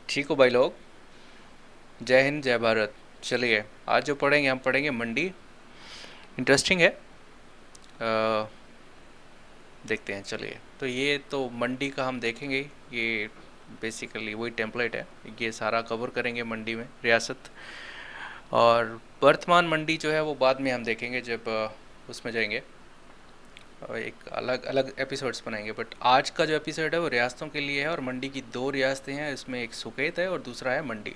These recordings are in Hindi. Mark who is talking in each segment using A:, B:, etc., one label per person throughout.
A: ठीक हो भाई लोग। जय हिंद जय भारत। चलिए, आज जो पढ़ेंगे हम पढ़ेंगे मंडी। इंटरेस्टिंग है। देखते हैं। चलिए, तो ये तो मंडी का हम देखेंगे। ये बेसिकली वही टेम्पलेट है। ये सारा कवर करेंगे मंडी में रियासत। और वर्तमान मंडी जो है वो बाद में हम देखेंगे जब उसमें जाएंगे। एक अलग अलग एपिसोड्स बनाएंगे, बट आज का जो एपिसोड है वो रियासतों के लिए है। और मंडी की दो रियासतें हैं, इसमें एक सुकेत है और दूसरा है मंडी।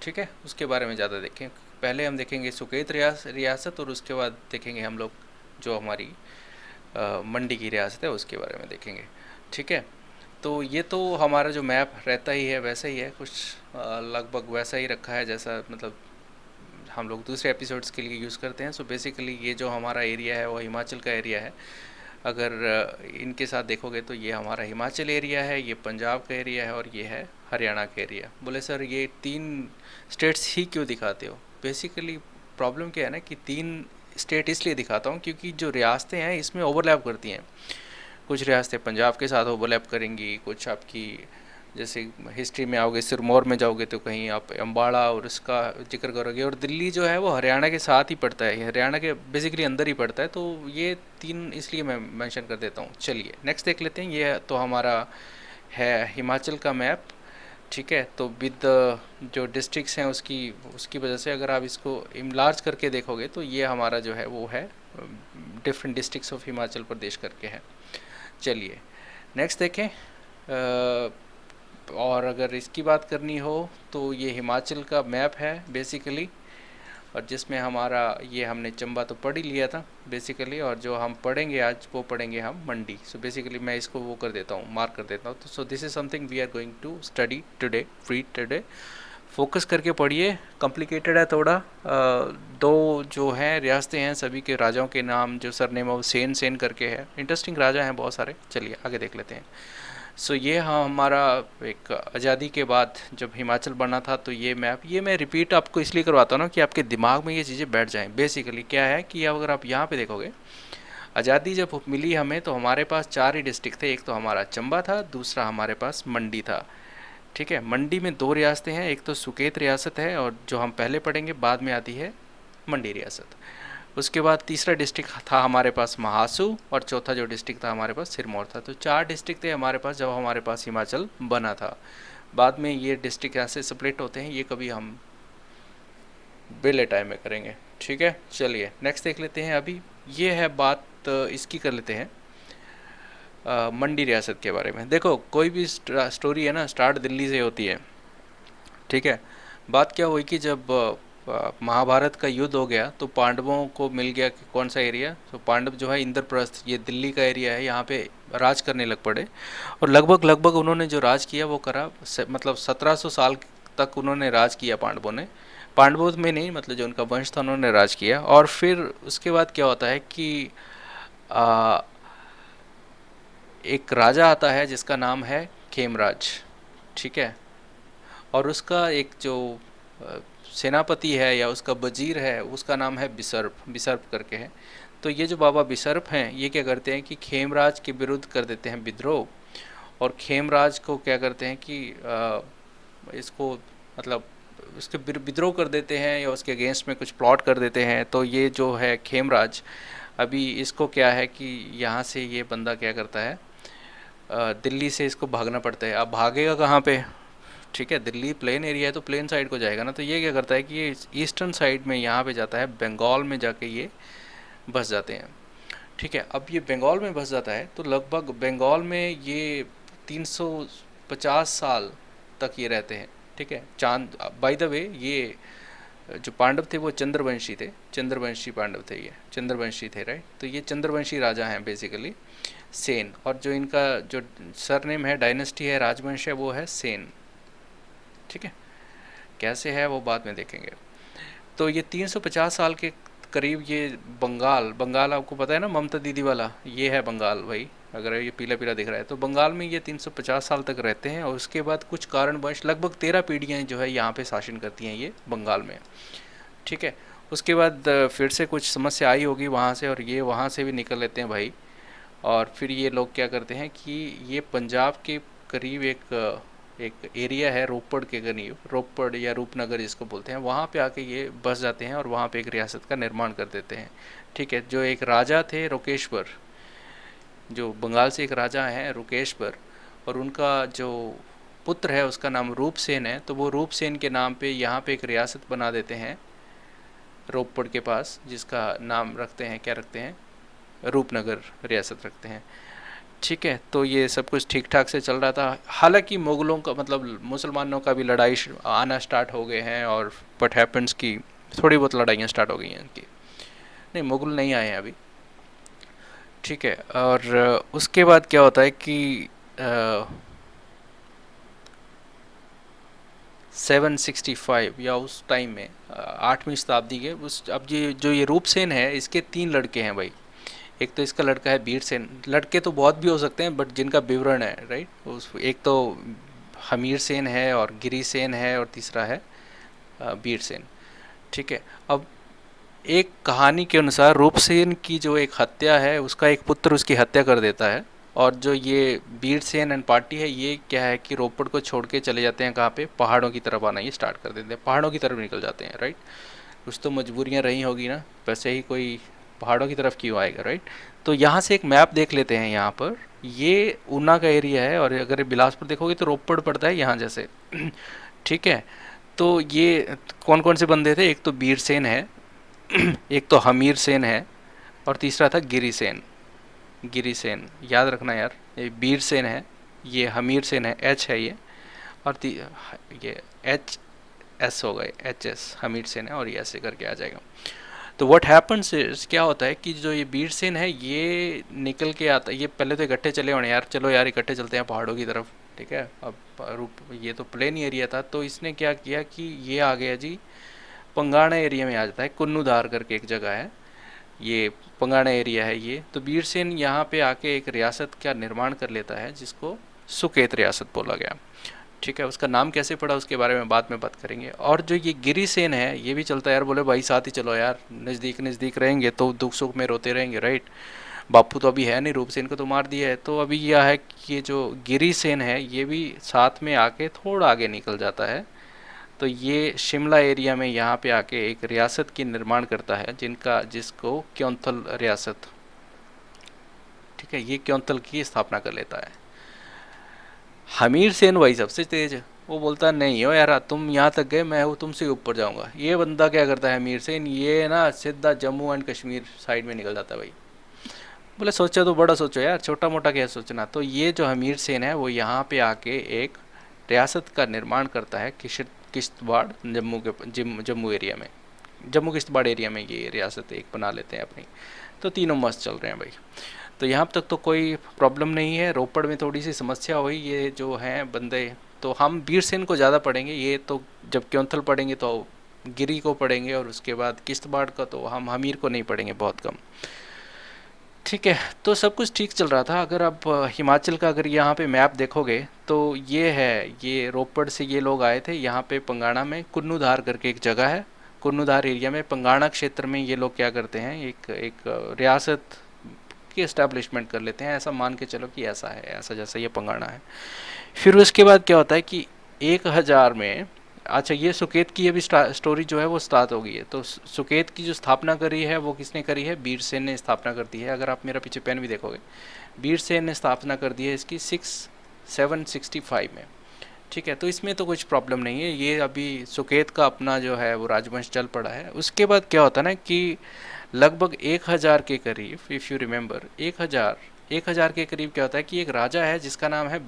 A: ठीक है, उसके बारे में ज़्यादा देखें। पहले हम देखेंगे सुकेत रियासत, और उसके बाद देखेंगे हम लोग जो हमारी मंडी की रियासत है उसके बारे में देखेंगे। ठीक है, तो ये तो हमारा जो मैप रहता ही है वैसा ही है कुछ। लगभग वैसा ही रखा है जैसा मतलब हम लोग दूसरे एपिसोड्स के लिए यूज़ करते हैं। सो बेसिकली ये जो हमारा एरिया है वो हिमाचल का एरिया है। अगर इनके साथ देखोगे तो ये हमारा हिमाचल एरिया है, ये पंजाब का एरिया है और ये है हरियाणा का एरिया। बोले सर ये तीन स्टेट्स ही क्यों दिखाते हो? बेसिकली प्रॉब्लम क्या है ना कि तीन स्टेट इसलिए दिखाता हूँ क्योंकि जो रियासतें हैं इसमें ओवरलैप करती हैं। कुछ रियासतें पंजाब के साथ ओवरलैप करेंगी, कुछ आपकी जैसे हिस्ट्री में आओगे सिरमौर में जाओगे तो कहीं आप अम्बाड़ा और उसका जिक्र करोगे। और दिल्ली जो है वो हरियाणा के साथ ही पड़ता है, हरियाणा के बेसिकली अंदर ही पड़ता है। तो ये तीन इसलिए मैं मेंशन कर देता हूँ। चलिए नेक्स्ट देख लेते हैं। ये तो हमारा है हिमाचल का मैप। ठीक है, तो विद जो डिस्ट्रिक्ट्स हैं उसकी उसकी वजह से अगर आप इसको इमलार्ज करके देखोगे तो ये हमारा जो है वो है different districts of Himachal Pradesh करके है। चलिए नेक्स्ट देखें। और अगर इसकी बात करनी हो तो ये हिमाचल का मैप है बेसिकली, और जिसमें हमारा ये हमने चंबा तो पढ़ ही लिया था बेसिकली, और जो हम पढ़ेंगे आज वो पढ़ेंगे हम मंडी। सो बेसिकली मैं इसको वो कर देता हूँ, मार्क कर देता हूँ। तो so this is something we are going to study today, free today. Focus करके पढ़िए, कॉम्प्लिकेटेड है थोड़ा। दो जो हैं रियासतें हैं सभी के राजाओं के नाम जो सरनेम है वो सेन सेन करके है। इंटरेस्टिंग राजा हैं बहुत सारे। चलिए आगे देख लेते हैं। सो ये हाँ हमारा एक आज़ादी के बाद जब हिमाचल बना था तो ये मैप, ये मैं रिपीट आपको इसलिए करवाता हूँ ना कि आपके दिमाग में ये चीज़ें बैठ जाएं। बेसिकली क्या है कि अगर आप यहाँ पे देखोगे, आज़ादी जब मिली हमें तो हमारे पास चार ही डिस्ट्रिक्ट थे। एक तो हमारा चंबा था, दूसरा हमारे पास मंडी था। ठीक है, मंडी में दो रियासतें हैं, एक तो सुकेत रियासत है और जो हम पहले पढ़ेंगे बाद में आती है मंडी रियासत। उसके बाद तीसरा डिस्ट्रिक्ट था हमारे पास महासू, और चौथा जो डिस्ट्रिक्ट था हमारे पास सिरमौर था। तो चार डिस्ट्रिक्ट थे हमारे पास जब हमारे पास हिमाचल बना था। बाद में ये डिस्ट्रिक्ट ऐसे स्प्लिट होते हैं, ये कभी हम बेले टाइम में करेंगे। ठीक है, चलिए नेक्स्ट देख लेते हैं। अभी ये है बात इसकी कर लेते हैं मंडी रियासत के बारे में। देखो कोई भी स्टोरी है ना स्टार्ट दिल्ली से होती है। ठीक है, बात क्या हुई कि जब महाभारत का युद्ध हो गया तो पांडवों को मिल गया कि कौन सा एरिया। तो पांडव जो है इंद्रप्रस्थ, ये दिल्ली का एरिया है, यहाँ पे राज करने लग पड़े। और लगभग लगभग उन्होंने जो राज किया वो करा मतलब 1700 साल तक उन्होंने राज किया पांडवों ने। पांडवों में नहीं, मतलब जो उनका वंश था उन्होंने राज किया। और फिर उसके बाद क्या होता है कि आ, एक राजा आता है जिसका नाम है खेमराज। ठीक है, और उसका एक जो सेनापति है या उसका वजीर है उसका नाम है बिसर्प, बिसर्प करके है। तो ये जो बाबा बिसर्प हैं ये क्या करते हैं कि खेमराज के विरुद्ध कर देते हैं विद्रोह। और खेमराज को क्या करते हैं कि इसको मतलब उसके विद्रोह कर देते हैं या उसके अगेंस्ट में कुछ प्लॉट कर देते हैं। तो ये जो है खेमराज, अभी इसको क्या है कि यहाँ से ये बंदा क्या करता है, दिल्ली से इसको भागना पड़ता है। अब भागेगा कहाँ पे? ठीक है, दिल्ली प्लेन एरिया है तो प्लेन साइड को जाएगा ना। तो ये क्या करता है कि ये ईस्टर्न साइड में यहाँ पे जाता है, बंगाल में जाके ये बस जाते हैं। ठीक है, अब ये बंगाल में बस जाता है तो लगभग बंगाल में ये 350 साल तक ये रहते हैं। ठीक है, चांद बाय द वे ये जो पांडव थे वो चंद्रवंशी थे, चंद्रवंशी पांडव थे, ये चंद्रवंशी थे राइट। तो ये चंद्रवंशी राजा हैं बेसिकली, सेन। और जो इनका जो सरनेम है, डायनेस्टी है, राजवंश है, वो है सेन। ठीक है, कैसे है वो बाद में देखेंगे। तो ये 350 साल के करीब ये बंगाल, बंगाल आपको पता है ना ममता दीदी वाला, ये है बंगाल भाई। अगर ये पीला पीला दिख रहा है तो बंगाल में ये 350 साल तक रहते हैं। और उसके बाद कुछ कारणवश लगभग 13 पीढ़ियाँ जो है यहाँ पे शासन करती हैं ये बंगाल में। ठीक है, उसके बाद फिर से कुछ समस्या आई होगी वहाँ से, और ये वहाँ से भी निकल लेते हैं भाई। और फिर ये लोग क्या करते हैं कि ये पंजाब के करीब एक एक एरिया है रोपड़ के करीब, रोपड़ या रूपनगर जिसको बोलते हैं, वहाँ पे आके ये बस जाते हैं और वहाँ पे एक रियासत का निर्माण कर देते हैं। ठीक है, जो एक राजा थे रोकेश्वर, जो बंगाल से एक राजा हैं रोकेश्वर, और उनका जो पुत्र है उसका नाम रूपसेन है, तो वो रूपसेन के नाम पे यहाँ पे एक रियासत बना देते हैं रोपड़ के पास, जिसका नाम रखते हैं, क्या रखते हैं, रूपनगर रियासत रखते हैं। ठीक है, तो ये सब कुछ ठीक ठाक से चल रहा था। हालांकि मुग़लों का मतलब मुसलमानों का भी लड़ाई आना स्टार्ट हो गए हैं, और व्हाट हैपेंस की थोड़ी बहुत लड़ाइयाँ स्टार्ट हो गई हैं इनकी। नहीं, मुग़ल नहीं आए हैं अभी। ठीक है, और उसके बाद क्या होता है कि 765 या उस टाइम में 8वीं शताब्दी के उस, अब ये जो ये रूपसेन है इसके 3 लड़के हैं भाई। एक तो इसका लड़का है बीरसेन, लड़के तो बहुत भी हो सकते हैं बट जिनका विवरण है राइट, उस एक तो हमीर सेन है और गिरी सेन है और तीसरा है बीरसेन। ठीक है, अब एक कहानी के अनुसार रूपसेन की जो एक हत्या है उसका एक पुत्र उसकी हत्या कर देता है, और जो ये बीरसेन एंड पार्टी है ये क्या है कि रोपड़ को छोड़ के चले जाते हैं कहाँ पे, पहाड़ों की तरफ आना ये स्टार्ट कर देते हैं, पहाड़ों की तरफ निकल जाते हैं राइट। कुछ तो मजबूरियाँ रही होगी ना, वैसे ही कोई पहाड़ों की तरफ क्यों आएगा राइट। तो यहाँ से एक मैप देख लेते हैं, यहाँ पर ये ऊना का एरिया है, और अगर बिलासपुर देखोगे तो रोपड़ पड़ता है यहाँ जैसे। ठीक है, तो ये कौन कौन से बंदे थे, एक तो बीरसेन है, एक तो हमीर सेन है, और तीसरा था गिरी सेन। गिरी सेन याद रखना यार, ये बीर सेन है, ये हमीर सेन है, एच है ये, और ये एच एस हो गए, एच एस हमीर सेन है, और ये ऐसे करके आ जाएगा। तो व्हाट हैपन्स इज, क्या होता है कि जो ये बीर सेन है ये निकल के आता, ये पहले तो इकट्ठे चले होने यार, चलो यार इकट्ठे चलते हैं पहाड़ों की तरफ। ठीक है, अब ये तो प्लेन एरिया था, तो इसने क्या किया कि ये आ गया जी पंगाणा एरिया में आ जाता है, कुन्नूधार करके एक जगह है, ये पंगाणा एरिया है ये। तो बीरसेन यहाँ पे आके एक रियासत का निर्माण कर लेता है जिसको सुकेत रियासत बोला गया। ठीक है, उसका नाम कैसे पड़ा उसके बारे में बाद में बात करेंगे। और जो ये गिरी सेन है ये भी चलता है यार, बोले भाई साथ ही चलो यार, नज़दीक नज़दीक रहेंगे तो दुख सुख में रोते रहेंगे राइट। बापू तो अभी है नहीं, रूपसेन को तो मार दिया है, तो अभी यह है कि ये जो गिरी सेन है ये भी साथ में आके थोड़ा आगे निकल जाता है। तो ये शिमला एरिया में यहाँ पे आके एक रियासत की निर्माण करता है जिसको क्योंथल रियासत, ठीक है, ये क्योंथल की स्थापना कर लेता है। हमीर सेन वही सबसे तेज है, वो बोलता नहीं हो यार तुम यहाँ तक गए, मैं हूँ तुमसे ऊपर जाऊँगा। ये बंदा क्या करता है हमीर सेन, ये ना सीधा जम्मू एंड कश्मीर साइड में निकल जाता है भाई। बोले सोचा तो बड़ा सोचो यार, छोटा मोटा क्या सोचना। तो ये जो हमीर सेन है वो यहाँ पे आके एक रियासत का निर्माण करता है किश्तवाड़ जम्मू एरिया में, जम्मू किश्तवाड़ एरिया में ये रियासत एक बना लेते हैं अपनी। तो तीनों मस्त चल रहे हैं भाई, तो यहाँ तक तो कोई प्रॉब्लम नहीं है। रोपड़ में थोड़ी सी समस्या हुई, ये जो हैं बंदे, तो हम बीरसेन को ज़्यादा पढ़ेंगे, ये तो जब क्योंथल पढ़ेंगे तो गिरी को पढ़ेंगे, और उसके बाद किश्तवाड़ का तो हम हमीर को नहीं पढ़ेंगे, बहुत कम। ठीक है, तो सब कुछ ठीक चल रहा था। अगर आप हिमाचल का अगर यहाँ पे मैप देखोगे तो ये है, ये रोपड़ से ये लोग आए थे यहाँ पे पंगाणा में, कुन्नूधार करके एक जगह है, कुन्नूधार एरिया में पंगाणा क्षेत्र में ये लोग क्या करते हैं, एक रियासत की इस्टेब्लिशमेंट कर लेते हैं। ऐसा मान के चलो कि ऐसा है, ऐसा जैसा ये पंगाणा है। फिर उसके बाद क्या होता है कि 1000 में, अच्छा ये सुकेत की अभी स्टोरी जो है वो स्टार्ट हो गई है। तो सुकेत की जो स्थापना करी है वो किसने करी है, बीरसेन ने स्थापना कर दी है। अगर आप मेरा पीछे पेन भी देखोगे, बीरसेन ने स्थापना कर दी है इसकी 765 में। ठीक है, तो इसमें तो कुछ प्रॉब्लम नहीं है, ये अभी सुकेत का अपना जो है वो राजवंश चल पड़ा है। उसके बाद क्या होता है ना कि लगभग 1000 के करीब, इफ़ यू रिमेंबर, 1000 के करीब क्या होता है कि एक राजा है जिसका नाम है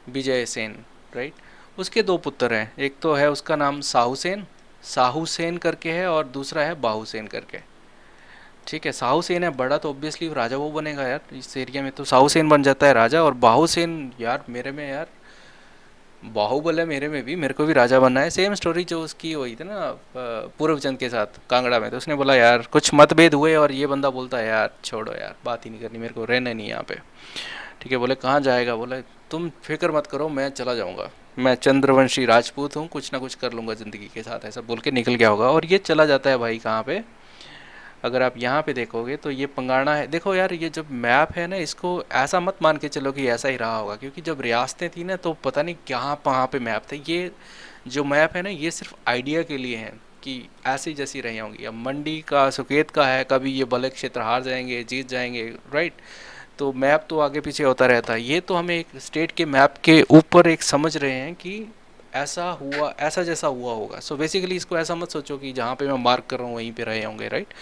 A: विजय सेन राइट। उसके 2 पुत्र हैं, एक तो है उसका नाम साहू सेन करके है, और दूसरा है बाहू सेन करके। ठीक है, साहू सेन है बड़ा, तो ऑब्वियसली राजा वो बनेगा यार इस एरिया में, तो साहू सेन बन जाता है राजा। और बाहू सेन यार मेरे में यार बाहुबल है मेरे में भी, मेरे को भी राजा बनना है। सेम स्टोरी जो उसकी हुई थी ना पूर्वचंद के साथ कांगड़ा में, तो उसने बोला यार कुछ मतभेद हुए, और ये बंदा बोलता है यार छोड़ो यार बात ही नहीं करनी, मेरे को रहना नहीं यहाँ पे। ठीक है, बोले कहाँ जाएगा, बोले तुम फिक्र मत करो मैं चला जाऊँगा, मैं चंद्रवंशी राजपूत हूँ, कुछ ना कुछ कर लूँगा ज़िंदगी के साथ, ऐसा बोल के निकल गया होगा। और ये चला जाता है भाई कहाँ पे, अगर आप यहाँ पे देखोगे तो ये पंगाणा है। देखो यार, ये जब मैप है ना, इसको ऐसा मत मान के चलो कि ऐसा ही रहा होगा, क्योंकि जब रियासतें थी ना तो पता नहीं कहाँ कहाँ पे मैप थे। ये जो मैप है ना, ये सिर्फ आइडिया के लिए है कि ऐसी जैसी रही होंगी। अब मंडी का सुकेत का है, कभी ये बलय क्षेत्र हार जाएंगे, जीत जाएंगे, राइट। तो मैप तो आगे पीछे होता रहता है। ये तो हमें एक स्टेट के मैप के ऊपर एक समझ रहे हैं कि ऐसा हुआ, ऐसा जैसा हुआ होगा। सो बेसिकली इसको ऐसा मत सोचो कि जहाँ पे मैं मार्क कर रहा हूँ वहीं पे रहे होंगे, राइट।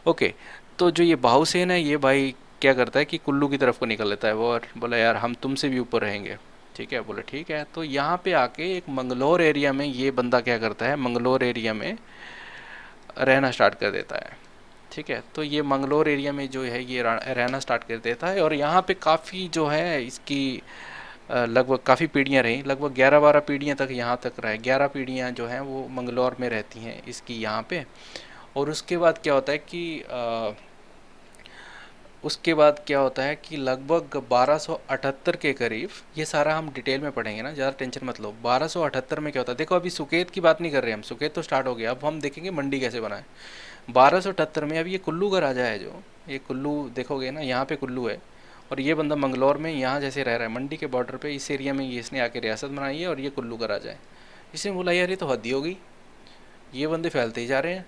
A: ओके। तो जो ये बाहुसेन है, ये भाई क्या करता है कि कुल्लू की तरफ को निकल लेता है वो, और बोला यार हम तुमसे भी ऊपर रहेंगे। ठीक है, बोले ठीक है। तो यहाँ पे आके एक मंगलोर एरिया में ये बंदा क्या करता है, मंगलोर एरिया में रहना स्टार्ट कर देता है। ठीक है, तो ये मंगलोर एरिया में जो है ये रहना स्टार्ट कर देता है, और यहाँ पे काफ़ी जो है इसकी लगभग काफ़ी पीढ़ियाँ रहीं, लगभग 11-12 पीढ़ियाँ तक यहाँ तक रहे। 11 पीढ़ियाँ जो हैं वो मंगलौर में रहती हैं इसकी यहाँ पे। और उसके बाद क्या होता है कि उसके बाद क्या होता है कि लगभग 1278 के करीब, ये सारा हम डिटेल में पढ़ेंगे ना, ज़्यादा टेंशन मत लो। 1278 में क्या होता है, देखो अभी सुकेत की बात नहीं कर रहे हम, सुकेत तो स्टार्ट हो गया, अब हम देखेंगे मंडी कैसे बना है। 1278 में अब ये कुल्लू का राजा है, जो ये कुल्लू देखोगे ना, यहाँ पे कुल्लू है, और ये बंदा मंगलौर में यहाँ जैसे रह रहा है मंडी के बॉर्डर पे, इस एरिया में ये इसने आके रियासत बनाई है, और ये कुल्लू का राजा है। इसने बोला यार ये तो हद ही हो गई, ये बंदे फैलते ही जा रहे हैं।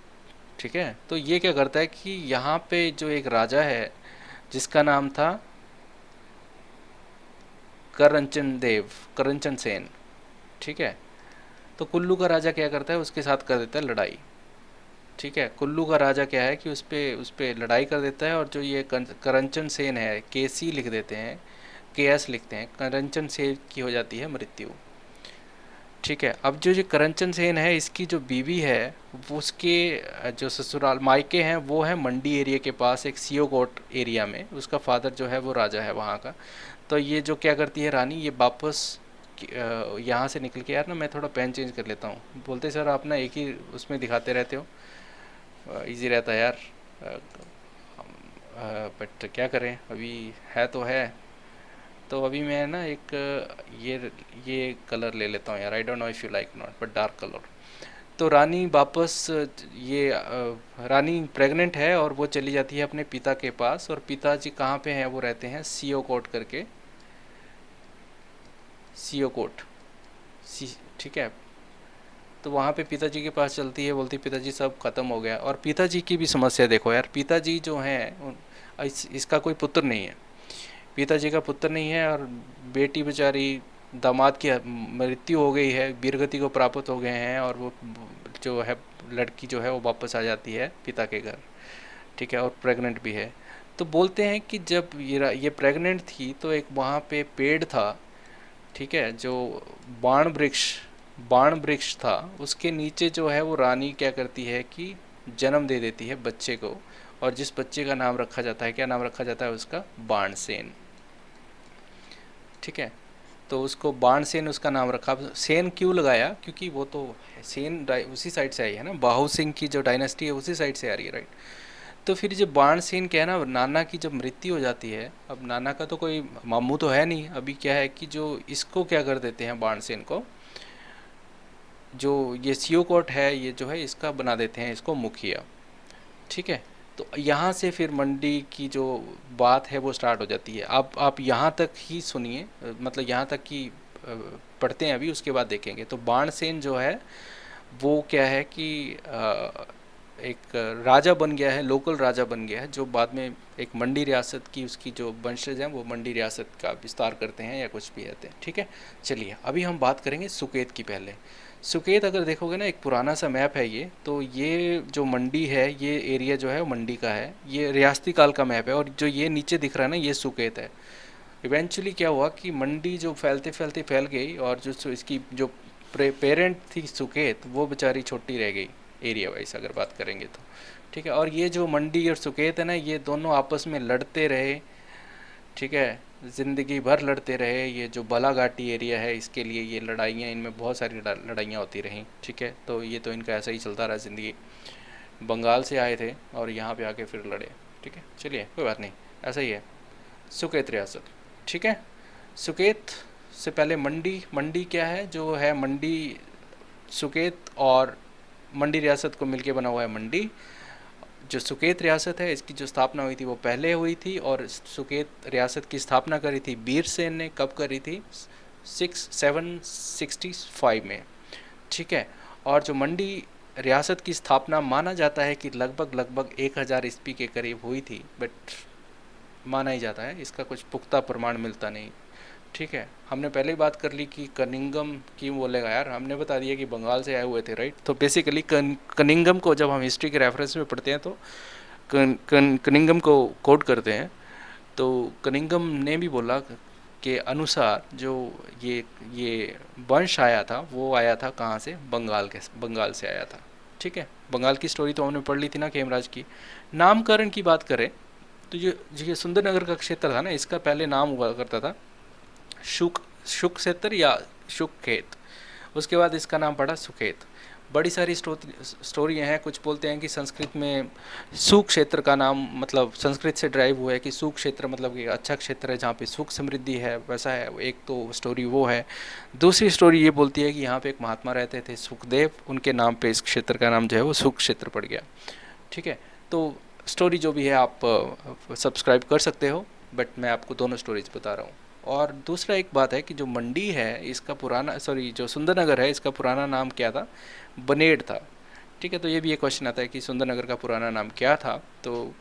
A: ठीक है, तो ये क्या करता है कि यहाँ पे जो एक राजा है जिसका नाम था करंचन देव, करंचन सेन। ठीक है, तो कुल्लू का राजा क्या करता है, उसके साथ कर देता है लड़ाई। ठीक है, कुल्लू का राजा क्या है कि उस पे लड़ाई कर देता है, और जो ये करंचन सेन है, केसी लिख देते हैं, केएस लिखते हैं, करंचन सेन की हो जाती है मृत्यु। ठीक है, अब जो करंचन सेन है, इसकी जो बीवी है, वो उसके जो ससुराल मायके हैं वो है मंडी एरिया के पास एक सियोकोट एरिया में। उसका फादर जो है वो राजा है वहाँ का। तो ये जो क्या करती है रानी, ये वापस यहाँ से निकल के, यार ना मैं थोड़ा पेन चेंज कर लेता हूँ, बोलते सर आप ना एक ही उसमें दिखाते रहते हो, इजी रहता है यार। बट क्या करें, अभी है तो है। तो अभी मैं ना एक ये कलर ले लेता हूँ यार, I don't know if you like not, but dark colour. तो रानी वापस ये रानी प्रेग्नेंट है, और वो चली जाती है अपने पिता के पास। और पिताजी कहाँ पे हैं, वो रहते हैं सियोकोट करके, सियोकोट सी। ठीक है, तो वहाँ पे पिताजी के पास चलती है, बोलती पिताजी सब खत्म हो गया। और पिताजी की भी समस्या देखो यार, पिताजी जो हैं इसका कोई पुत्र नहीं है, पिताजी का पुत्र नहीं है, और बेटी बेचारी, दामाद की मृत्यु हो गई है, वीरगति को प्राप्त हो गए हैं, और वो जो है लड़की जो है वो वापस आ जाती है पिता के घर। ठीक है, और प्रेग्नेंट भी है। तो बोलते हैं कि जब ये प्रेग्नेंट थी तो एक वहाँ पे पेड़ था, ठीक है, जो बाण वृक्ष था, उसके नीचे जो है वो रानी क्या करती है कि जन्म दे देती है बच्चे को। और जिस बच्चे का नाम रखा जाता है, क्या नाम रखा जाता है उसका, बाणसेन। ठीक है, तो उसको बाणसेन उसका नाम रखा। सेन क्यों लगाया, क्योंकि वो तो सेन उसी साइड से आई है ना, बाहु सिंह की जो डायनेस्टी है उसी साइड से आ रही है, राइट। तो फिर जब बाणसेन क्या है ना, नाना की जब मृत्यु हो जाती है, अब नाना का तो कोई मामू तो है नहीं, अभी क्या है कि जो इसको क्या कर देते हैं, बाणसेन को, जो ये सियोकोट है ये जो है इसका बना देते हैं इसको मुखिया। ठीक है, तो यहाँ से फिर मंडी की जो बात है वो स्टार्ट हो जाती है। आप यहाँ तक ही सुनिए, मतलब यहाँ तक कि पढ़ते हैं अभी, उसके बाद देखेंगे। तो बाणसेन जो है वो क्या है कि एक राजा बन गया है, लोकल राजा बन गया है, जो बाद में एक मंडी रियासत की उसकी जो वंशज हैं वो मंडी रियासत का विस्तार करते हैं या कुछ भी कहते हैं। ठीक है, चलिए अभी हम बात करेंगे सुकेत की। पहले सुकेत अगर देखोगे ना, एक पुराना सा मैप है ये, तो ये जो मंडी है, ये एरिया जो है वो मंडी का है, ये रियासती काल का मैप है। और जो ये नीचे दिख रहा है ना, ये सुकेत है। इवेंचुअली क्या हुआ कि मंडी जो फैलते फैलते फैल गई, और जो इसकी जो पेरेंट थी सुकेत, वो बेचारी छोटी रह गई एरिया वाइज अगर बात करेंगे तो। ठीक है, और ये जो मंडी और सुकेत है ना, ये दोनों आपस में लड़ते रहे। ठीक है, ज़िंदगी भर लड़ते रहे। ये जो बलाघाटी एरिया है, इसके लिए ये लड़ाइयाँ, इनमें बहुत सारी लड़ाइयाँ होती रहीं। ठीक है, तो ये तो इनका ऐसा ही चलता रहा ज़िंदगी। बंगाल से आए थे और यहाँ पे आके फिर लड़े। ठीक है, चलिए कोई बात नहीं, ऐसा ही है सुकेत रियासत। ठीक है, सुकेत से पहले मंडी, मंडी क्या है, जो है मंडी सुकेत और मंडी रियासत को मिलके बना हुआ है मंडी। जो सुकेत रियासत है इसकी जो स्थापना हुई थी वो पहले हुई थी, और सुकेत रियासत की स्थापना करी थी बीरसेन ने। कब करी थी? 765 में। ठीक है। और जो मंडी रियासत की स्थापना माना जाता है कि लगभग लगभग 1000 ईस्वी के करीब हुई थी, बट माना ही जाता है, इसका कुछ पुख्ता प्रमाण मिलता नहीं। ठीक है। हमने पहले ही बात कर ली कि कनिंगम क्यों बोलेगा यार, हमने बता दिया कि बंगाल से आए हुए थे, राइट। तो बेसिकली कनिंगम को जब हम हिस्ट्री के रेफरेंस में पढ़ते हैं तो कनिंगम को कोट करते हैं, तो कनिंगम ने भी बोला के अनुसार जो ये वंश आया था वो आया था कहाँ से? बंगाल से आया था। ठीक है। बंगाल की स्टोरी तो हमने पढ़ ली थी ना, खेमराज की। नामकरण की बात करें तो ये सुंदरनगर का क्षेत्र था ना, इसका पहले नाम हुआ करता था शुक क्षेत्र या शुक खेत। उसके बाद इसका नाम पड़ा सुखेत। बड़ी सारी स्टोरियाँ हैं। कुछ बोलते हैं कि संस्कृत में सुख क्षेत्र का नाम मतलब संस्कृत से ड्राइव हुआ है कि सुख क्षेत्र मतलब कि अच्छा क्षेत्र है जहाँ पे सुख समृद्धि है, वैसा है। एक तो स्टोरी वो है। दूसरी स्टोरी ये बोलती है कि यहाँ पे एक महात्मा रहते थे सुखदेव, उनके नाम पे इस क्षेत्र का नाम जो है वो सुख क्षेत्र पड़ गया। ठीक है। तो स्टोरी जो भी है आप सब्सक्राइब कर सकते हो, बट मैं आपको दोनों स्टोरीज बता रहा हूँ। और दूसरा एक बात है कि जो मंडी है इसका पुराना जो सुंदरनगर है इसका पुराना नाम क्या था? बनेड़ था। ठीक है। तो ये भी एक क्वेश्चन आता है कि सुंदरनगर का पुराना नाम क्या था? तो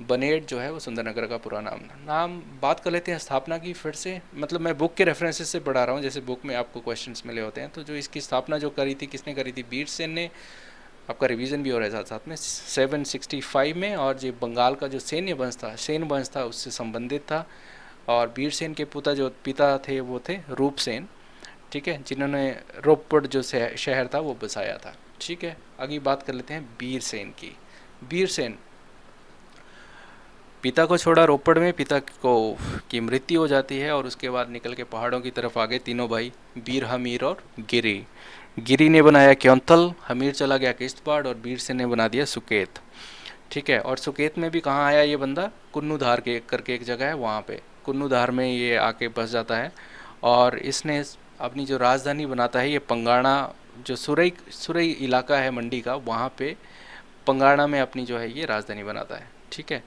A: बनेड़ जो है वो सुंदरनगर का पुराना नाम। बात कर लेते हैं स्थापना की फिर से, मतलब मैं बुक के रेफरेंसेस से पढ़ा रहा हूँ, जैसे बुक में आपको क्वेश्चंस मिले होते हैं। तो जो इसकी स्थापना जो करी थी, किसने करी थी? बीरसेन ने। आपका रिवीजन भी हो रहा है साथ साथ में 765 में। और जो बंगाल का जो सैन्य वंश था, सेन वंश था, उससे संबंधित था। और बीरसेन के पिता थे वो थे रूपसेन। ठीक है। जिन्होंने रोपड़ जो शहर था वो बसाया था। ठीक है। आगे बात कर लेते हैं बीरसेन की। बीरसेन पिता को छोड़ा रोपड़ में, पिता को की मृत्यु हो जाती है और उसके बाद निकल के पहाड़ों की तरफ आ गए तीनों भाई, बीर, हमीर और गिरी। गिरी ने बनाया क्योंतल, हमीर चला गया किश्तवाड़ और बीरसेन ने बना दिया सुकेत। ठीक है। और सुकेत में भी कहाँ आया ये बंदा? कुन्नूधार के करके एक जगह है, वहाँ पे कुन्नूधार में ये आके बस जाता है। और इसने अपनी जो राजधानी बनाता है ये पंगाणा, जो सुरई इलाका है मंडी का, वहाँ पे पंगाणा में अपनी जो है ये राजधानी बनाता है। ठीक है।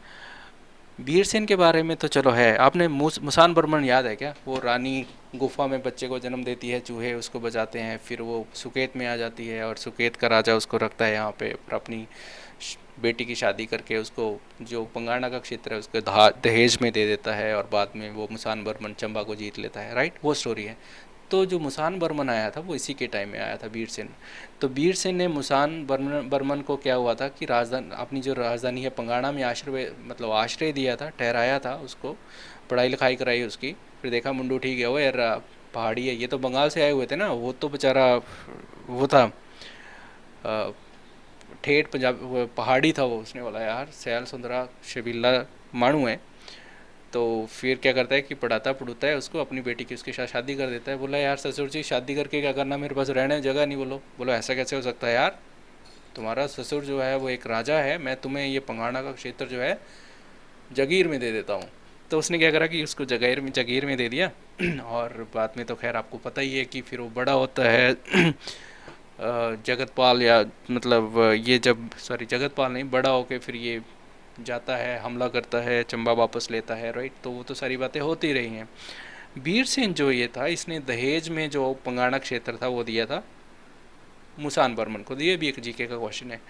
A: बीरसेन के बारे में तो चलो है, आपने मुसान बर्मन याद है क्या? वो रानी गुफा में बच्चे को जन्म देती है, चूहे उसको बचाते हैं, फिर वो सुकेत में आ जाती है और सुकेत का राजा उसको रखता है यहाँ पे और अपनी बेटी की शादी करके उसको जो पंगाणा का क्षेत्र है उसको दहेज में दे देता है और बाद में वो मुसान बर्मन चंबा को जीत लेता है, राइट। वो स्टोरी है। तो जो मुसान बर्मन आया था वो इसी के टाइम में आया था, बीरसेन। तो बीरसेन ने मुसान बर्मन को क्या हुआ था कि राजधानी, अपनी जो राजधानी है पंगाणा में आश्रय दिया था, ठहराया था उसको, पढ़ाई लिखाई कराई उसकी। फिर देखा मुंडू ठीक है वो यार पहाड़ी है, ये तो बंगाल से आए हुए थे ना, वो तो बेचारा वो था ठेठ पंजाब पहाड़ी था वो। उसने बोला यार सैल सुंदरा शबीला मानू है। तो फिर क्या करता है कि पढ़ाता पढ़ूता है उसको, अपनी बेटी की उसके साथ शादी कर देता है। बोला यार ससुर जी शादी करके क्या करना, मेरे पास रहने जगह नहीं। बोलो ऐसा कैसे हो सकता है यार, तुम्हारा ससुर जो है वो एक राजा है, मैं तुम्हें ये पंगाणा का क्षेत्र जो है जगीर में दे देता हूँ। तो उसने क्या करा कि उसको जगीर में दे दिया। और बाद में तो खैर आपको पता ही है कि फिर वो बड़ा होता है जगतपाल, या मतलब ये जब जगतपाल नहीं, बड़ा होके फिर ये जाता है, हमला करता है, चंबा वापस लेता है, राइट। तो वो तो सारी बातें होती रही हैं। बीरसेन जो ये था, इसने दहेज में जो पंगाणा क्षेत्र था वो दिया था मुसान बर्मन को। ये भी एक जीके का क्वेश्चन है।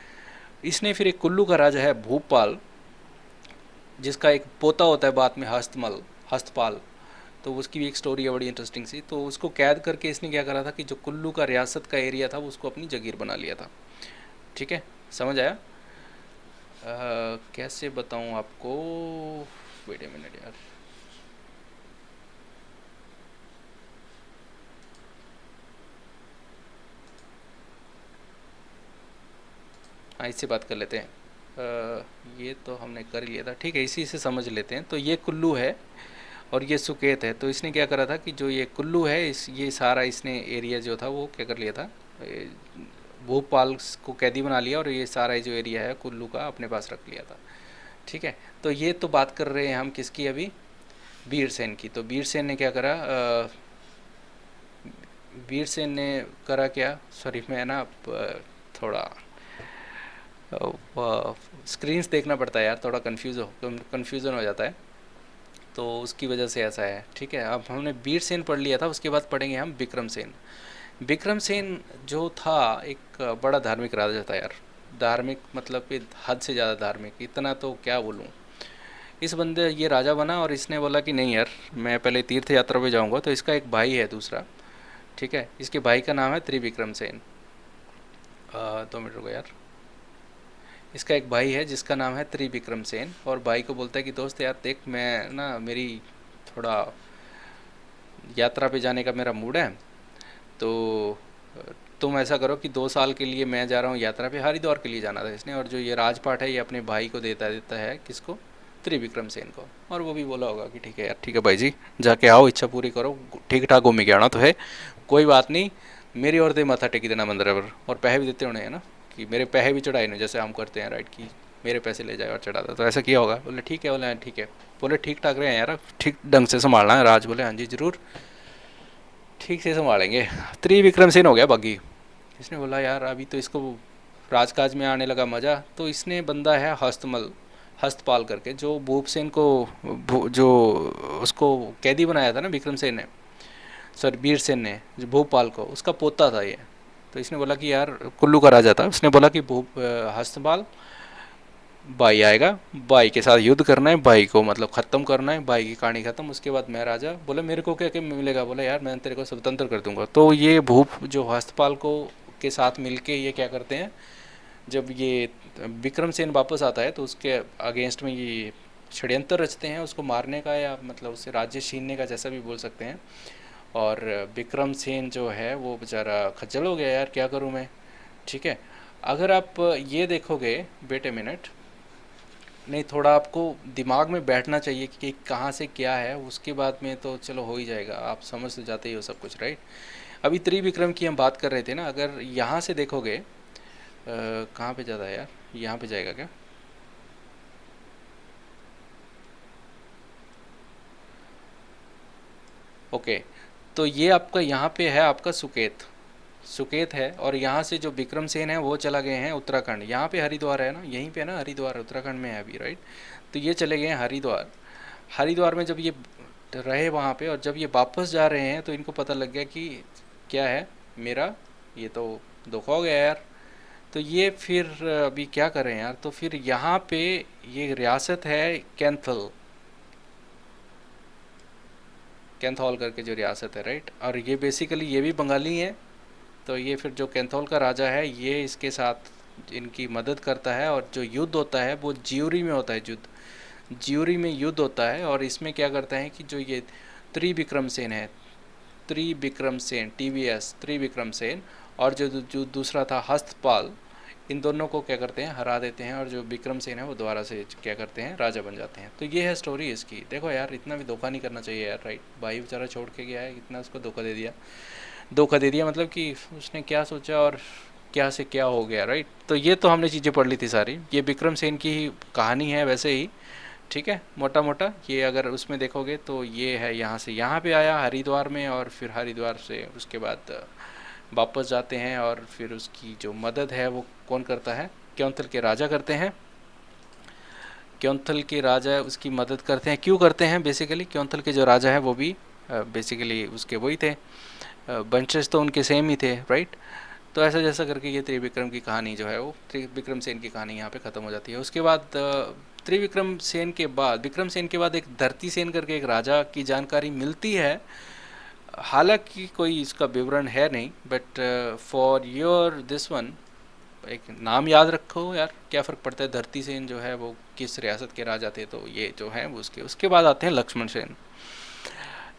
A: इसने फिर एक कुल्लू का राजा है भूपाल, जिसका एक पोता होता है बाद में हस्तपाल। तो उसकी भी एक स्टोरी है बड़ी इंटरेस्टिंग सी। तो उसको कैद करके इसने क्या करा था कि जो कुल्लू का रियासत का एरिया था उसको अपनी जगीर बना लिया था। ठीक है। समझ आया? कैसे बताऊं आपको, वेट ए मिनट यार। हाँ, इससे बात कर लेते हैं। ये तो हमने कर लिया था, ठीक है, इसी से समझ लेते हैं। तो ये कुल्लू है और ये सुकेत है। तो इसने क्या करा था कि जो ये कुल्लू है ये सारा इसने एरिया जो था वो क्या कर लिया था, भोपाल को कैदी बना लिया और ये सारा जो एरिया है कुल्लू का अपने पास रख लिया था। ठीक है। तो ये तो बात कर रहे हैं हम किसकी अभी? बीरसेन की। तो बीरसेन ने क्या करा, बीरसेन ने करा क्या, सॉरी मैं ना थोड़ा स्क्रीन्स देखना पड़ता है यार, थोड़ा कन्फ्यूज़न हो जाता है, तो उसकी वजह से ऐसा है। ठीक है, अब हमने वीरसेन पढ़ लिया था, उसके बाद पढ़ेंगे हम विक्रमसेन। विक्रमसेन जो था एक बड़ा धार्मिक राजा था यार। धार्मिक मतलब कि हद से ज़्यादा धार्मिक, इतना तो क्या बोलूँ। इस बंदे ये राजा बना और इसने बोला कि नहीं यार, मैं पहले तीर्थ यात्रा पे जाऊंगा। तो इसका एक भाई है दूसरा, ठीक है, इसके भाई का नाम है त्रिविक्रमसेन। 2 मिनट रुको यार। इसका एक भाई है जिसका नाम है त्रिविक्रमसेन, और भाई को बोलता है कि दोस्त यार देख, मैं ना मेरी थोड़ा यात्रा पे जाने का मेरा मूड है, तो तुम ऐसा करो कि 2 साल के लिए मैं जा रहा हूँ यात्रा पे। हरिद्वार के लिए जाना था इसने, और जो ये राजपाट है ये अपने भाई को देता देता है, किसको, त्रिविक्रमसेन को। और वो भी बोला होगा कि ठीक है यार, ठीक है भाई जी, जाके आओ, इच्छा पूरी करो, ठीक ठाक घूम के आना तो है, कोई बात नहीं, मेरी और दे माथा टेकी देना मंदिर पर। और पैसे भी देते होने हैं ना, कि मेरे पैसे भी चढ़ाए ना, जैसे हम करते हैं राइट, की मेरे पैसे ले जाए और चढ़ा दे। तो ऐसा किया होगा। बोले ठीक है, बोले हाँ ठीक है। बोले ठीक ठाक रहे हैं यार, ठीक ढंग से संभालना है राज। बोले हाँ जी ज़रूर, ठीक से संभालेंगे। त्रिविक्रमसेन हो गया बागी। इसने बोला यार अभी तो इसको राजकाज में आने लगा मज़ा। तो इसने बंदा है हस्तपाल करके, जो भूपसेन को जो उसको कैदी बनाया था ना विक्रमसेन ने, सॉरी वीरसेन ने, जो भूपाल को, उसका पोता था ये। तो इसने बोला कि यार, कुल्लू का राजा था, उसने बोला कि हस्तपाल भाई आएगा, भाई के साथ युद्ध करना है, भाई को मतलब ख़त्म करना है, भाई की कहानी ख़त्म, उसके बाद मैं राजा। बोला मेरे को क्या क्या मिलेगा। बोला यार मैं तेरे को स्वतंत्र कर दूंगा। तो ये भूप जो हस्तपाल को के साथ मिलके ये क्या करते हैं, जब ये विक्रमसेन वापस आता है तो उसके अगेंस्ट में ये षड्यंत्र रचते हैं उसको मारने का, या मतलब उससे राज्य छीनने का, जैसा भी बोल सकते हैं। और विक्रमसेन जो है वो बेचारा खज्जल हो गया यार, क्या करूँ मैं। ठीक है, अगर आप ये देखोगे, वेट ए मिनट, नहीं थोड़ा आपको दिमाग में बैठना चाहिए कि कहाँ से क्या है, उसके बाद में तो चलो हो ही जाएगा, आप समझ तो जाते ही हो सब कुछ राइट। अभी त्रिविक्रम की हम बात कर रहे थे ना, अगर यहाँ से देखोगे, कहाँ पे ज़्यादा है यार, यहाँ पे जाएगा क्या, ओके। तो ये आपका यहाँ पे है आपका सुकेत, सुकेत है, और यहाँ से जो विक्रमसेन है वो चला गए हैं उत्तराखंड। यहाँ पे हरिद्वार है ना, यहीं पे ना हरिद्वार, उत्तराखंड में है अभी राइट। तो ये चले गए हैं हरिद्वार। हरिद्वार में जब ये रहे वहाँ पे, और जब ये वापस जा रहे हैं तो इनको पता लग गया कि क्या है मेरा, ये तो धोखा हो गया यार। तो ये फिर अभी क्या करें यार। तो फिर यहाँ पे ये रियासत है कैंथल, कैंथौल करके जो रियासत है राइट, और ये बेसिकली ये भी बंगाली है। तो ये फिर जो कैंथौल का राजा है ये इसके साथ इनकी मदद करता है, और जो युद्ध होता है वो ज्यूरी में होता है, युद्ध ज्यूरी में युद्ध होता है। और इसमें क्या करता है कि जो ये त्रिविक्रमसेन है, त्रिविक्रमसेन TVS त्रिविक्रमसेन, और जो दूसरा था हस्तपाल, इन दोनों को क्या करते हैं, हरा देते हैं, और जो विक्रमसेन है वो दोबारा से क्या करते हैं, राजा बन जाते हैं। तो ये है स्टोरी इसकी। देखो यार, इतना भी धोखा नहीं करना चाहिए यार राइट। भाई बेचारा छोड़ के गया है, इतना उसको धोखा दे दिया। धोखा दे दिया मतलब कि उसने क्या सोचा और क्या से क्या हो गया राइट। तो ये तो हमने चीज़ें पढ़ ली थी सारी, ये विक्रमसेन की ही कहानी है वैसे ही। ठीक है, मोटा मोटा ये अगर उसमें देखोगे तो ये है, यहाँ से यहाँ पे आया हरिद्वार में, और फिर हरिद्वार से उसके बाद वापस जाते हैं, और फिर उसकी जो मदद है वो कौन करता है, क्योंथल के राजा करते हैं। क्योंथल के राजा उसकी मदद करते हैं, क्यों करते हैं, बेसिकली क्योंथल के जो राजा है वो भी बेसिकली उसके वही थे, वंशज तो उनके सेम ही थे राइट। तो ऐसा जैसा करके ये त्रिविक्रम की कहानी जो है वो त्रिविक्रम सेन की कहानी यहाँ पे ख़त्म हो जाती है। उसके बाद त्रिविक्रम सेन के बाद, विक्रम सेन के बाद एक धरती सेन करके एक राजा की जानकारी मिलती है। हालांकि कोई इसका विवरण है नहीं, but for your this one एक नाम याद रखो यार, क्या फ़र्क पड़ता है। धरती सेन जो है वो किस रियासत के राजा थे, तो ये जो है वो उसके बाद आते हैं लक्ष्मण सेन।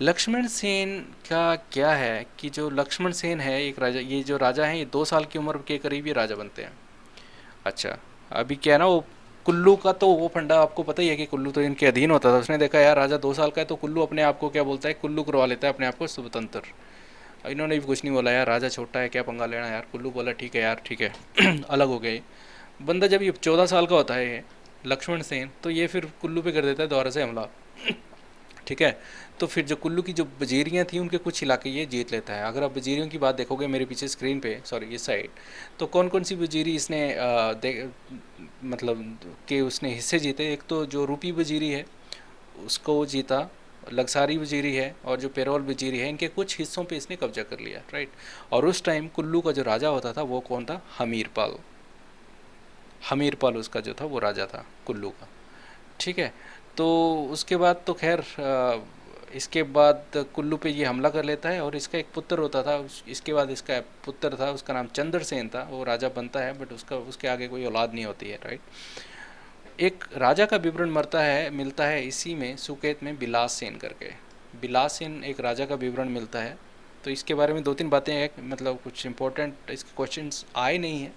A: लक्ष्मण सेन का क्या है कि जो लक्ष्मण सेन है एक राजा, ये जो राजा हैं ये 2 साल की उम्र के करीब ये राजा बनते हैं। अच्छा, अभी क्या है ना, वो कुल्लू का तो वो फंडा आपको पता ही है कि कुल्लू तो इनके अधीन होता था। उसने देखा यार राजा 2 साल का है, तो कुल्लू अपने आप को क्या बोलता है, कुल्लू करवा लेता है अपने आप को स्वतंत्र। इन्होंने भी कुछ नहीं बोला यार, राजा छोटा है क्या पंगा लेना यार। कुल्लू बोला ठीक है यार ठीक है अलग हो गए। बंदा जब ये 14 साल का होता है ये लक्ष्मण सेन, तो ये फिर कुल्लू पे कर देता है दोबारा से हमला। ठीक है। तो फिर जो कुल्लू की जो वजीरियाँ थी उनके कुछ इलाके ये जीत लेता है। अगर आप वजीरियों की बात देखोगे मेरे पीछे स्क्रीन पे, सॉरी इस साइड, तो कौन कौन सी वजीरी इसने मतलब कि उसने हिस्से जीते। एक तो जो रूपी वजीरी है उसको वो जीता, लग्सारी वजीरी है और जो पेरोल वजीरी है, इनके कुछ हिस्सों पे इसने कब्जा कर लिया, राइट। और उस टाइम कुल्लू का जो राजा होता था वो कौन था, हमीरपाल। हमीरपाल उसका जो था वो राजा था कुल्लू का, ठीक है। तो उसके बाद तो खैर इसके बाद कुल्लू पे ये हमला कर लेता है और इसका एक पुत्र होता था। इसके बाद इसका पुत्र था, उसका नाम चंद्रसेन था, वो राजा बनता है बट उसका उसके आगे कोई औलाद नहीं होती है, राइट। एक राजा का विवरण मरता है मिलता है इसी में सुकेत में बिलास सेन करके। बिलास सेन एक राजा का विवरण मिलता है। तो इसके बारे में दो तीन बातें हैं, मतलब कुछ इंपॉर्टेंट इसके क्वेश्चंस आए नहीं हैं।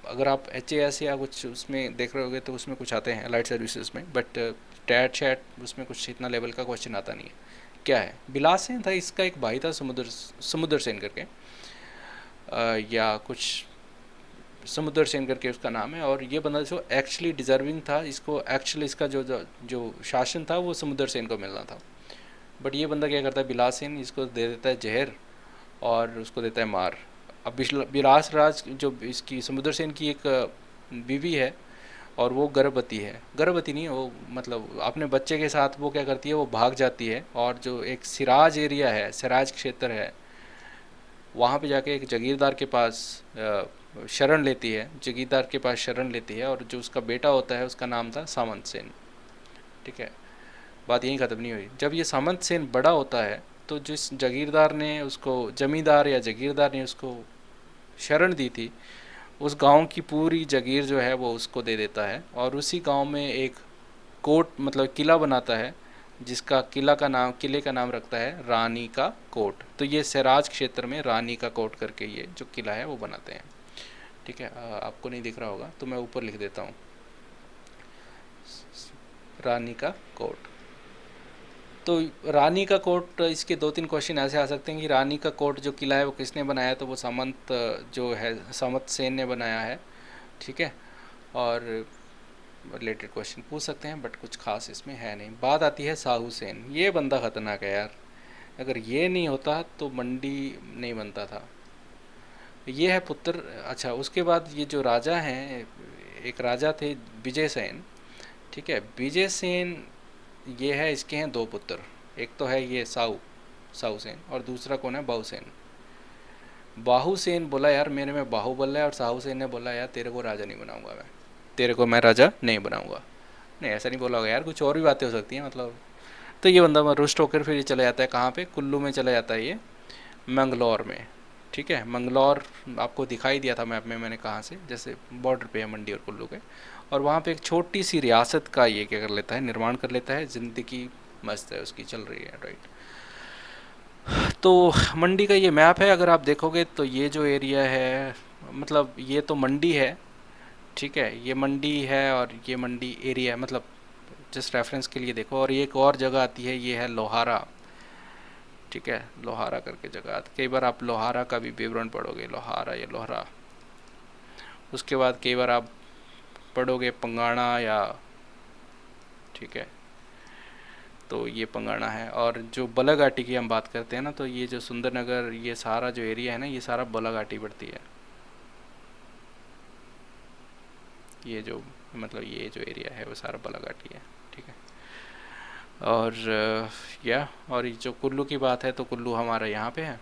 A: अगर आप HAS या कुछ उसमें देख रहे होगे तो उसमें कुछ आते हैं अलाइड सर्विसेज में, बट टैट शैट उसमें कुछ इतना लेवल का क्वेश्चन आता नहीं है। क्या है, बिलास सेन था, इसका एक भाई था समुद्र सेन करके, या कुछ समुद्र सेन करके उसका नाम है। और ये बंदा जो एक्चुअली डिज़र्विंग था, इसको एक्चुअली इसका जो शासन था वो समुद्र सेन को मिलना था। बट ये बंदा क्या करता है, बिलास सेन इसको दे देता है जहर और उसको देता है मार। अब बिलास राज जो इसकी समुद्र सेन की एक बीवी है और वो गर्भवती है, गर्भवती नहीं वो मतलब अपने बच्चे के साथ वो क्या करती है, वो भाग जाती है और जो एक सिराज एरिया है, सिराज क्षेत्र है, वहाँ पे जाके एक जागीरदार के पास शरण लेती है, जागीरदार के पास शरण लेती है। और जो उसका बेटा होता है उसका नाम था सामंत सेन, ठीक है। बात यहीं ख़त्म नहीं हुई। जब ये सामंत सेन बड़ा होता है तो जिस जागीरदार ने उसको, जमींदार या जागीरदार ने उसको शरण दी थी, उस गांव की पूरी जागीर जो है वो उसको दे देता है और उसी गांव में एक कोट मतलब किला बनाता है, जिसका किले का नाम रखता है रानी का कोट। तो ये सराज क्षेत्र में रानी का कोट करके ये जो किला है वो बनाते हैं, ठीक है। आपको नहीं दिख रहा होगा तो मैं ऊपर लिख देता हूँ, रानी का कोट। तो रानी का कोट, इसके दो तीन क्वेश्चन ऐसे आ सकते हैं कि रानी का कोट जो किला है वो किसने बनाया, तो वो सामंत जो है सामंत सेन ने बनाया है, ठीक है। और रिलेटेड क्वेश्चन पूछ सकते हैं बट कुछ खास इसमें है नहीं। बात आती है साहू सेन, ये बंदा खतरनाक है यार, अगर ये नहीं होता तो मंडी नहीं बनता था। ये है पुत्र। अच्छा, उसके बाद ये जो राजा हैं, एक राजा थे विजय सेन, ठीक है। विजय सेन ये है, इसके हैं दो पुत्र, एक तो है ये साहू सेन और दूसरा कौन है, बाहू सेन। बाहू सेन बोला यार मेरे में बाहुबल है, और साहू सेन ने बोला यार तेरे को राजा नहीं बनाऊंगा मैं, तेरे को मैं राजा नहीं बनाऊंगा। नहीं ऐसा नहीं बोला होगा यार, कुछ और भी बातें हो सकती हैं मतलब। तो ये बंदा रुष्ट होकर फिर ये चला जाता है कहाँ पे, कुल्लू में चला जाता है ये, मंगलौर में, ठीक है। मंगलौर आपको दिखाई दिया था मैप में मैंने कहाँ से, जैसे बॉर्डर पे है मंडी और कुल्लू के। और वहाँ पे एक छोटी सी रियासत का ये क्या कर लेता है, निर्माण कर लेता है। ज़िंदगी मस्त है उसकी, चल रही है, राइट। तो मंडी का ये मैप है, अगर आप देखोगे तो ये जो एरिया है, मतलब ये तो मंडी है, ठीक है, ये मंडी है और ये मंडी एरिया है, मतलब जस्ट रेफरेंस के लिए देखो। और ये एक और जगह आती है, ये है लोहारा, ठीक है, लोहारा करके जगह आती। कई बार आप लोहारा का भी विवरण पढ़ोगे, लोहारा या लोहरा। उसके बाद कई बार आप पढ़ोगे पंगाणा या, ठीक है, तो ये पंगाणा है। और जो बलाघाटी की हम बात करते हैं ना, तो ये जो सुंदरनगर, ये सारा जो एरिया है ना, ये सारा बलाघाटी पड़ती है। ये जो मतलब ये जो एरिया है वो सारा बलाघाटी है, ठीक है। और और ये जो कुल्लू की बात है तो कुल्लू हमारा यहाँ पे है,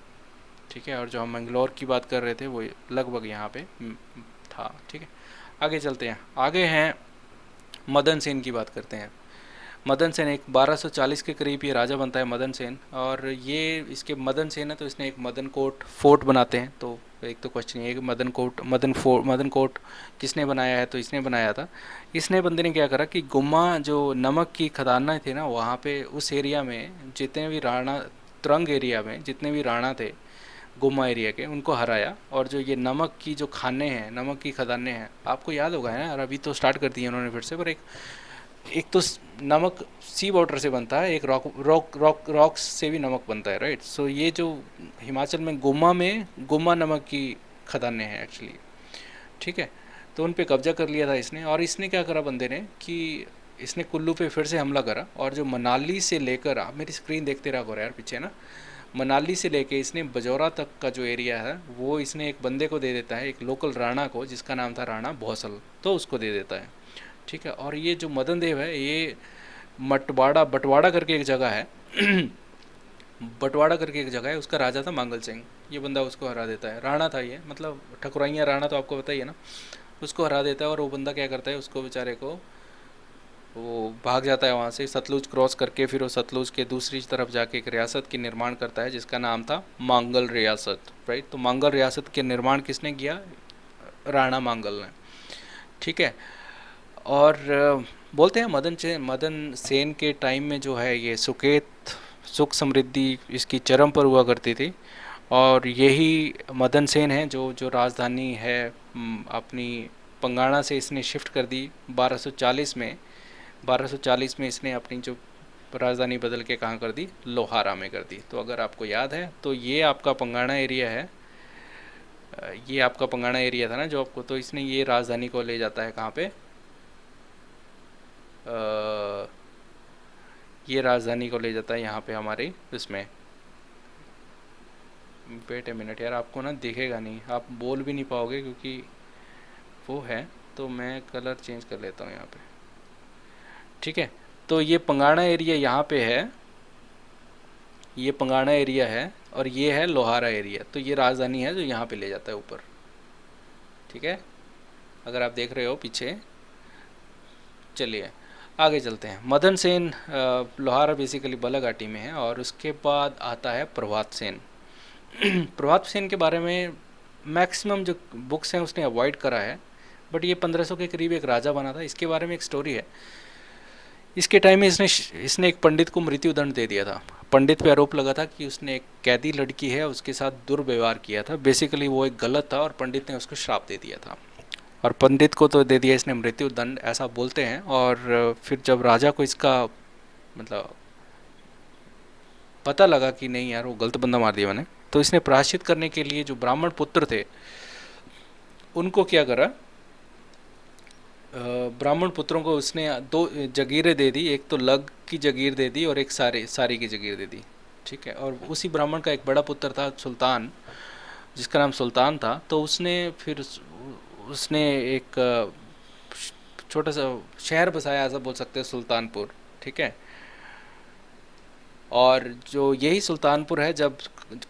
A: ठीक है। और जो हम मंगलौर की बात कर रहे थे वो लगभग यहाँ पे था, ठीक है। आगे चलते हैं, आगे हैं मदन सेन की बात करते हैं। मदन सेन एक 1240 के करीब ये राजा बनता है मदन सेन। और ये इसके मदन सेन है तो इसने एक मदन कोट फोर्ट बनाते हैं। तो एक तो क्वेश्चन ये है कि मदन कोट किसने बनाया है, तो इसने बनाया था। इसने बंदे ने क्या करा कि गुम्मा जो नमक की खदाना थे ना, वहाँ पे उस एरिया में जितने भी राणा, तुरंग एरिया में जितने भी राणा थे गुम्मा एरिया के, उनको हराया। और जो ये नमक की जो खाने हैं, नमक की खदानें हैं, आपको याद होगा है ना, अभी तो स्टार्ट कर दिए उन्होंने फिर से, पर एक तो नमक सी वाटर से बनता है, एक रॉक्स से भी नमक बनता है, राइट। सो ये जो हिमाचल में गुम्मा नमक की खदानें हैं एक्चुअली, ठीक है। तो उन पे कब्जा कर लिया था इसने। और इसने क्या करा बंदे ने कि इसने कुल्लू पे फिर से हमला करा, और जो मनाली से लेकर, आप मेरी स्क्रीन देखते रहा करो यार पीछे ना, मनाली से लेके इसने बजौरा तक का जो एरिया है वो इसने एक बंदे को दे देता है, एक लोकल राणा को, जिसका नाम था राणा भौसल, तो उसको दे देता है। ठीक है, और ये जो मदन देव है, ये बटवाड़ा करके एक जगह है बटवाड़ा करके एक जगह है, उसका राजा था मांगल सिंह। ये बंदा उसको हरा देता है, राणा था ये, मतलब ठकुराइयाँ राणा तो आपको पता ही है ना। उसको हरा देता है, और वो बंदा क्या करता है, उसको बेचारे को, वो भाग जाता है वहाँ से, सतलुज क्रॉस करके फिर वो सतलुज के दूसरी तरफ जाके एक रियासत की निर्माण करता है जिसका नाम था मांगल रियासत, राइट। तो मांगल रियासत के निर्माण किसने किया? राणा मांगल ने। ठीक है, और बोलते हैं मदन सेन के टाइम में जो है ये सुख समृद्धि इसकी चरम पर हुआ करती थी, और यही मदन सेन है जो जो राजधानी है अपनी पंगाणा से इसने शिफ्ट कर दी 1240 में। 1240 में इसने अपनी जो राजधानी बदल के कहाँ कर दी? लोहारा में कर दी। तो अगर आपको याद है तो ये आपका पंगाणा एरिया है, ये आपका पंगाणा एरिया था ना जो आपको, तो इसने ये राजधानी को ले जाता है कहाँ पे? ये राजधानी को ले जाता है यहाँ पे हमारे इसमें। वेट ए मिनट यार, आपको ना दिखेगा नहीं, आप बोल भी नहीं पाओगे क्योंकि वो है, तो मैं कलर चेंज कर लेता हूँ यहाँ पे। ठीक है, तो ये पंगाणा एरिया यहाँ पे है, ये पंगाणा एरिया है, और ये है लोहारा एरिया। तो ये राजधानी है जो यहाँ पे ले जाता है ऊपर। ठीक है, अगर आप देख रहे हो पीछे। चलिए आगे चलते हैं। मदन सेन लोहारा बेसिकली बालाघाटी में है, और उसके बाद आता है प्रभात सेन। प्रभात सेन के बारे में मैक्सिमम जो बुक्स हैं उसने अवॉइड करा है, बट ये 1500 के करीब एक राजा बना था। इसके बारे में एक स्टोरी है। इसके टाइम में इसने एक पंडित को मृत्यु दंड दे दिया था। पंडित पे आरोप लगा था कि उसने एक कैदी लड़की है उसके साथ दुर्व्यवहार किया था। बेसिकली वो एक गलत था, और पंडित ने उसको श्राप दे दिया था, और पंडित को तो दे दिया इसने मृत्यु दंड, ऐसा बोलते हैं। और फिर जब राजा को इसका मतलब पता लगा कि नहीं यार वो गलत बंदा मार दिया मैंने, तो इसने प्रायश्चित करने के लिए जो ब्राह्मण पुत्र थे उनको क्या करा, ब्राह्मण पुत्रों को उसने 2 जगीरें दे दी, एक तो लग की जगीर दे दी और एक सारी की जगीर दे दी। ठीक है, और उसी ब्राह्मण का एक बड़ा पुत्र था सुल्तान, जिसका नाम सुल्तान था। तो उसने एक छोटा सा शहर बसाया, ऐसा बोल सकते हैं, सुल्तानपुर। ठीक है, और जो यही सुल्तानपुर है, जब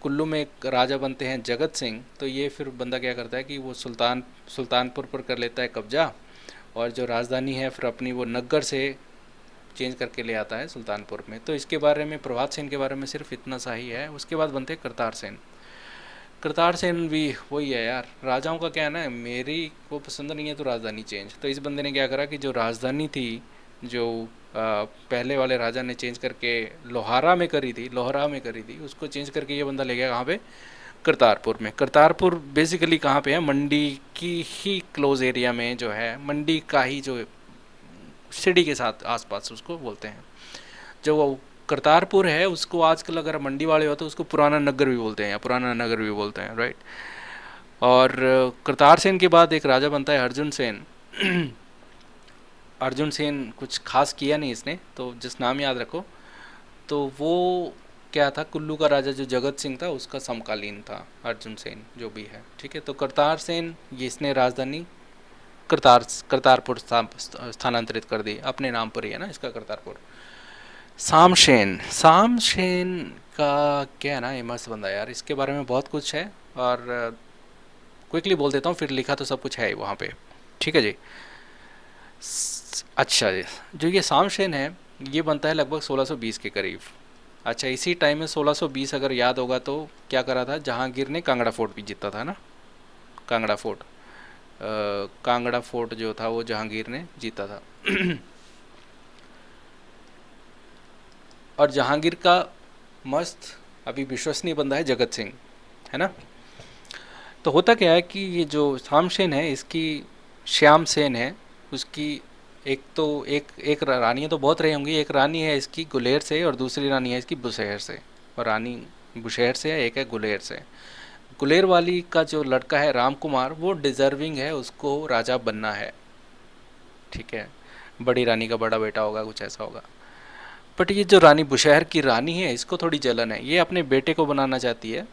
A: कुल्लू में एक राजा बनते हैं जगत सिंह, तो ये फिर बंदा क्या करता है कि वो सुल्तानपुर पर कर लेता है कब्जा, और जो राजधानी है फिर अपनी वो नग्गर से चेंज करके ले आता है सुल्तानपुर में। तो इसके बारे में, प्रभात सेन के बारे में सिर्फ इतना सा ही है। उसके बाद बनते हैं करतार सेन। करतार सेन भी वही है यार, राजाओं का क्या है ना, मेरी को पसंद नहीं है तो राजधानी चेंज। तो इस बंदे ने क्या करा कि जो राजधानी थी, जो पहले वाले राजा ने चेंज करके लोहारा में करी थी, उसको चेंज करके ये बंदा ले गया कहाँ पे? करतारपुर में। करतारपुर बेसिकली कहाँ पे है? मंडी की ही क्लोज एरिया में जो है, मंडी का ही जो सिटी के साथ आसपास उसको बोलते हैं। जो वो करतारपुर है उसको आजकल अगर मंडी वाले हो तो उसको पुराना नगर भी बोलते हैं, या पुराना नगर भी बोलते हैं, राइट। और करतार सेन के बाद एक राजा बनता है अर्जुन सेन। अर्जुन सेन कुछ खास किया नहीं इसने, तो जिस नाम याद रखो। तो वो क्या था, कुल्लू का राजा जो जगत सिंह था उसका समकालीन था अर्जुन सेन जो भी है। ठीक है, तो करतार सेन ये इसने राजधानी करतारपुर स्थानांतरित कर दी, अपने नाम पर ही है ना इसका करतारपुर। सामशेन का क्या है ना, ये मस्त बंदा यार, इसके बारे में बहुत कुछ है, और क्विकली बोल देता हूँ, फिर लिखा तो सब कुछ है वहाँ पे। ठीक है जी। अच्छा जी, जो ये सामशेन है ये बनता है लगभग 1620 के करीब। अच्छा, इसी टाइम में 1620 अगर याद होगा तो क्या करा था, जहांगीर ने कांगड़ा फोर्ट भी जीता था ना। कांगड़ा फोर्ट जो था वो जहांगीर ने जीता था। और जहांगीर का मस्त अभी विश्वसनीय बंदा है जगत सिंह, है ना। तो होता क्या है कि ये जो सामशेन है इसकी श्याम सेन है, उसकी एक रानी तो बहुत रही होंगी। एक रानी है इसकी गुलेर से, और दूसरी रानी है इसकी बुशहर से। और रानी बुशहर से है, एक है गुलेर से। गुलेर वाली का जो लड़का है राम कुमार, वो डिजर्विंग है, उसको राजा बनना है। ठीक है, बड़ी रानी का बड़ा बेटा होगा, कुछ ऐसा होगा। बट ये जो रानी बुशहर की रानी है, इसको थोड़ी जलन है, ये अपने बेटे को बनाना चाहती है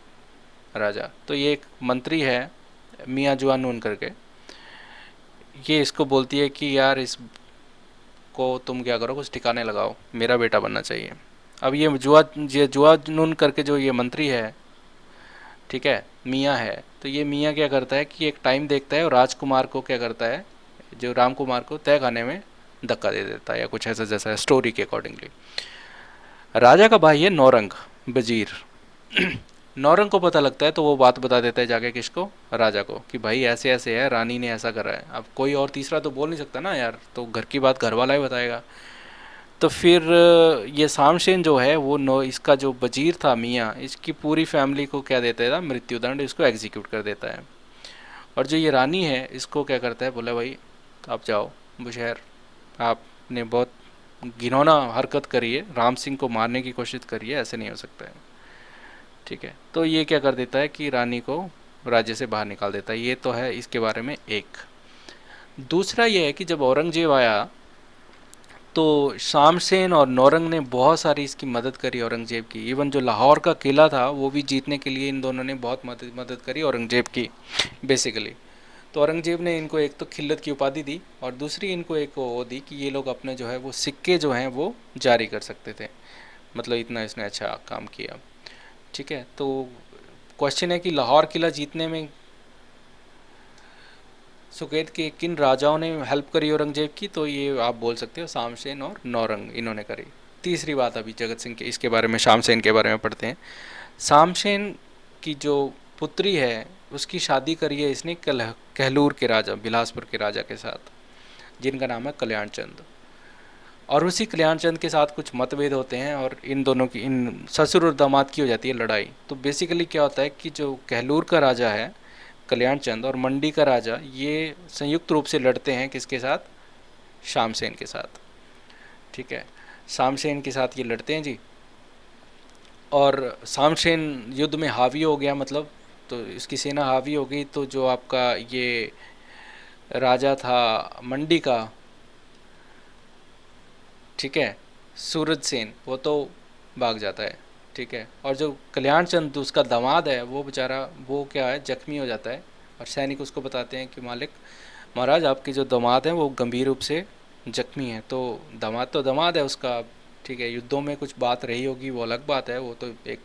A: राजा। तो ये एक मंत्री है मियाँ जुआनून करके, ये इसको बोलती है कि यार इसको तुम क्या करो, कुछ ठिकाने लगाओ, मेरा बेटा बनना चाहिए। अब ये जुआनून करके जो ये मंत्री है, ठीक है, मियाँ है, तो ये मियाँ क्या करता है कि एक टाइम देखता है और राजकुमार को क्या करता है, जो राम कुमार को तय खाने में धक्का दे देता है या कुछ ऐसा, जैसा स्टोरी के अकॉर्डिंगली। राजा का भाई है नौरंग, वजीर। नौरंग को पता लगता है तो वो बात बता देता है जाके किसको, राजा को, कि भाई ऐसे ऐसे है, रानी ने ऐसा करा है। अब कोई और तीसरा तो बोल नहीं सकता ना यार, तो घर की बात घर वाला ही बताएगा। तो फिर ये शामशेन जो है वो इसका जो वजीर था मियाँ, इसकी पूरी फैमिली को क्या देता था, मृत्युदंड, इसको एग्जीक्यूट कर देता है। और जो ये रानी है इसको क्या करता है, बोला भाई आप जाओ बुशहर, आपने बहुत घिनौना हरकत करी है, राम सिंह को मारने की कोशिश करी है, ऐसे नहीं हो सकता है। ठीक है, तो ये क्या कर देता है कि रानी को राज्य से बाहर निकाल देता है। ये तो है इसके बारे में एक। दूसरा ये है कि जब औरंगजेब आया तो शामसेन और नौरंग ने बहुत सारी इसकी मदद करी औरंगजेब की। इवन जो लाहौर का किला था वो भी जीतने के लिए इन दोनों ने बहुत मदद करी औरंगजेब की बेसिकली। तो औरंगजेब ने इनको एक तो खिल्लत की उपाधि दी और दूसरी इनको एक वो दी कि ये लोग अपने जो है वो सिक्के जो हैं वो जारी कर सकते थे। मतलब इतना इसने अच्छा काम किया। ठीक है, तो क्वेश्चन है कि लाहौर किला जीतने में सुकेत के किन राजाओं ने हेल्प करी औरंगजेब की, तो ये आप बोल सकते हो शामसेन और नौरंग, इन्होंने करी। तीसरी बात अभी जगत सिंह के इसके बारे में, शामसेन के बारे में पढ़ते हैं। शामसेन की जो पुत्री है उसकी शादी करी है इसने कहलूर के राजा, बिलासपुर के राजा के साथ, जिनका नाम है कल्याण चंद। और उसी कल्याण चंद के साथ कुछ मतभेद होते हैं और इन दोनों की, इन ससुर और दामाद की हो जाती है लड़ाई। तो बेसिकली क्या होता है कि जो कहलूर का राजा है कल्याण चंद और मंडी का राजा, ये संयुक्त रूप से लड़ते हैं किसके साथ, शामसेन के साथ। ठीक है, शामसेन के साथ ये लड़ते हैं जी। और शामसेन युद्ध में हावी हो गया, मतलब तो इसकी सेना हावी हो गई। तो जो आपका ये राजा था मंडी का, ठीक है, सूरज सेन, वो तो भाग जाता है। ठीक है, और जो कल्याण चंद उसका दामाद है वो बेचारा, वो क्या है, जख्मी हो जाता है। और सैनिक उसको बताते हैं कि मालिक महाराज आपके जो दामाद हैं वो गंभीर रूप से जख्मी हैं। तो दामाद तो दामाद है उसका, ठीक है, युद्धों में कुछ बात रही होगी वो अलग बात है, वो तो एक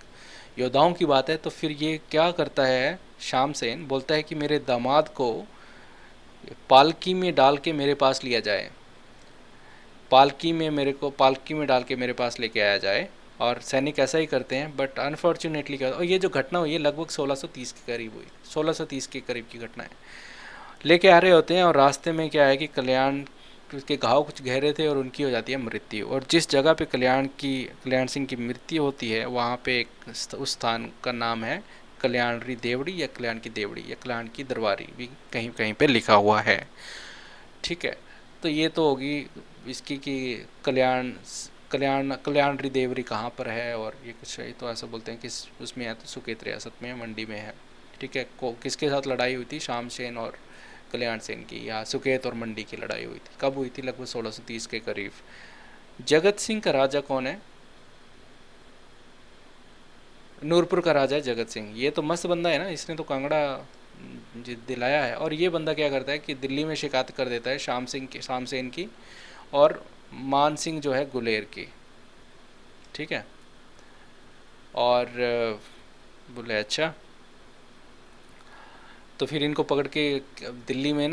A: योद्धाओं की बात है। तो फिर ये क्या करता है, शामसेन बोलता है कि मेरे दामाद को पालकी में डाल के मेरे पास लिया जाए, पालकी में मेरे को पालकी में डाल के मेरे पास लेके आया जाए। और सैनिक ऐसा ही करते हैं। बट अनफॉर्चुनेटली क्या, और ये जो घटना हुई है लगभग 1630 के करीब हुई, 1630 के करीब की घटना है। लेके आ रहे होते हैं और रास्ते में क्या है कि कल्याण के घाव कुछ गहरे थे और उनकी हो जाती है मृत्यु। और जिस जगह पे कल्याण सिंह की मृत्यु होती है वहाँ पे उस स्थान का नाम है कल्याणरी देवड़ी या कल्याण की देवड़ी या कल्याण की दरबारी, भी कहीं कहीं पे लिखा हुआ है। ठीक है, तो ये तो होगी इसकी कि कल्याणरी देवरी कहाँ पर है। और ये कुछ है तो ऐसा बोलते हैं कि उसमें है, तो सुकेत रियासत में है, मंडी में है। ठीक है, किसके साथ लड़ाई हुई थी, शामसेन और कल्याण सेन की, या सुकेत और मंडी की लड़ाई हुई थी। कब हुई थी, लगभग 1630 के करीब। जगत सिंह का राजा कौन है, नूरपुर का राजा है जगत सिंह। ये तो मस्त बंदा है ना, इसने तो कांगड़ा दिलाया है। और ये बंदा क्या करता है कि दिल्ली में शिकायत कर देता है शामसेन की और मान सिंह जो है गुलेर की। ठीक है, और बोले अच्छा, तो फिर इनको पकड़ के दिल्ली में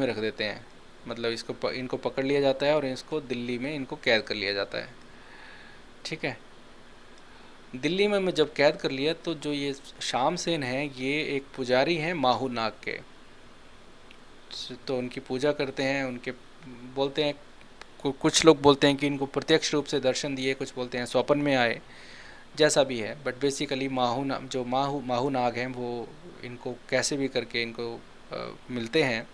A: रख देते हैं। मतलब इनको पकड़ लिया जाता है और इसको दिल्ली में इनको कैद कर लिया जाता है। ठीक है, दिल्ली में जब कैद कर लिया तो जो ये शामसेन है ये एक पुजारी हैं माहू नाग के। तो उनकी पूजा करते हैं, उनके बोलते हैं, कुछ लोग बोलते हैं कि इनको प्रत्यक्ष रूप से दर्शन दिए, कुछ बोलते हैं स्वप्न में आए, जैसा भी है। बट बेसिकली माहू नाग हैं वो इनको कैसे भी करके इनको मिलते हैं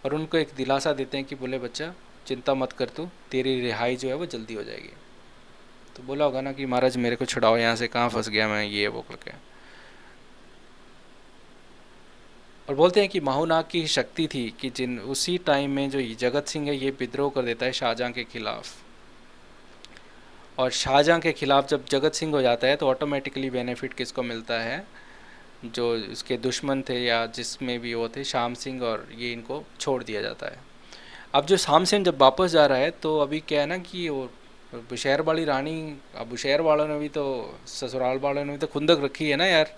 A: और उनको एक दिलासा देते हैं कि बोले बच्चा चिंता मत कर, तू तेरी रिहाई जो है वो जल्दी हो जाएगी। तो बोला होगा ना कि महाराज मेरे को छुड़ाओ यहाँ से, कहाँ फंस गया मैं, ये वो करके। और बोलते हैं कि माहूनाग की शक्ति थी कि जिन उसी टाइम में जो जगत सिंह है ये विद्रोह कर देता है शाहजहाँ के खिलाफ, और शाहजहाँ के खिलाफ जब जगत सिंह हो जाता है तो ऑटोमेटिकली बेनिफिट किसको मिलता है, जो इसके दुश्मन थे या जिसमें भी वो थे शाम सिंह, और ये इनको छोड़ दिया जाता है। अब जो शाम सिंह जब वापस जा रहा है तो अभी क्या है ना कि वो बुशहर वाली रानी, अब बुशहर वालों ने भी तो, ससुराल वालों ने भी तो खुंदक रखी है ना यार,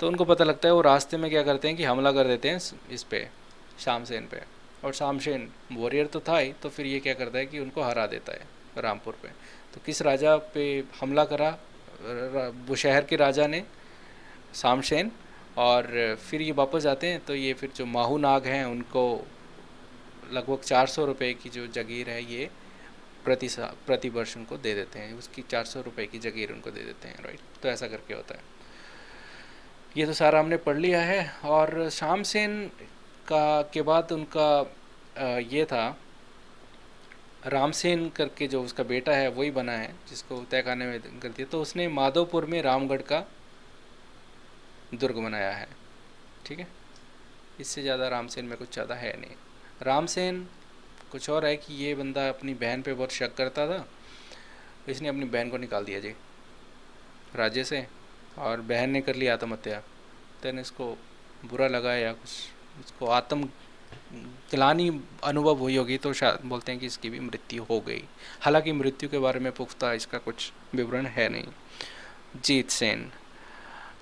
A: तो उनको पता लगता है, वो रास्ते में क्या करते हैं कि हमला कर देते हैं इस पे, शामसेन पे। और शामसेन वॉरियर तो था ही, तो फिर ये क्या करता है कि उनको हरा देता है रामपुर पे। तो किस राजा पे हमला करा, बुशहर के राजा ने, शामसेन। और फिर ये वापस जाते हैं तो ये फिर जो माहू नाग हैं उनको लगभग 400 रुपये की जो जागीर है ये प्रति वर्ष उनको दे देते हैं, उसकी 400 रुपये की जागीर उनको दे देते हैं, राइट। तो ऐसा करके होता है। ये तो सारा हमने पढ़ लिया है। और शामसेन का के बाद उनका ये था रामसेन करके, जो उसका बेटा है वही बना है जिसको तहखाने में कर दिया। तो उसने माधोपुर में रामगढ़ का दुर्ग बनाया है, ठीक है। इससे ज़्यादा रामसेन में कुछ ज़्यादा है नहीं। रामसेन कुछ और है कि ये बंदा अपनी बहन पे बहुत शक करता था, इसने अपनी बहन को निकाल दिया जी राज्य से, और बहन ने कर लिया आत्महत्या। देन इसको बुरा लगा या कुछ, उसको आत्म ग्लानि अनुभव हुई होगी, तो शायद बोलते हैं कि इसकी भी मृत्यु हो गई। हालांकि मृत्यु के बारे में पुख्ता इसका कुछ विवरण है नहीं। जीत सेन,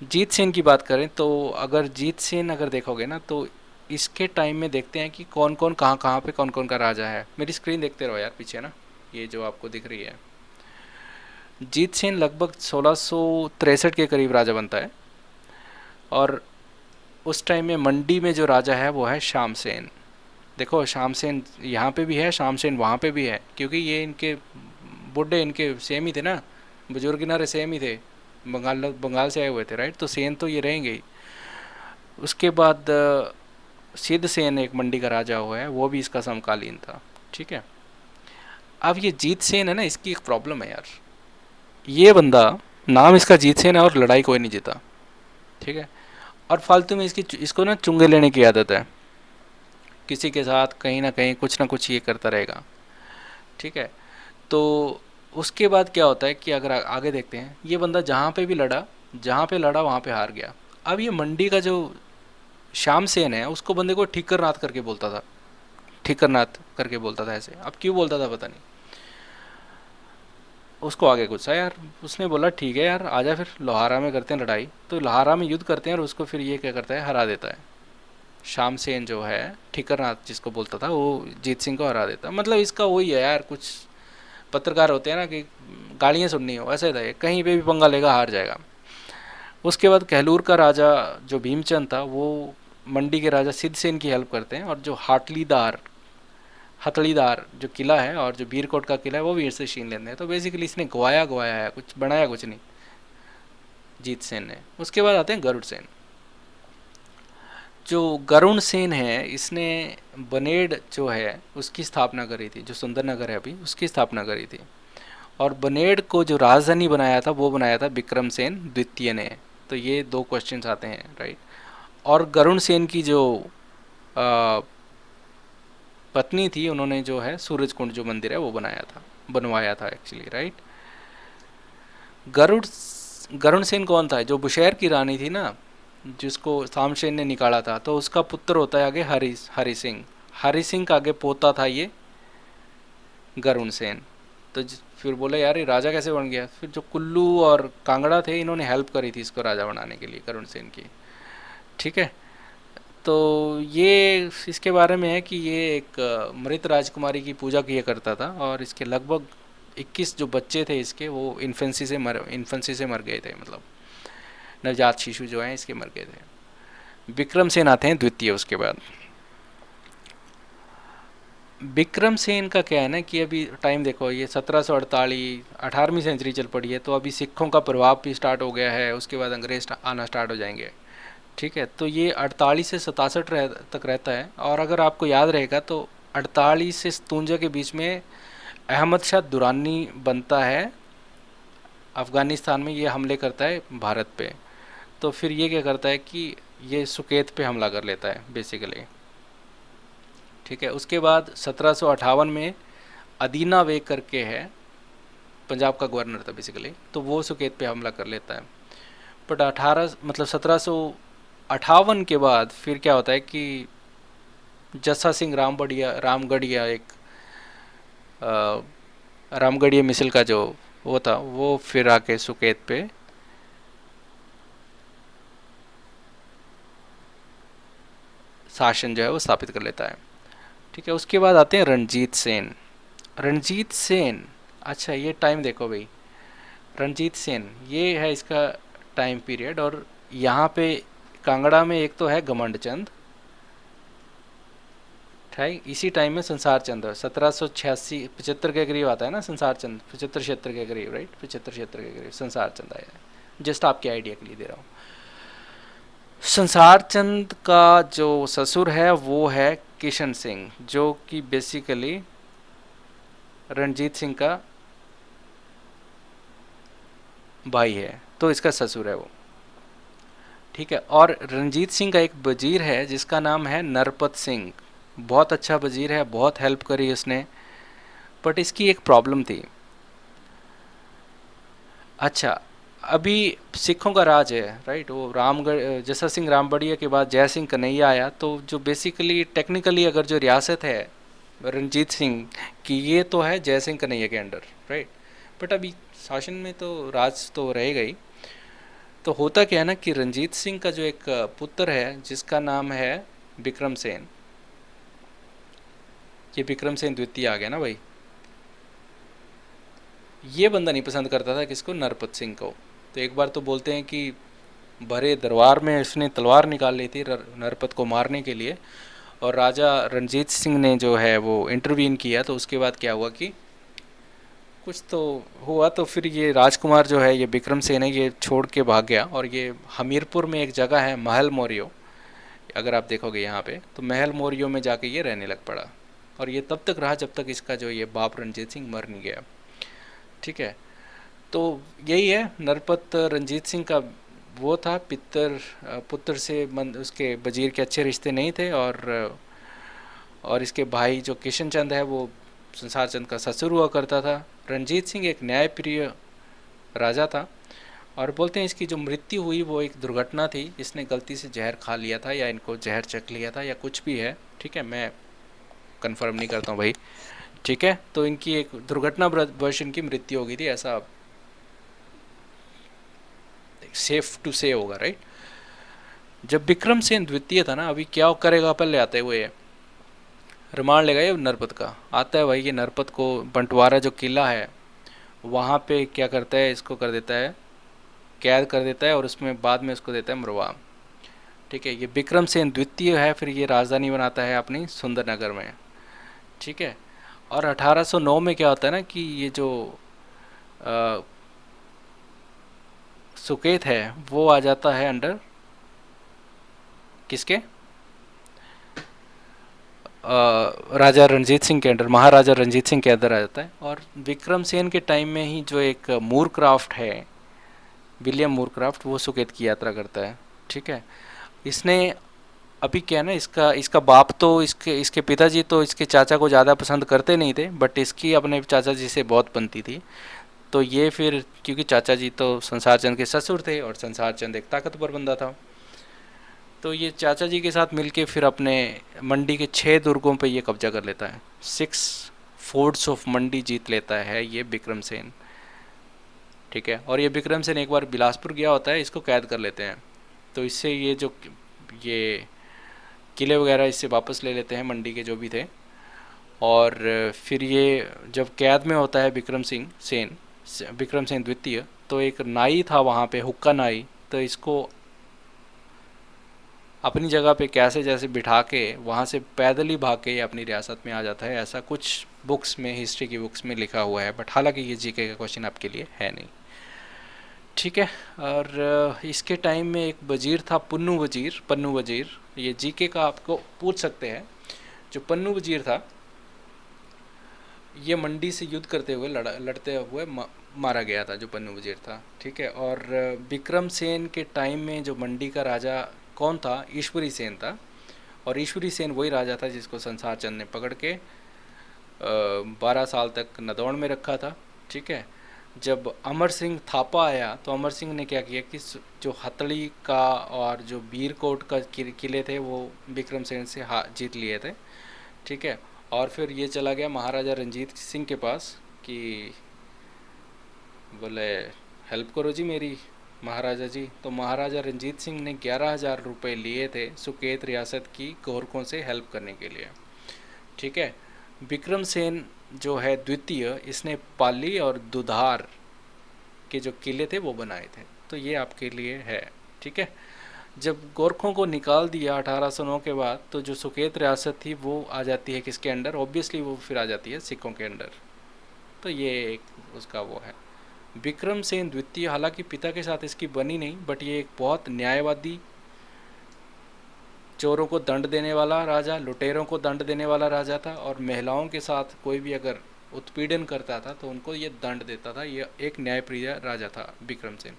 A: जीत सेन की बात करें तो अगर जीत सेन अगर देखोगे ना तो इसके टाइम में देखते हैं कि कौन कौन कहाँ पे कौन कौन का राजा है। मेरी स्क्रीन देखते रहो यार पीछे ना, ये जो आपको दिख रही है। जीत सेन लगभग 1663 के करीब राजा बनता है, और उस टाइम में मंडी में जो राजा है वो है शामसेन। देखो शामसेन यहाँ पे भी है, शामसेन वहाँ पे भी है, क्योंकि ये इनके बुढ़े इनके सेम ही थे ना, बुजुर्ग नारे सेम ही थे, बंगाल से आए हुए थे, राइट। तो सेन तो ये रहेंगे ही। उसके बाद सिद्ध सेन एक मंडी का राजा हुआ है, वो भी इसका समकालीन था, ठीक है। अब ये जीत सेन है ना, इसकी एक प्रॉब्लम है यार, ये बंदा नाम इसका जीत सेन है और लड़ाई कोई नहीं जीता, ठीक है। और फालतू में इसको ना चुंगे लेने की आदत है, किसी के साथ कहीं ना कुछ ये करता रहेगा, ठीक है। तो उसके बाद क्या होता है कि अगर आगे देखते हैं, ये बंदा जहाँ पे लड़ा वहाँ पे हार गया। अब ये मंडी का जो शामसेन है उसको बंदे को ठीकरनाथ करके बोलता था, ठीकरनाथ करके बोलता था ऐसे। अब क्यों बोलता था पता नहीं, उसको आगे गुस्सा यार, उसने बोला ठीक है यार आजा फिर लोहारा में करते हैं लड़ाई। तो लोहारा में युद्ध करते हैं और उसको फिर ये क्या करता है, हरा देता है। शामसेन जो है ठीकरनाथ जिसको बोलता था, वो जीत सिंह को हरा देता। मतलब इसका वही है यार, कुछ पत्रकार होते हैं ना कि गालियाँ सुननी हो, ऐसे था, कहीं पे भी पंगा लेगा हार जाएगा। उसके बाद कहलूर का राजा जो भीमचंद था, वो मंडी के राजा सिद्धसेन की हेल्प करते हैं, और जो हथलीदार जो किला है और जो बीरकोट का किला है वो वीर से छीन लेते हैं। तो बेसिकली इसने गवाया है, कुछ बनाया कुछ नहीं जीत सेन ने। उसके बाद आते हैं गरुड़ सेन। जो गरुड़ सेन है इसने बनेड़ जो है उसकी स्थापना करी थी, जो सुंदरनगर है अभी उसकी स्थापना करी थी। और बनेड़ को जो राजधानी बनाया था वो बनाया था विक्रम सेन द्वितीय ने। तो ये दो क्वेश्चंस आते हैं, राइट। और गरुड़ सेन की जो पत्नी थी, उन्होंने जो है सूरज कुंड जो मंदिर है वो बनवाया था एक्चुअली, राइट। गरुड़ गरुड़ सेन कौन था, जो बुशहर की रानी थी ना, जिसको शामसेन ने निकाला था, तो उसका पुत्र होता है आगे हरि सिंह। हरि सिंह का आगे पोता था ये गरुड़ सेन। तो फिर बोले यार ये राजा कैसे बन गया। फिर जो कुल्लू और कांगड़ा थे इन्होंने हेल्प करी थी इसको राजा बनाने के लिए, गरुड़ सेन की, ठीक है। तो ये इसके बारे में है कि ये एक मृत राजकुमारी की पूजा किया करता था, और इसके लगभग 21 जो बच्चे थे इसके, वो इन्फेंसी से मर गए थे, मतलब नवजात शिशु जो हैं इसके मर गए थे। विक्रम सेन आते हैं द्वितीय। उसके बाद विक्रम सेन का क्या है ना कि अभी टाइम देखो, ये 1748 18वीं सेंचुरी चल पड़ी है, तो अभी सिखों का प्रभाव भी स्टार्ट हो गया है, उसके बाद अंग्रेज आना स्टार्ट हो जाएंगे, ठीक है। तो ये 48 से 67 तक रहता है। और अगर आपको याद रहेगा तो 48 से 57 के बीच में अहमद शाह दुरानी बनता है अफ़गानिस्तान में, ये हमले करता है भारत पे। तो फिर ये क्या करता है कि ये सुकेत पे हमला कर लेता है बेसिकली। ठीक है, उसके बाद 1758 में अदीना बेग करके है, पंजाब का गवर्नर था बेसिकली, तो वो सुकेत पे हमला कर लेता है। बट 1758 के बाद फिर क्या होता है कि जस्सा सिंह रामगढ़िया एक रामगढ़िया मिसल का जो वो था, वो फिर आके सुकेत पे शासन जो है वो स्थापित कर लेता है। ठीक है, उसके बाद आते हैं रणजीत सेन। रणजीत सेन, अच्छा ये टाइम देखो भाई, रणजीत सेन ये है इसका टाइम पीरियड। और यहाँ पे कांगड़ा में एक तो है घमंड चंद, ठीक, इसी टाइम में संसार चंद 1786 75 के करीब आता है ना संसार चंद, 75 के करीब, राइट, 75 के करीब संसार चंद आया है। जस्ट आपके आइडिया के लिए दे रहा हूँ। संसार चंद का जो ससुर है वो है किशन सिंह, जो कि बेसिकली रणजीत सिंह का भाई है, तो इसका ससुर है वो। ठीक है, और रणजीत सिंह का एक वजीर है जिसका नाम है नरपत सिंह, बहुत अच्छा वजीर है, बहुत हेल्प करी उसने, बट इसकी एक प्रॉब्लम थी। अच्छा, अभी सिखों का राज है, राइट, वो रामगढ़ जस्सा सिंह रामबड़िया के बाद जय सिंह कन्हैया आया, तो जो बेसिकली टेक्निकली अगर जो रियासत है रणजीत सिंह की, ये तो है जय सिंह कन्हैया के अंडर, राइट, बट अभी शासन में तो राज तो रहेगा ही। तो होता क्या है ना कि रणजीत सिंह का जो एक पुत्र है जिसका नाम है विक्रम सेन, ये विक्रम सेन द्वितीय आ गया ना भाई, ये बंदा नहीं पसंद करता था किसको, नरपत सिंह को। तो एक बार तो बोलते हैं कि भरे दरबार में उसने तलवार निकाल ली थी नरपत को मारने के लिए, और राजा रणजीत सिंह ने जो है वो इंटरवीन किया, तो उसके बाद क्या हुआ कि कुछ तो हुआ, तो फिर ये राजकुमार जो है ये विक्रम सेन है, ये छोड़ के भाग गया। और ये हमीरपुर में एक जगह है महल मोरियो, अगर आप देखोगे यहाँ पे, तो महल मोरियो में जाके ये रहने लग पड़ा, और ये तब तक रहा जब तक इसका जो ये बाप रणजीत सिंह मर नहीं गया। ठीक है, तो यही है, नरपत रणजीत सिंह का वो था पुत्र से उसके वजीर के अच्छे रिश्ते नहीं थे, और इसके भाई जो किशन चंद है वो संसार चंद का ससुर हुआ करता था। रणजीत सिंह एक न्यायप्रिय राजा था, और बोलते हैं इसकी जो मृत्यु हुई वो एक दुर्घटना थी, इसने गलती से जहर खा लिया था या इनको जहर चख लिया था या कुछ भी है, ठीक है, मैं कंफर्म नहीं करता हूँ भाई। ठीक है, तो इनकी एक दुर्घटनावश इनकी मृत्यु हो गई थी, ऐसा सेफ टू से होगा, राइट। जब विक्रम सेन द्वितीय था ना, अभी क्या करेगा, पहले आते हुए रिमांड लेगा ये नरपत का, आता है भाई, ये नरपत को बंटवारा जो किला है वहाँ पे क्या करता है, इसको कर देता है, कैद कर देता है, और उसमें बाद में उसको देता है मरवा। ठीक है, ये विक्रम सेन द्वितीय है, फिर ये राजधानी बनाता है अपनी सुंदरनगर में। ठीक है, और 1809 में क्या होता है ना कि ये जो सुकेत है वो आ जाता है अंडर किसके, राजा रणजीत सिंह के अंडर, महाराजा रणजीत सिंह के अंदर आ जाता है। और विक्रम सेन के टाइम में ही जो एक मूरक्राफ्ट है, विलियम मूरक्राफ्ट, वो सुकेत की यात्रा करता है। ठीक है, इसने अभी क्या है ना, इसका बाप तो इसके पिताजी तो इसके चाचा को ज़्यादा पसंद करते नहीं थे, बट इसकी अपने चाचा जी से बहुत बनती थी। तो ये फिर क्योंकि चाचा जी तो संसार चंद के ससुर थे, और संसार चंद एक ताकतवर बंदा था, तो ये चाचा जी के साथ मिलके फिर अपने मंडी के 6 दुर्गों पे ये कब्जा कर लेता है। 6 फोर्ट्स ऑफ मंडी जीत लेता है ये विक्रम सेन। ठीक है, और ये विक्रम सेन एक बार बिलासपुर गया होता है, इसको कैद कर लेते हैं, तो इससे ये किले वगैरह इससे वापस ले लेते हैं, मंडी के जो भी थे। और फिर ये जब कैद में होता है विक्रम सेन द्वितीय, तो एक नाई था वहाँ पे, हुक्का नाई, तो इसको अपनी जगह पे कैसे जैसे बिठा के वहाँ से पैदल ही भाग के अपनी रियासत में आ जाता है, ऐसा कुछ बुक्स में, हिस्ट्री की बुक्स में लिखा हुआ है, बट हालांकि ये जीके का क्वेश्चन आपके लिए है नहीं। ठीक है, और इसके टाइम में एक वजीर था पन्नू वजीर, ये जीके का आपको पूछ सकते हैं। जो पन्नू वजीर था, ये मंडी से युद्ध करते हुए लड़ते हुए मारा गया था, जो पन्नू वजीर था, ठीक है। और विक्रम सेन के टाइम में जो मंडी का राजा कौन था, ईश्वरी सेन था। और ईश्वरी सेन वही राजा था जिसको संसार चंद ने पकड़ के 12 साल तक नदौड़ में रखा था, ठीक है। जब अमर सिंह थापा आया तो अमर सिंह ने क्या किया कि जो हथड़ी का और जो बीरकोट का किले थे वो विक्रम सेन से जीत लिए थे, ठीक है। और फिर ये चला गया महाराजा रंजीत सिंह के पास कि बोले हेल्प करो जी मेरी महाराजा जी। तो महाराजा रंजीत सिंह ने 11,000 रुपये लिए थे सुकेत रियासत की गोरखों से हेल्प करने के लिए, ठीक है। विक्रम सेन जो है द्वितीय, इसने पाली और दुधार के जो किले थे वो बनाए थे। तो ये आपके लिए है, ठीक है। जब गोरखों को निकाल दिया 1809 के बाद, तो जो सुकेत रियासत थी वो आ जाती है किसके अंडर, ऑब्वियसली वो फिर आ जाती है सिखों के अंडर। तो ये एक उसका वो है। विक्रम सेन द्वितीय, हालांकि पिता के साथ इसकी बनी नहीं, बट ये एक बहुत न्यायवादी, चोरों को दंड देने वाला राजा, लुटेरों को दंड देने वाला राजा था। और महिलाओं के साथ कोई भी अगर उत्पीड़न करता था तो उनको ये दंड देता था। ये एक न्यायप्रिय राजा था विक्रम सेन।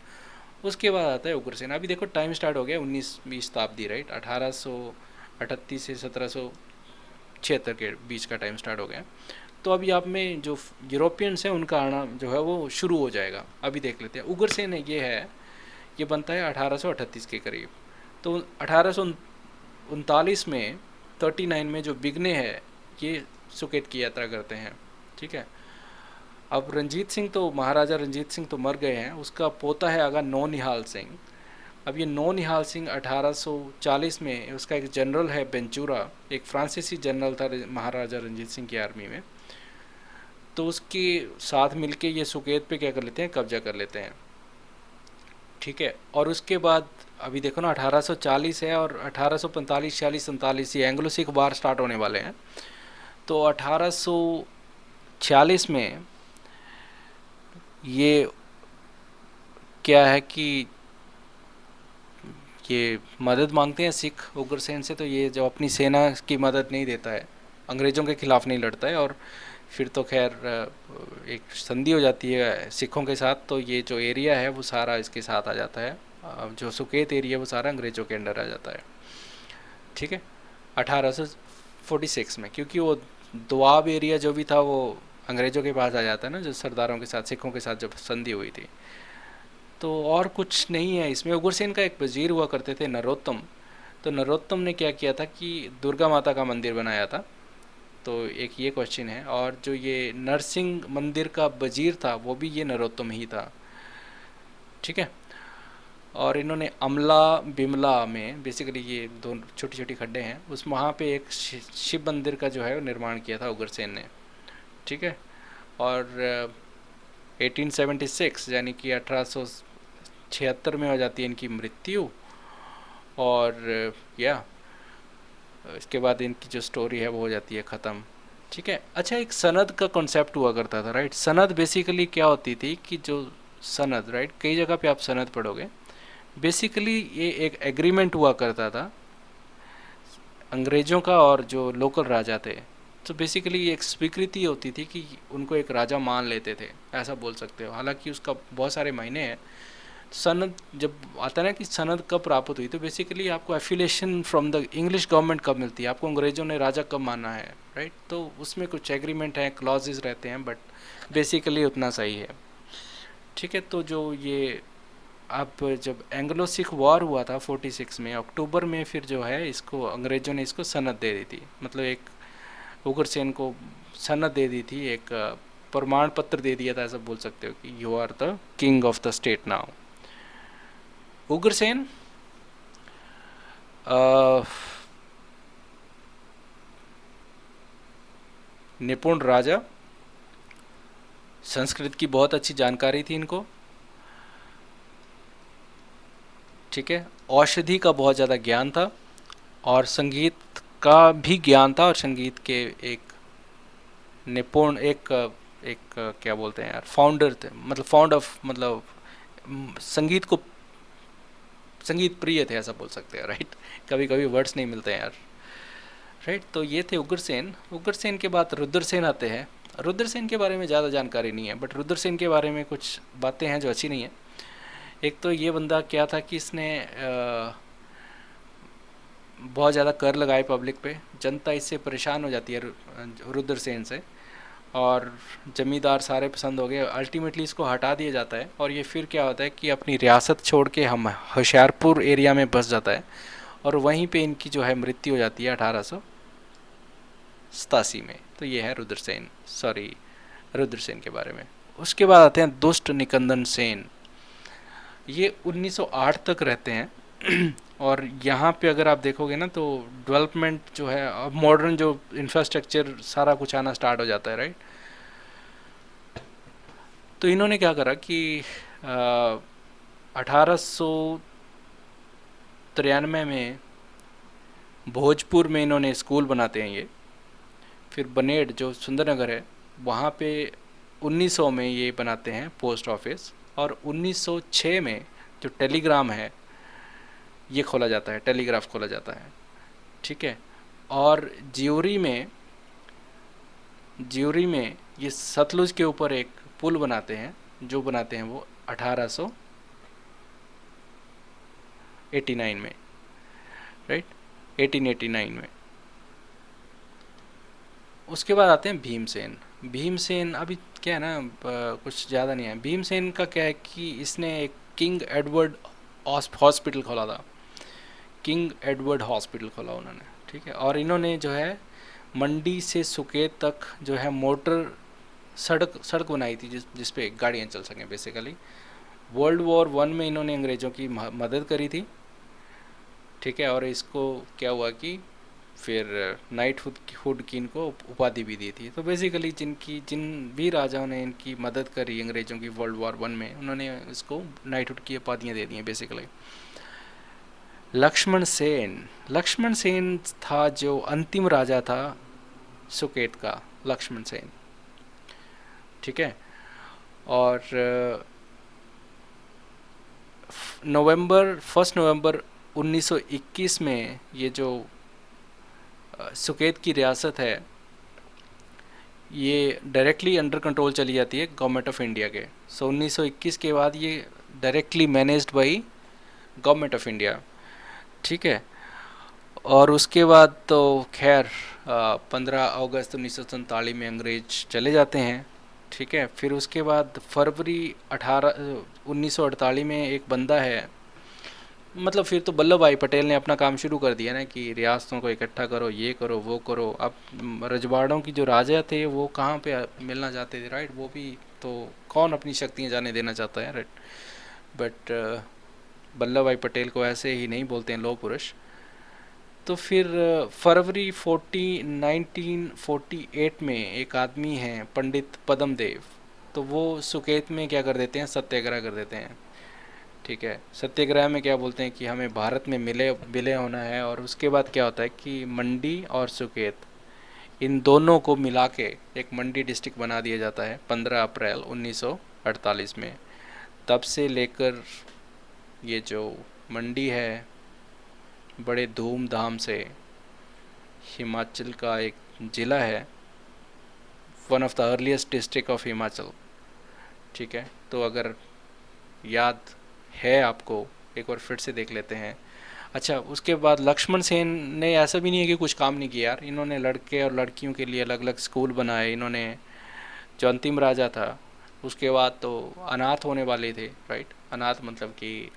A: उसके बाद आता है उग्रसेन। अभी देखो टाइम स्टार्ट हो गया 19वीं शताब्दी, राइट। 1838 से 1776 के बीच का टाइम स्टार्ट हो गया। तो अभी आप में जो यूरोपियंस हैं उनका आना जो है वो शुरू हो जाएगा। अभी देख लेते हैं उग्रसेन है, ये बनता है 1838 के करीब। तो 1839 में 39 में जो बिगने है ये सुकेत की यात्रा करते हैं, ठीक है। अब रंजीत सिंह तो, महाराजा रंजीत सिंह तो मर गए हैं, उसका पोता है आगा नौनिहाल सिंह। अब ये नौनिहाल सिंह 1840 में, उसका एक जनरल है बेंचूरा, एक फ्रांसीसी जनरल था महाराजा रंजीत सिंह की आर्मी में। तो उसके साथ मिलके ये सुकेत पे क्या कर लेते हैं, कब्जा कर लेते हैं, ठीक है। और उसके बाद अभी देखो ना 1840 है और 1845, 46, 47 ये एंग्लो सिख वार स्टार्ट होने वाले हैं। तो 1846 में ये क्या है कि ये मदद मांगते हैं सिख उग्रसेन से। तो ये जो अपनी सेना की मदद नहीं देता है, अंग्रेज़ों के खिलाफ़ नहीं लड़ता है, और फिर तो खैर एक संधि हो जाती है सिखों के साथ। तो ये जो एरिया है वो सारा इसके साथ आ जाता है, जो सुकेत एरिया वो सारा अंग्रेज़ों के अंडर आ जाता है, ठीक है। 1846 में, क्योंकि वो दोआब एरिया जो भी था वो अंग्रेज़ों के पास आ जाता है ना, जो सरदारों के साथ, सिखों के साथ जब संधि हुई थी। तो और कुछ नहीं है इसमें। उग्रसेन का एक वजीर हुआ करते थे नरोत्तम। तो नरोत्तम ने क्या किया था कि दुर्गा माता का मंदिर बनाया था। तो एक ये क्वेश्चन है। और जो ये नरसिंह मंदिर का वजीर था वो भी ये नरोत्तम ही था, ठीक है। और इन्होंने अमला बिमला में, बेसिकली ये दो छोटी छोटी खड्डे हैं, उस वहाँ पे एक शिव मंदिर का जो है निर्माण किया था उग्रसेन ने, ठीक है। और 1876 यानी कि 1876 में हो जाती है इनकी मृत्यु। और या इसके बाद इनकी जो स्टोरी है वो हो जाती है ख़त्म, ठीक है। अच्छा, एक सनद का कॉन्सेप्ट हुआ करता था, राइट। सनद बेसिकली क्या होती थी कि जो सनद, राइट, कई जगह पे आप सनद पढ़ोगे, बेसिकली ये एक एग्रीमेंट हुआ करता था अंग्रेज़ों का और जो लोकल राजा थे। तो बेसिकली एक स्वीकृति होती थी कि उनको एक राजा मान लेते थे, ऐसा बोल सकते हो। हालांकि उसका बहुत सारे मायने हैं। सनद जब आता है ना कि सनद कब प्राप्त हुई, तो बेसिकली आपको affiliation from the English government कब मिलती है, आपको अंग्रेज़ों ने राजा कब माना है, राइट। तो उसमें कुछ एग्रीमेंट हैं, क्लॉजेज रहते हैं, बट बेसिकली उतना सही है, ठीक है। तो जो ये अब जब एंग्लो सिख वॉर हुआ था 46 में अक्टूबर में, फिर जो है इसको अंग्रेज़ों ने इसको सनद दे दी थी, मतलब एक उग्रसेन को सनद दे दी थी, एक प्रमाण पत्र दे दिया था, ऐसा बोल सकते हो कि you are the king of the state now. Ugrasen निपुण राजा, संस्कृत की बहुत अच्छी जानकारी थी इनको, ठीक है। औषधि का बहुत ज़्यादा ज्ञान था और संगीत का भी ज्ञान था, और संगीत के एक निपुण, एक क्या बोलते हैं यार, फाउंडर थे, मतलब फाउंड ऑफ, मतलब संगीत को, संगीत प्रिय थे, ऐसा बोल सकते हैं, राइट। कभी कभी वर्ड्स नहीं मिलते हैं यार, राइट। तो ये थे उग्रसेन। उग्रसेन के बाद रुद्रसेन आते हैं। रुद्रसेन के बारे में ज़्यादा जानकारी नहीं है, बट रुद्रसेन के बारे में कुछ बातें हैं जो अच्छी नहीं है। एक तो ये बंदा क्या था कि इसने बहुत ज़्यादा कर लगाए पब्लिक पे, जनता इससे परेशान हो जाती है रुद्रसेन से, और ज़मींदार सारे पसंद हो गए। अल्टीमेटली इसको हटा दिया जाता है और ये फिर क्या होता है कि अपनी रियासत छोड़ के हम होशियारपुर एरिया में बस जाता है और वहीं पे इनकी जो है मृत्यु हो जाती है 1887 में। तो ये है रुद्रसेन के बारे में। उसके बाद आते हैं दुष्ट निकंदन सेन। ये 1908 तक रहते हैं और यहाँ पे अगर आप देखोगे ना तो डेवलपमेंट जो है, अब मॉडर्न जो इंफ्रास्ट्रक्चर सारा कुछ आना स्टार्ट हो जाता है, राइट। तो इन्होंने क्या करा कि 1893 में भोजपुर में इन्होंने स्कूल बनाते हैं ये। फिर बनेड़ जो सुंदरनगर है वहाँ पे 1900 में ये बनाते हैं पोस्ट ऑफिस, और 1906 में जो टेलीग्राम है ये खोला जाता है, टेलीग्राफ खोला जाता है, ठीक है। और ज्यूरी में ये सतलुज के ऊपर एक पुल बनाते हैं, जो बनाते हैं वो 1889 में, राइट, 1889 में। उसके बाद आते हैं भीमसेन। भीमसेन अभी क्या है ना, कुछ ज़्यादा नहीं है। भीमसेन का क्या है कि इसने एक किंग एडवर्ड हॉस्पिटल खोला था, किंग एडवर्ड हॉस्पिटल खोला उन्होंने, ठीक है। और इन्होंने जो है मंडी से सुकेत तक जो है मोटर सड़क बनाई थी जिस पे गाड़ियाँ चल सकें बेसिकली। वर्ल्ड वॉर 1 में इन्होंने अंग्रेज़ों की मदद करी थी, ठीक है। और इसको क्या हुआ कि फिर नाइटहुड की इनको उपाधि भी दी थी। तो बेसिकली जिन भी राजाओं ने इनकी मदद करी अंग्रेज़ों की वर्ल्ड वॉर 1 में, उन्होंने इसको नाइटहुड की उपाधियाँ दे दी हैं बेसिकली। लक्ष्मण सेन था जो अंतिम राजा था सुकेत का, लक्ष्मण सेन, ठीक है। और 1 नवंबर 1921 में ये जो सुकेत की रियासत है ये डायरेक्टली अंडर कंट्रोल चली जाती है गवर्नमेंट ऑफ इंडिया के। 1921 के बाद ये directly managed by government of India, ठीक है। और उसके बाद तो खैर 15 अगस्त 1947 में अंग्रेज चले जाते हैं, ठीक है। फिर उसके बाद फरवरी 1948 में एक बंदा है, मतलब फिर तो वल्लभ भाई पटेल ने अपना काम शुरू कर दिया ना कि रियासतों को इकट्ठा करो, ये करो, वो करो। अब रजवाड़ों की जो राजा थे वो कहाँ पे मिलना चाहते थे, राइट। वो भी तो कौन अपनी शक्तियाँ जाने देना चाहता है, राइट। बट वल्लभ भाई पटेल को ऐसे ही नहीं बोलते हैं लौह पुरुष। तो फिर फरवरी 1948 में एक आदमी हैं पंडित पद्मदेव, तो वो सुकेत में क्या कर देते हैं, सत्याग्रह कर देते हैं, ठीक है। सत्याग्रह में क्या बोलते हैं कि हमें भारत में विलय होना है। और उसके बाद क्या होता है कि मंडी और सुकेत इन दोनों को मिला के एक मंडी डिस्ट्रिक्ट बना दिया जाता है 15 अप्रैल 1948 में। तब से लेकर ये जो मंडी है बड़े धूमधाम से हिमाचल का एक ज़िला है, one of the earliest district of Himachal, ठीक है। तो अगर याद है आपको, एक बार फिर से देख लेते हैं। अच्छा, उसके बाद लक्ष्मण सेन ने ऐसा भी नहीं है कि कुछ काम नहीं किया यार, इन्होंने लड़के और लड़कियों के लिए अलग अलग स्कूल बनाए। इन्होंने जो अंतिम राजा था उसके बाद तो अनाथ होने वाले थे, राइट। अनाथ मतलब कि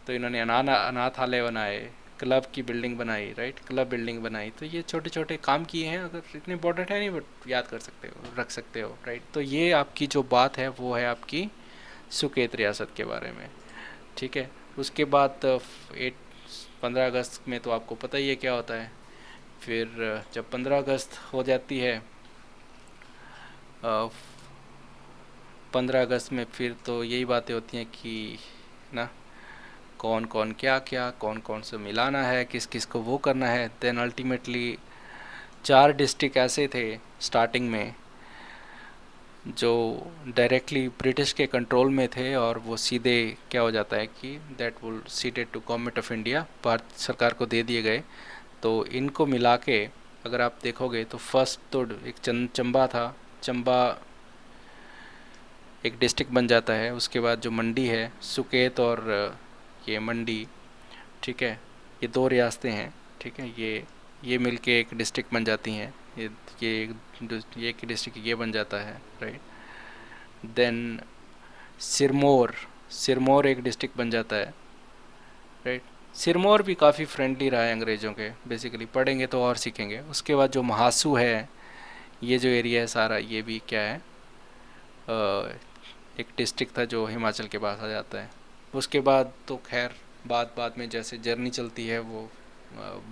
A: तो इन्होंने अनाथालय बनाए, क्लब की बिल्डिंग बनाई, राइट, क्लब बिल्डिंग बनाई। तो ये छोटे छोटे काम किए हैं, अगर इतने इंपॉर्टेंट है नहीं बट याद कर सकते हो, रख सकते हो, राइट। तो ये आपकी जो बात है वो है आपकी सुकेत रियासत के बारे में, ठीक है। उसके बाद 15 अगस्त में तो आपको पता ही है क्या होता है। फिर जब 15 अगस्त हो जाती है 15 अगस्त में फिर तो यही बातें होती हैं कि ना कौन कौन क्या क्या, कौन कौन से मिलाना है, किस किस को वो करना है। देन अल्टीमेटली 4 डिस्ट्रिक्ट ऐसे थे स्टार्टिंग में जो डायरेक्टली ब्रिटिश के कंट्रोल में थे, और वो सीधे क्या हो जाता है कि that will ceded to government of India, Bharat सरकार को दे दिए गए। तो इनको मिला के अगर आप देखोगे तो फर्स्ट तो एक चंबा था, चंबा एक डिस्ट्रिक्ट बन जाता है। उसके बाद जो मंडी है, सुकेत और ये मंडी, ठीक है, ये दो रियासतें हैं, ठीक है, ये मिलके एक डिस्ट्रिक्ट बन जाती हैं। ये एक डिस्ट्रिक्ट ये बन जाता है, राइट। देन सिरमौर, सिरमौर एक डिस्ट्रिक्ट बन जाता है, राइट। सिरमौर भी काफ़ी फ्रेंडली रहा है अंग्रेज़ों के, बेसिकली पढ़ेंगे तो और सीखेंगे। उसके बाद जो महासू है, ये जो एरिया है सारा, ये भी क्या है, एक डिस्ट्रिक्ट था जो हिमाचल के पास आ जाता है। उसके बाद तो खैर बाद में जैसे जर्नी चलती है वो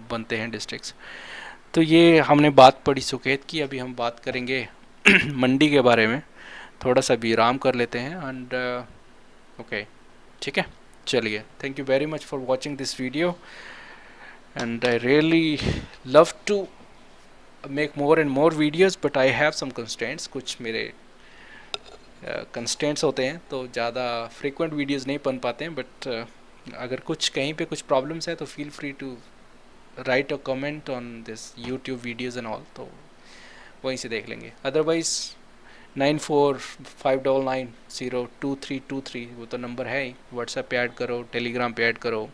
A: बनते हैं डिस्ट्रिक्ट्स। तो ये हमने बात पढ़ी सुकेत की। अभी हम बात करेंगे मंडी के बारे में। थोड़ा सा विराम कर लेते हैं एंड ओके, ठीक है, चलिए। Thank you very much for watching this video and I really love to make more and more videos, but I have some constraints. कुछ मेरे कंस्टेंट्स होते हैं तो ज़्यादा फ्रीक्वेंट वीडियोज़ नहीं बन पाते हैं, बट अगर कुछ कहीं पे कुछ प्रॉब्लम्स है तो feel free to write a comment on this YouTube videos and all, तो वहीं से देख लेंगे। अदरवाइज़ 9459902323 वो तो नंबर है ही। व्हाट्सएप पे ऐड करो, टेलीग्राम पे ऐड करो।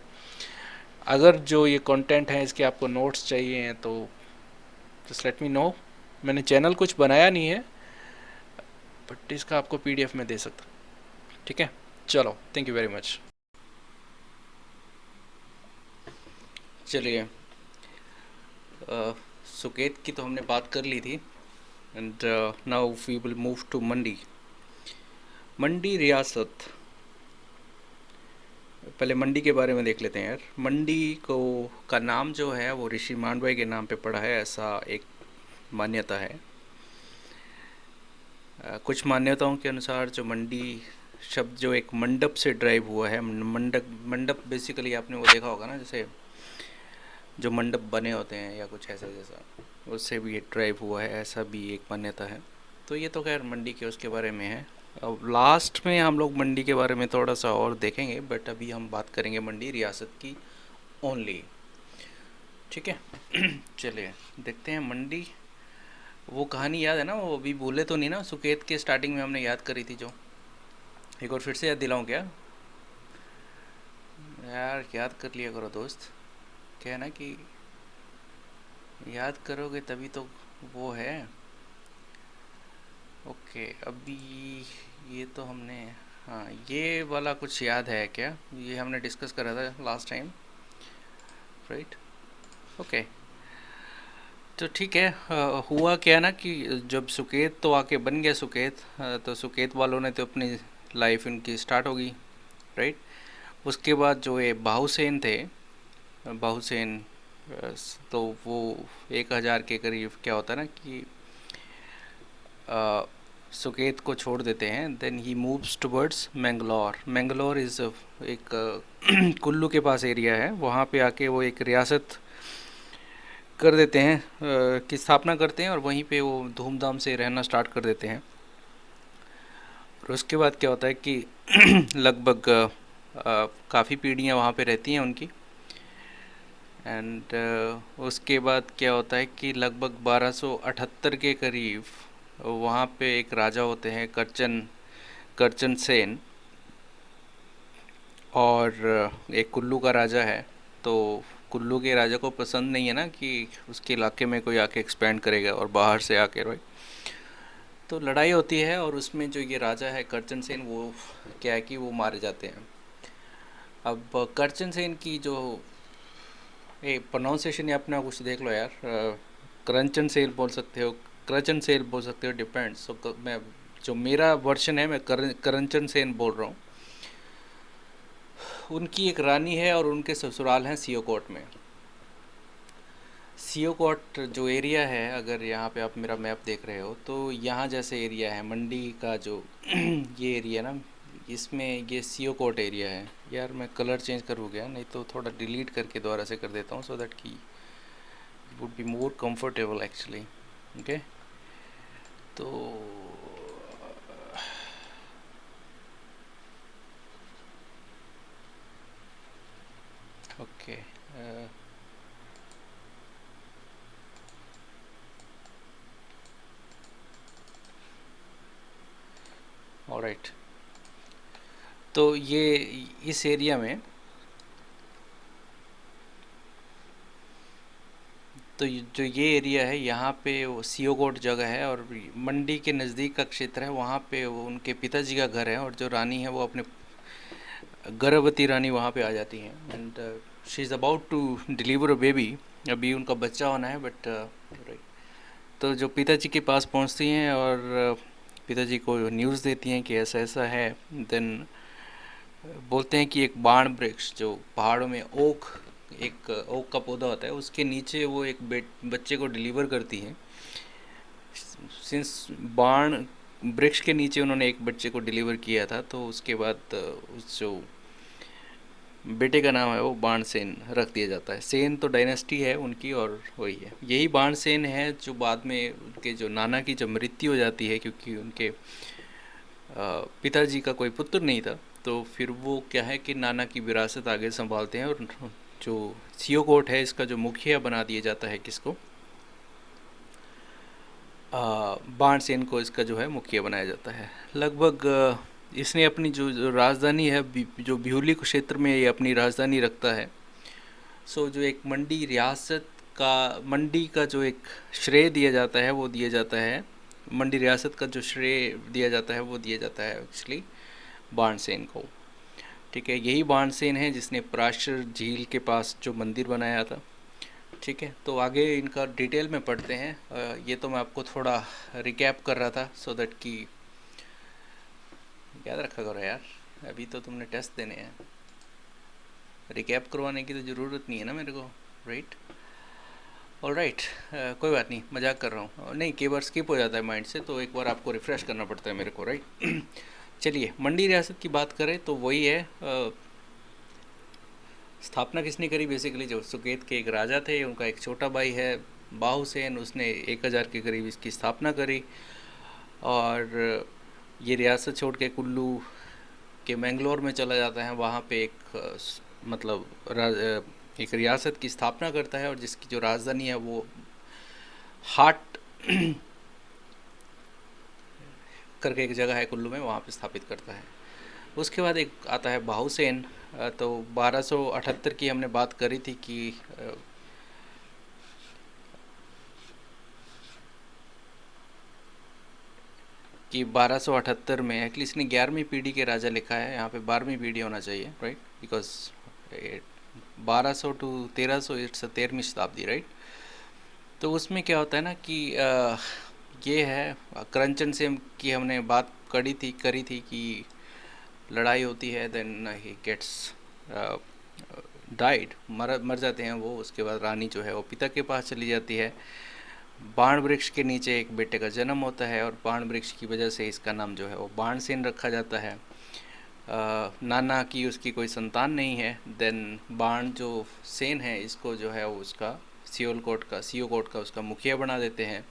A: अगर जो ये कंटेंट है इसके आपको नोट्स चाहिए हैं तो जस्ट लेट मी नो। मैंने चैनल कुछ बनाया नहीं है, बट इसका आपको PDF में दे सकता, ठीक है। चलो, थैंक यू वेरी मच। चलिए, सुकेत की तो हमने बात कर ली थी and now we will move to Mandi. Mandi रियासत, पहले मंडी के बारे में देख लेते हैं यार। मंडी को का नाम जो है वो ऋषि मांडव्य के नाम पे पड़ा है, ऐसा एक मान्यता है। कुछ मान्यताओं के अनुसार जो मंडी शब्द जो एक मंडप से ड्राइव हुआ है। मंडप बेसिकली आपने वो देखा होगा ना, जैसे जो मंडप बने होते हैं या कुछ ऐसा जैसा, उससे भी ड्राइव हुआ है, ऐसा भी एक मान्यता है। तो ये तो खैर मंडी के उसके बारे में है। अब लास्ट में हम लोग मंडी के बारे में थोड़ा सा और देखेंगे, बट अभी हम बात करेंगे मंडी रियासत की ओनली, ठीक है। चलिए देखते हैं मंडी। वो कहानी याद है ना, वो अभी भूले तो नहीं ना, सुकेत के स्टार्टिंग में हमने याद करी थी जो, एक और फिर से याद दिलाऊं क्या यार? याद कर लिया करो दोस्त, क्या है ना कि याद करोगे तभी तो वो है। ओके, अभी ये तो हमने, हाँ ये वाला कुछ याद है क्या? ये हमने डिस्कस करा था लास्ट टाइम, राइट। ओके, तो ठीक है। हुआ क्या ना कि जब सुकेत तो आके बन गया सुकेत, तो सुकेत वालों ने तो अपनी लाइफ इनकी स्टार्ट होगी, राइट। उसके बाद जो ये बाहुसेन थे, बाहुसेन, तो वो 1000 के करीब क्या होता है ना कि सुकेत को छोड़ देते हैं। Then he moves towards Mangalore. Mangalore is एक कुल्लू के पास एरिया है, वहाँ पे आके वो एक रियासत कर देते हैं, की स्थापना करते हैं और वहीं पे वो धूमधाम से रहना स्टार्ट कर देते हैं। और उसके बाद क्या होता है कि लगभग काफ़ी पीढ़ियाँ वहाँ पे रहती हैं उनकी। एंड उसके बाद क्या होता है कि लगभग 1278 के करीब वहाँ पे एक राजा होते हैं करचन सेन, और एक कुल्लू का राजा है। तो कुल्लू के राजा को पसंद नहीं है ना कि उसके इलाके में कोई आके एक्सपेंड करेगा और बाहर से आके, राइट। तो लड़ाई होती है और उसमें जो ये राजा है करचन सेन, वो क्या है कि वो मारे जाते हैं। अब करचन सेन की जो प्रोनाउंसिएशन अपना कुछ देख लो यार, करंचन सेल बोल सकते हो, करचन सेल बोल सकते हो, डिपेंड्स। तो मैं जो मेरा वर्शन है मैं करंचन सेन बोल रहा हूँ। उनकी एक रानी है और उनके ससुराल हैं सियोकोट में। सियोकोट जो एरिया है, अगर यहाँ पे आप मेरा मैप देख रहे हो तो यहाँ जैसे एरिया है मंडी का जो ये एरिया ना, इसमें ये सियोकोट एरिया है। यार मैं कलर चेंज करूँ क्या? नहीं तो थोड़ा डिलीट करके दोबारा से कर देता हूँ, सो दैट की would be more comfortable actually. Okay, तो ओके, ऑलराइट। तो ये इस एरिया में तो जो ये एरिया है यहाँ पे वो सियोगोट जगह है और मंडी के नज़दीक का क्षेत्र है। वहाँ पे वो उनके पिताजी का घर है और जो रानी है वो अपने गर्भवती रानी वहाँ पे आ जाती हैं and she is about to deliver a baby. अभी उनका बच्चा होना है बट तो जो पिताजी के पास पहुँचती हैं और पिताजी को न्यूज़ देती हैं कि ऐसा ऐसा है। देन बोलते हैं कि एक बाण वृक्ष जो पहाड़ों में एक ओक का पौधा होता है उसके नीचे वो एक बच्चे को डिलीवर करती हैं। सिंस बाण वृक्ष के नीचे उन्होंने एक बच्चे को डिलीवर किया था तो उसके बाद उस जो बेटे का नाम है वो बाणसेन रख दिया जाता है। सेन तो डायनेस्टी है उनकी और वही है, यही बाणसेन है जो बाद में उनके जो नाना की जब मृत्यु हो जाती है क्योंकि उनके पिताजी का कोई पुत्र नहीं था तो फिर वो क्या है कि नाना की विरासत आगे संभालते हैं और जो सियोगोट है इसका जो मुखिया बना दिया जाता है किसको, बाणसेन को इसका जो है मुखिया बनाया जाता है। लगभग इसने अपनी जो राजधानी है जो बिहुली क्षेत्र में ये अपनी राजधानी रखता है। सो जो एक मंडी का जो एक श्रेय दिया जाता है वो दिया जाता है, मंडी रियासत का जो श्रेय दिया जाता है वो दिया जाता है एक्चुअली बाणसेन को। ठीक है, यही बाणसेन है जिसने पराशर झील के पास जो मंदिर बनाया था। ठीक है, तो आगे इनका डिटेल में पढ़ते हैं। ये तो मैं आपको थोड़ा रिकैप कर रहा था सो दैट कि याद रखा करो यार, अभी तो तुमने टेस्ट देने हैं, रिकैप करवाने की तो ज़रूरत नहीं है ना मेरे को, राइट। ऑलराइट, कोई बात नहीं, मजाक कर रहा हूँ। नहीं, कई बार स्किप हो जाता है माइंड से तो एक बार आपको रिफ़्रेश करना पड़ता है मेरे को, राइट। चलिए, मंडी रियासत की बात करें तो वही है। स्थापना किसने करी? बेसिकली जो सुकेत के एक राजा थे, उनका एक छोटा भाई है बाहुसेन, उसने 1000 के करीब इसकी स्थापना करी और ये रियासत छोड़ के कुल्लू के मैंगलोर में चला जाता है। वहाँ पे एक रियासत की स्थापना करता है और जिसकी जो राजधानी है वो हाट करके एक जगह है कुल्लू में, वहाँ पे स्थापित करता है। उसके बाद एक आता है बाहुसेन। तो 1278 की हमने बात करी थी कि 1278 में एक्चुअली इसने 11वीं पीढ़ी के राजा लिखा है, यहाँ पे 12वीं पीढ़ी होना चाहिए, राइट, बिकॉज 1200 टू 1300 इट्स 13वीं शताब्दी, राइट। तो उसमें क्या होता है ना कि ये है करंचन सेन की हमने बात करी थी कि लड़ाई होती है, देन ही गेट्स डाइड, मर जाते हैं वो। उसके बाद रानी जो है वो पिता के पास चली जाती है। बाण वृक्ष के नीचे एक बेटे का जन्म होता है और बाण वृक्ष की वजह से इसका नाम जो है वो बाणसेन रखा जाता है। नाना की उसकी कोई संतान नहीं है। देन बाण जो सेन है इसको जो है वो उसका सियोगोट का उसका मुखिया बना देते हैं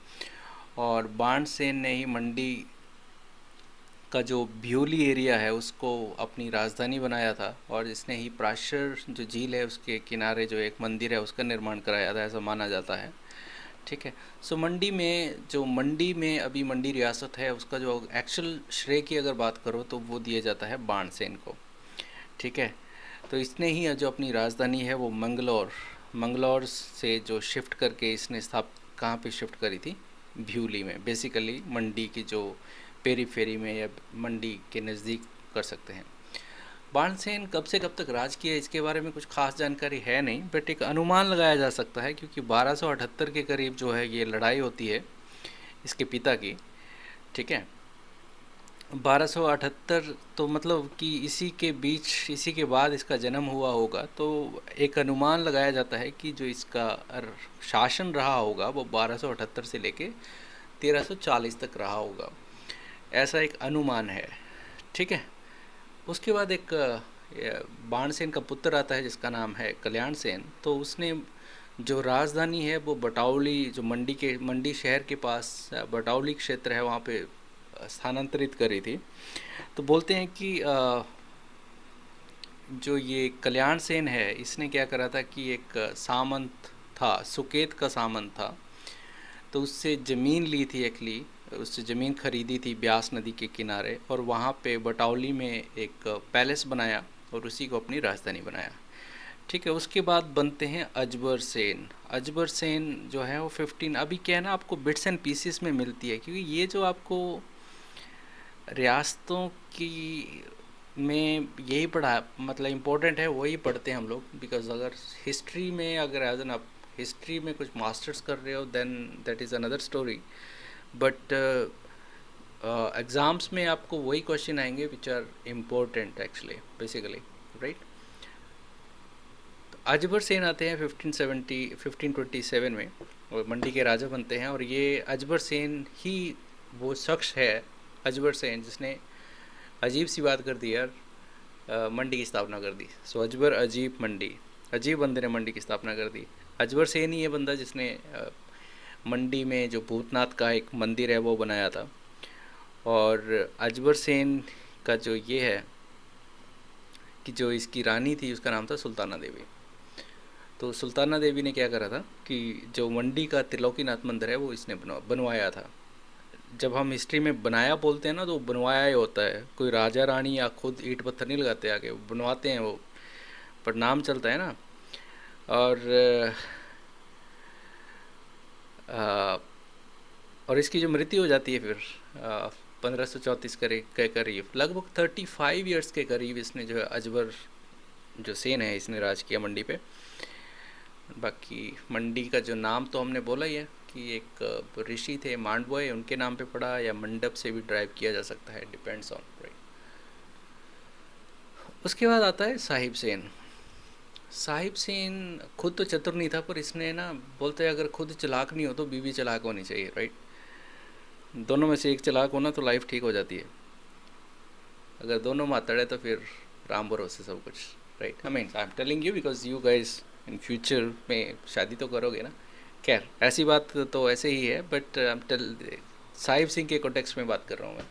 A: और बाणसेन ने ही मंडी का जो बिहुली एरिया है उसको अपनी राजधानी बनाया था और इसने ही पराशर जो झील है उसके किनारे जो एक मंदिर है उसका निर्माण कराया था, ऐसा माना जाता है। ठीक है, सो मंडी में अभी मंडी रियासत है उसका जो एक्चुअल श्रेय की अगर बात करो तो वो दिया जाता है बाणसेन को। ठीक है, तो इसने ही जो अपनी राजधानी है वो मंगलौर से जो शिफ्ट करके इसने कहाँ पे शिफ्ट करी थी? बिहुली में, बेसिकली मंडी की जो पेरीफेरी में या मंडी के नज़दीक कर सकते हैं। बाणसेन कब से कब तक राज किया इसके बारे में कुछ खास जानकारी है नहीं, बट एक अनुमान लगाया जा सकता है क्योंकि 1278 के करीब जो है ये लड़ाई होती है इसके पिता की। ठीक है, 1278 तो मतलब कि इसी के बाद इसका जन्म हुआ होगा, तो एक अनुमान लगाया जाता है कि जो इसका शासन रहा होगा वो 1278 से लेके 1340 तक रहा होगा, ऐसा एक अनुमान है। ठीक है, उसके बाद एक बाणसेन का पुत्र आता है जिसका नाम है कल्याणसेन। तो उसने जो राजधानी है वो बटौली, जो मंडी शहर के पास बटौली क्षेत्र है, वहाँ पे स्थानांतरित करी थी। तो बोलते हैं कि जो ये कल्याणसेन है इसने क्या करा था कि एक सामंत था, सुकेत का सामंत था, तो उससे ज़मीन ली थी एक्चुअली उससे ज़मीन खरीदी थी ब्यास नदी के किनारे, और वहाँ पे बटौली में एक पैलेस बनाया और उसी को अपनी राजधानी बनाया। ठीक है, उसके बाद बनते हैं अजबर सेन। अजबर सेन जो है वो 15, अभी क्या है ना, आपको बिट्स एंड पीसेस में मिलती है, क्योंकि ये जो आपको रियासतों की में यही पढ़ा मतलब इम्पोर्टेंट है, वही पढ़ते हैं हम लोग। बिकॉज अगर हिस्ट्री में, अगर एज एन आप हिस्ट्री में कुछ मास्टर्स कर रहे हो then that is another story, but exams में आपको वही क्वेश्चन आएंगे which are important actually basically, right. अजबर सेन आते हैं 1527 में, और मंडी के राजा बनते हैं। और ये अजबर सेन ही वो शख्स है, अजबर सेन, जिसने अजीब सी बात कर दी यार, मंडी की स्थापना कर दी। सो अजबर अजीब मंडी, अजीब बंदे ने मंडी की स्थापना कर दी। अजबर सेन ही ये बंदा जिसने मंडी में जो भूतनाथ का एक मंदिर है वो बनाया था। और अजबर सेन का जो ये है कि जो इसकी रानी थी उसका नाम था सुल्ताना देवी। तो सुल्ताना देवी ने क्या करा था कि जो मंडी का त्रिलोकीनाथ मंदिर है वो इसने बनवाया था। जब हम हिस्ट्री में बनाया बोलते हैं ना, तो बनवाया ही होता है, कोई राजा रानी या खुद ईंट पत्थर नहीं लगाते आगे, बनवाते हैं वो, पर नाम चलता है ना। और आ, और इसकी जो मृत्यु हो जाती है फिर 1534 के करीब, लगभग 35 ईयर्स के करीब इसने जो है अजबर जो सेन है इसने राज किया मंडी पे। बाकी मंडी का जो नाम तो हमने बोला ही है कि एक ऋषि थे मांडवोय, उनके नाम पे पड़ा, या मंडप से भी ड्राइव किया जा सकता है, डिपेंड्स ऑन, राइट। उसके बाद आता है साहिब सेन। साहिब सेन खुद तो चतुर नहीं था, पर इसने ना, बोलते हैं अगर खुद चालाक नहीं हो तो बीवी चालाक होनी चाहिए, राइट। दोनों में से एक चालाक होना तो लाइफ ठीक हो जाती है। अगर दोनों मातड़ है तो फिर राम भरोसे सब कुछ, right. I mean I am telling you because you guys in future में शादी तो करोगे ना। खैर ऐसी बात तो ऐसे ही है, बट साहिब सिंह के कॉन्टेक्स्ट में बात कर रहा हूँ मैं।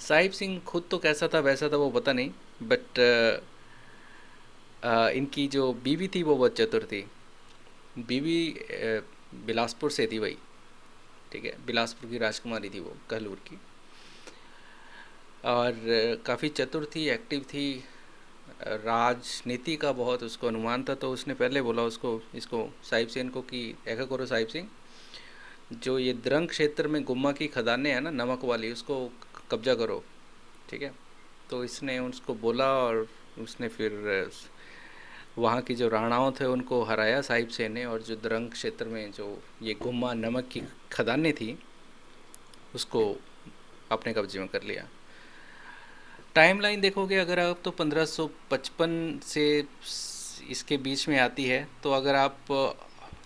A: साहिब सिंह खुद तो कैसा था वैसा था वो पता नहीं, बट इनकी जो बीवी थी वो बहुत चतुर थी। बीवी बिलासपुर से थी वही, ठीक है, बिलासपुर की राजकुमारी थी वो, कहलूर की, और काफ़ी चतुर थी, एक्टिव थी, राजनीति का बहुत उसको अनुमान था। तो उसने पहले बोला उसको, इसको साहिब सेन को, कि ऐसा करो साहिब सिंह, जो ये द्रंग क्षेत्र में गुम्मा की खदानें हैं ना नमक वाली, उसको कब्जा करो, ठीक है। तो इसने उसको बोला, और उसने फिर वहाँ की जो राणाओं थे उनको हराया साहिब सेन ने, और जो द्रंग क्षेत्र में जो ये गुम्मा नमक की खदानें थी उसको अपने कब्जे में कर लिया। टाइमलाइन देखोगे अगर आप तो 1555 से इसके बीच में आती है। तो अगर आप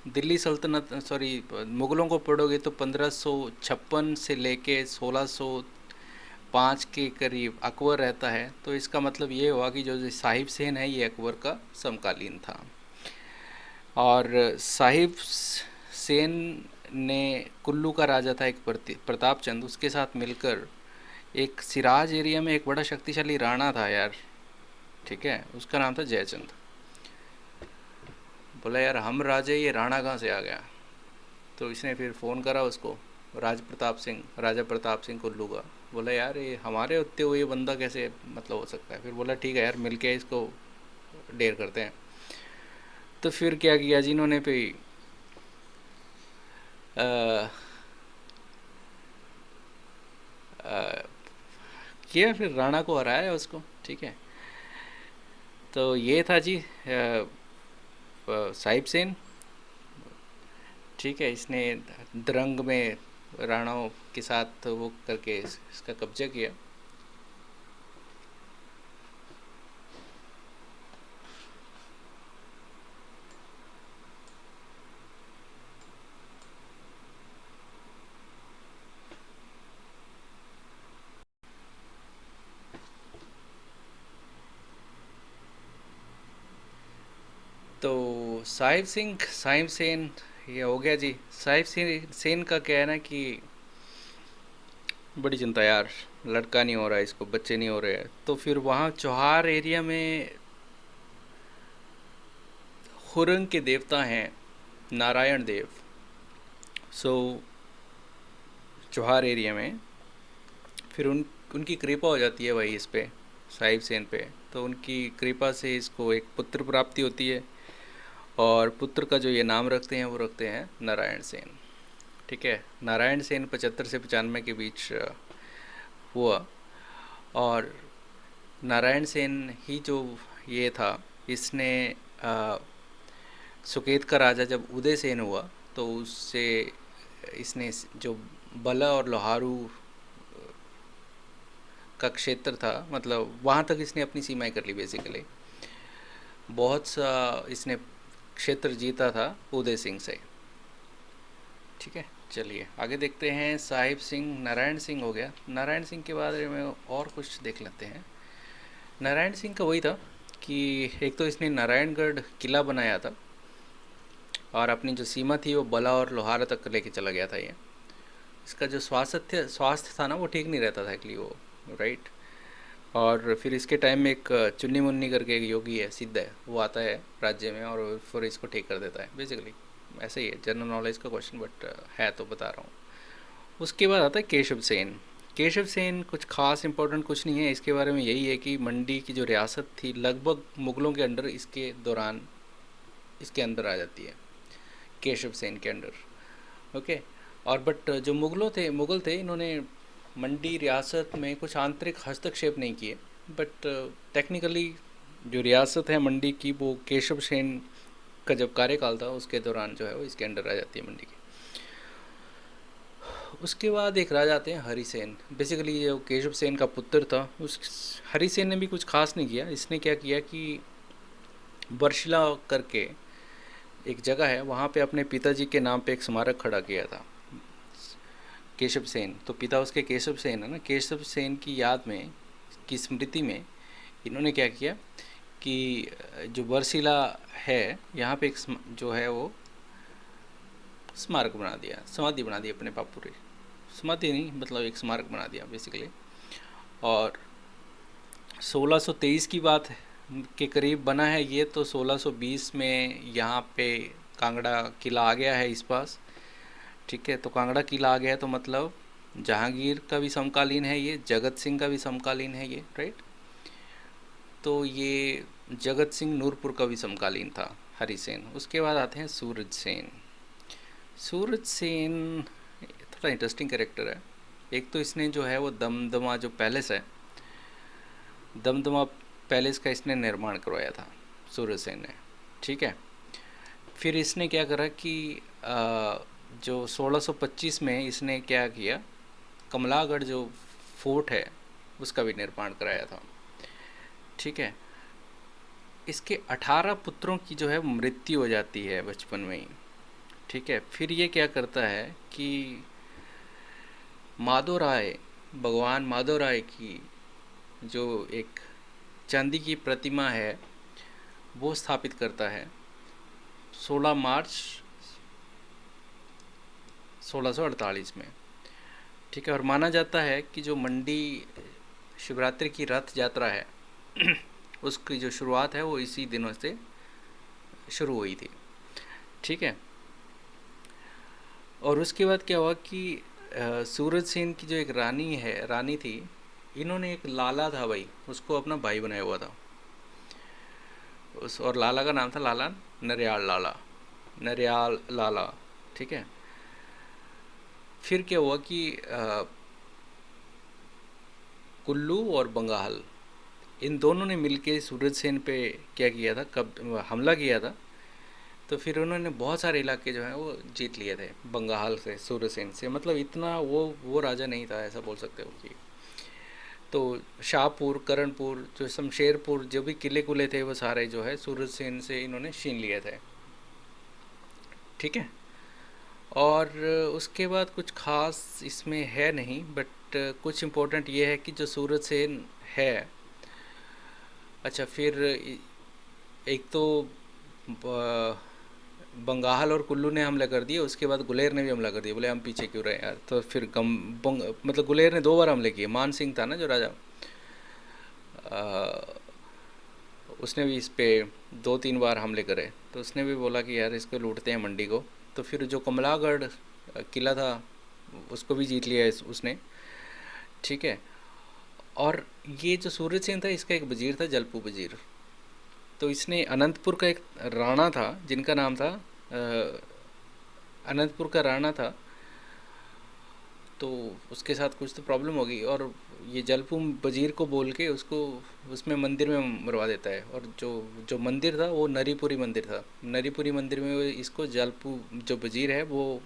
A: दिल्ली सल्तनत, सॉरी, मुग़लों को पढ़ोगे तो 1556 से लेके 1605 के करीब अकबर रहता है। तो इसका मतलब ये हुआ कि जो साहिब सेन है ये अकबर का समकालीन था। और साहिब सेन ने, कुल्लू का राजा था एक प्रताप चंद, उसके साथ मिलकर एक सिराज एरिया में एक बड़ा शक्तिशाली राणा था यार, ठीक है, उसका नाम था जयचंद। बोला यार हम राजे, ये राणा कहाँ से आ गया। तो इसने फिर फ़ोन करा उसको, राजा प्रताप सिंह कुल्लू का। बोला यार ये हमारे होते हुए ये बंदा कैसे मतलब हो सकता है। फिर बोला ठीक है यार, मिल के इसको ढेर करते हैं। तो फिर क्या किया जी इन्होंने, पे किया, फिर राणा को हराया उसको, ठीक है। तो ये था जी साहिब सेन, ठीक है। इसने द्रंग में राणाओं के साथ वो करके इसका कब्जा किया। तो साहिब सेन ये हो गया जी। साहिब सेन का क्या है ना कि बड़ी चिंता यार, लड़का नहीं हो रहा है इसको, बच्चे नहीं हो रहे हैं। तो फिर वहाँ चौहार एरिया में हुरंग के देवता हैं नारायण देव। सो चौहार एरिया में। फिर उनकी कृपा हो जाती है भाई इस पे, साहिब सेन पे। तो उनकी कृपा से इसको एक पुत्र प्राप्ति होती है, और पुत्र का जो ये नाम रखते हैं वो रखते हैं नारायण सेन। ठीक है, नारायण सेन 75 से 95 के बीच हुआ। और नारायण सेन ही जो ये था, इसने सुकेत का राजा जब उदयसेन हुआ तो उससे इसने जो बला और लोहारू का क्षेत्र था, मतलब वहाँ तक इसने अपनी सीमाएं कर ली बेसिकली। बहुत सा इसने क्षेत्र जीता था उदय सिंह से। ठीक है, चलिए आगे देखते हैं। साहिब सिंह, नारायण सिंह हो गया। नारायण सिंह के बारे में और कुछ देख लेते हैं। नारायण सिंह का वही था कि एक तो इसने नारायणगढ़ किला बनाया था, और अपनी जो सीमा थी वो बला और लोहारा तक लेके चला गया था ये। इसका जो स्वास्थ्य था ना वो ठीक नहीं रहता था एक्चुअली वो, राइट। और फिर इसके टाइम में एक चुन्नी मुन्नी करके एक योगी है, सिद्ध है, वो आता है राज्य में और फिर इसको ठीक कर देता है बेसिकली। ऐसे ही है, जनरल नॉलेज का क्वेश्चन, बट है तो बता रहा हूँ। उसके बाद आता है केशव सेन। केशव सेन कुछ खास इंपॉर्टेंट कुछ नहीं है इसके बारे में, यही है कि मंडी की जो रियासत थी लगभग मुग़लों के अंडर इसके दौरान इसके अंदर आ जाती है, केशव सेन के अंडर। ओके। और बट जो मुग़ल थे इन्होंने मंडी रियासत में कुछ आंतरिक हस्तक्षेप नहीं किए, बट टेक्निकली जो रियासत है मंडी की वो केशव सेन का जब कार्यकाल था उसके दौरान जो है वो इसके अंडर आ जाती है मंडी की। उसके बाद एक राजा आते हैं हरिसेन। बेसिकली जो केशव सेन का पुत्र था, उस हरिसेन ने भी कुछ खास नहीं किया। इसने क्या किया कि बर्शिला करके एक जगह है, वहाँ पे अपने पिताजी के नाम पे एक स्मारक खड़ा किया था, केशव सेन। तो पिता उसके केशव सेन है ना, केशव सेन की याद में, की स्मृति में इन्होंने क्या किया कि जो बरसिला है यहाँ पे एक जो है वो स्मारक बना दिया, समाधि बना दी अपने बापू रे, समाधि नहीं मतलब एक स्मारक बना दिया बेसिकली। और 1623 की बात के करीब बना है ये, तो 1620 में यहाँ पे कांगड़ा किला आ गया है इस पास। ठीक है, तो कांगड़ा किला आ गया है तो मतलब जहांगीर का भी समकालीन है ये, जगत सिंह का भी समकालीन है ये, राइट। तो ये जगत सिंह नूरपुर का भी समकालीन था, हरिसेन। उसके बाद आते हैं सूरज सेन। सूरज सेन थोड़ा इंटरेस्टिंग कैरेक्टर है। एक तो इसने जो है वो दमदमा जो पैलेस है, दमदमा पैलेस का इसने निर्माण करवाया था सूरज सेन ने। ठीक है, फिर इसने क्या करा कि जो 1625 में इसने क्या किया, कमलागढ़ जो फोर्ट है उसका भी निर्माण कराया था। ठीक है, इसके 18 पुत्रों की जो है मृत्यु हो जाती है बचपन में ही। ठीक है, फिर ये क्या करता है कि माधव राय, भगवान माधव राय की जो एक चांदी की प्रतिमा है वो स्थापित करता है 16 मार्च 1648 में। ठीक है, और माना जाता है कि जो मंडी शिवरात्रि की रथ यात्रा है उसकी जो शुरुआत है वो इसी दिनों से शुरू हुई थी। ठीक है, और उसके बाद क्या हुआ कि सूरज सेन की जो एक रानी थी, इन्होंने एक लाला था भाई, उसको अपना भाई बनाया हुआ था और लाला का नाम था लाला नरियाल लाला। ठीक है, फिर क्या हुआ कि कुल्लू और बंगाल, इन दोनों ने मिलके सूरज सेन पे क्या किया था, कब हमला किया था। तो फिर उन्होंने बहुत सारे इलाके जो हैं वो जीत लिए थे बंगाल से, सूरज सेन से। मतलब इतना वो राजा नहीं था, ऐसा बोल सकते हो कि। तो शाहपुर, करणपुर, जो शमशेरपुर, जो भी किले कुले थे वो सारे जो है सूरज सेन से इन्होंने छीन लिए थे। ठीक है, और उसके बाद कुछ खास इसमें है नहीं, बट कुछ इम्पोर्टेंट ये है कि जो सूरज सेन है, अच्छा फिर एक तो बंगाल और कुल्लू ने हमला कर दिए, उसके बाद गुलेर ने भी हमला कर दिया। बोले हम पीछे क्यों रहे यार, तो फिर मतलब गुलेर ने 2 बार हमले किए। मान सिंह था ना जो राजा, उसने भी इस पे 2-3 बार हमले करे, तो उसने भी बोला कि यार इसको लूटते हैं मंडी को। तो फिर जो कमलागढ़ किला था उसको भी जीत लिया उसने, ठीक है। और ये जो सूरज सेन था, इसका एक वजीर था जलपू वजीर। तो इसने अनंतपुर का एक राणा था जिनका नाम था अनंतपुर का राणा था, तो उसके साथ कुछ तो प्रॉब्लम होगी, और ये जलपू वजीर को बोल के उसको उसमें मंदिर में मरवा देता है। और जो जो मंदिर था वो नरीपुरी मंदिर था। नरीपुरी मंदिर में इसको जलपू जो वजीर है वो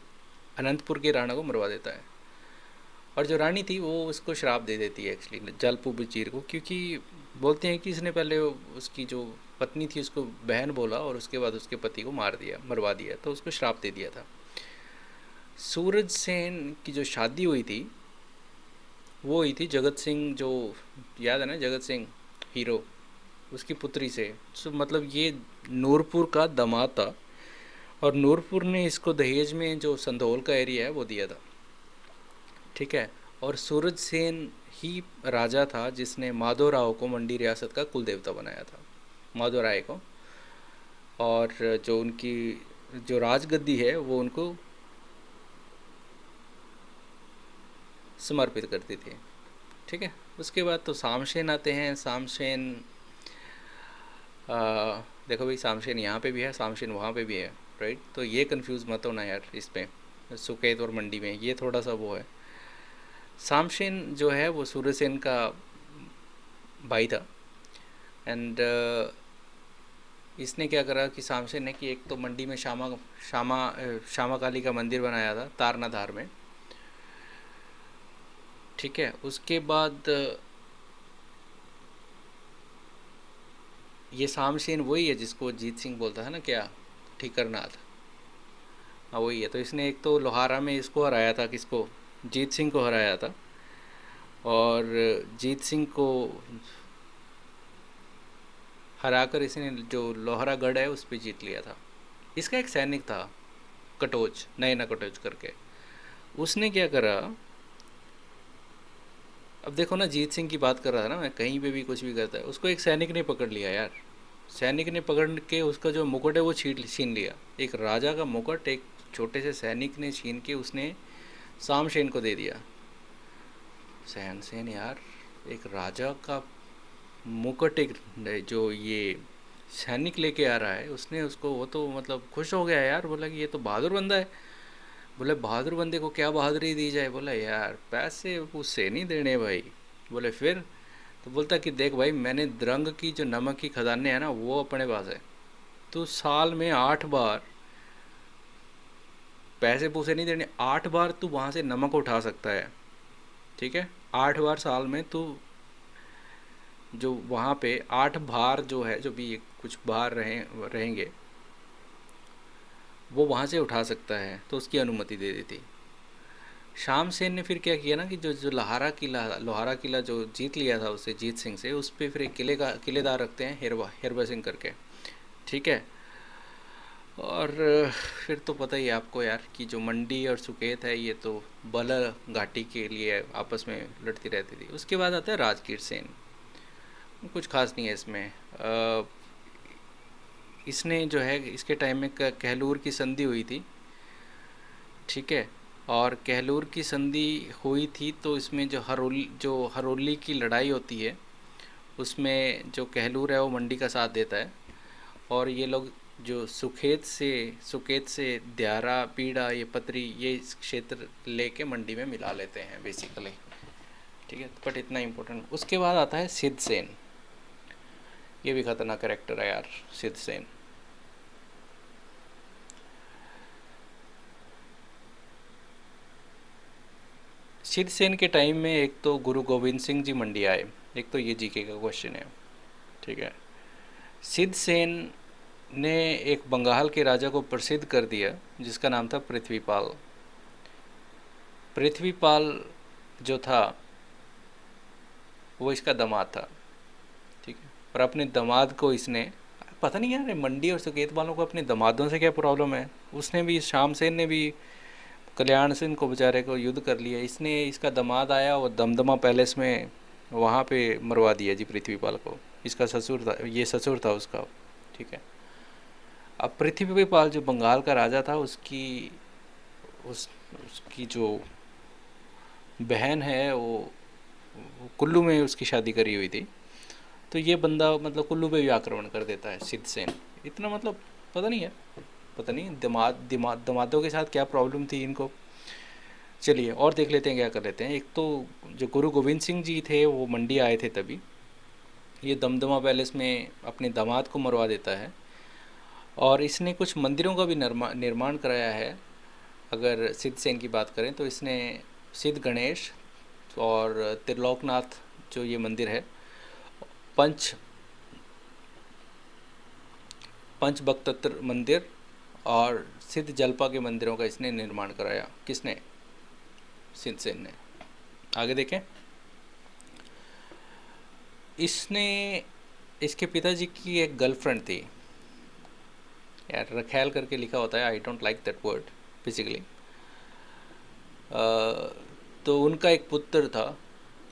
A: अनंतपुर के राणा को मरवा देता है। और जो रानी थी वो उसको श्राप दे देती है एक्चुअली जलपू वजीर को, क्योंकि बोलते हैं कि इसने पहले उसकी जो पत्नी थी उसको बहन बोला और उसके बाद उसके पति को मार दिया, मरवा दिया, तो उसको श्राप दे दिया था। सूरज सेन की जो शादी हुई थी वो हुई थी जगत सिंह, जो याद है ना जगत सिंह हीरो, उसकी पुत्री से। तो मतलब ये नूरपुर का दामाद था, और नूरपुर ने इसको दहेज में जो संधोल का एरिया है वो दिया था, ठीक है। और सूरज सेन ही राजा था जिसने माधव राव को मंडी रियासत का कुल देवता बनाया था, माधव राय को। और जो उनकी जो राजगद्दी है वो उनको समर्पित करती थी, ठीक है। उसके बाद तो सामशेन आते हैं। सामशेन देखो भाई, सामशेन यहाँ पे भी है, सामशेन वहाँ पे भी है, राइट। तो ये कंफ्यूज मत होना यार इसमें, सुकेत और मंडी में ये थोड़ा सा वो है। सामशेन जो है वो सूर्यसेन का भाई था। एंड इसने क्या करा कि सामशेन ने कि एक तो मंडी में श्यामा काली का मंदिर बनाया था तारनाधार में, ठीक है। उसके बाद ये सामशेन वही है जिसको जीत सिंह बोलता है ना, क्या ठीकरनाथ, हाँ वही है। तो इसने एक तो लोहारा में इसको हराया था, किसको, जीत सिंह को हराया था। और जीत सिंह को हराकर इसने जो लोहरागढ़ है उस पर जीत लिया था। इसका एक सैनिक था कटोच, नैना कटोच करके, उसने क्या करा, अब देखो ना जीत सिंह की बात कर रहा था ना मैं, कहीं पे भी कुछ भी करता है, उसको एक सैनिक ने पकड़ लिया यार। सैनिक ने पकड़ के उसका जो मुकुट है वो छीन लिया। एक राजा का मुकुट एक छोटे से सैनिक ने छीन के उसने सामशेन को दे दिया। सहनसेन यार, एक राजा का मुकुट एक जो ये सैनिक लेके आ रहा है, उसने उसको, वो तो मतलब खुश हो गया यार, बोला कि ये तो बहादुर बंदा है। बोले बहादुर बंदे को क्या बहादुरी दी जाए। बोला यार पैसे उससे नहीं देने भाई। बोले फिर, तो बोलता कि देख भाई, मैंने द्रंग की जो नमक की खदानें हैं ना वो अपने पास है, तो साल में 8 बार, पैसे पूसे नहीं देने, 8 बार तू वहाँ से नमक उठा सकता है, ठीक है। 8 बार साल में तू जो वहाँ पे 8 बार जो है, जो भी कुछ बार रहेंगे वो वहाँ से उठा सकता है, तो उसकी अनुमति दे दी थी। शामसेन ने फिर क्या किया ना कि जो जो लोहारा किला जो जीत लिया था उससे, जीत सिंह से, उस पर फिर एक किलेदार रखते हैं, हिरबा सिंह करके, ठीक है। और फिर तो पता ही है आपको यार कि जो मंडी और सुकेत है ये तो बल घाटी के लिए आपस में लड़ती रहती थी। उसके बाद आता है राजकीर सेन, कुछ खास नहीं है इसमें। इसने जो है इसके टाइम में कहलूर की संधि हुई थी, ठीक है। और कहलूर की संधि हुई थी तो इसमें जो हरोली की लड़ाई होती है उसमें जो कहलूर है वो मंडी का साथ देता है। और ये लोग जो सुकेत से द्यारा, पीड़ा, ये पतरी, ये क्षेत्र लेके मंडी में मिला लेते हैं बेसिकली, ठीक है। बट इतना इम्पोर्टेंट। उसके बाद आता है सिद्ध सेन, ये भी खतरनाक कैरेक्टर है यार सिद्ध सेन। सिद्ध सेन के टाइम में एक तो गुरु गोविंद सिंह जी मंडी आए, एक तो ये जीके का क्वेश्चन है, ठीक है। सिद्ध सेन ने एक बंगाल के राजा को प्रसिद्ध कर दिया जिसका नाम था पृथ्वीपाल। पृथ्वीपाल जो था वो इसका दामाद था, ठीक है। और अपने दामाद को इसने, पता नहीं यार मंडी और सुकेत वालों को अपने दामादों से क्या प्रॉब्लम है, उसने भी, शामसेन ने भी कल्याण सिंह को बेचारे को युद्ध कर लिया। इसने, इसका दामाद आया और दमदमा पैलेस में वहाँ पे मरवा दिया जी पृथ्वीपाल को। इसका ससुर था, ये ससुर था उसका, ठीक है। अब पृथ्वीपाल जो बंगाल का राजा था उसकी जो बहन है वो कुल्लू में उसकी शादी करी हुई थी। तो ये बंदा मतलब कुल्लू पे भी आक्रमण कर देता है सिद्धसेन। इतना मतलब पता नहीं है, पता नहीं दमादों के साथ क्या प्रॉब्लम थी इनको। चलिए और देख लेते हैं क्या कर लेते हैं। एक तो जो गुरु गोविंद सिंह जी थे वो मंडी आए थे तभी। ये दमदमा पैलेस में अपने दामाद को मरवा देता है और इसने कुछ मंदिरों का भी निर्माण कराया है। अगर सिद्धसेन की बात करें तो इसने सिद्ध गणेश और त्रिलोकनाथ जो ये मंदिर है, पंच पंचभक्तत्र मंदिर और सिद्ध जलपा के मंदिरों का इसने निर्माण कराया। किसने? सिद्धसेन ने। आगे देखें। इसने इसके पिताजी की एक गर्लफ्रेंड थी यार, रखैल करके लिखा होता है, I don't like that word basically. तो उनका एक पुत्र था,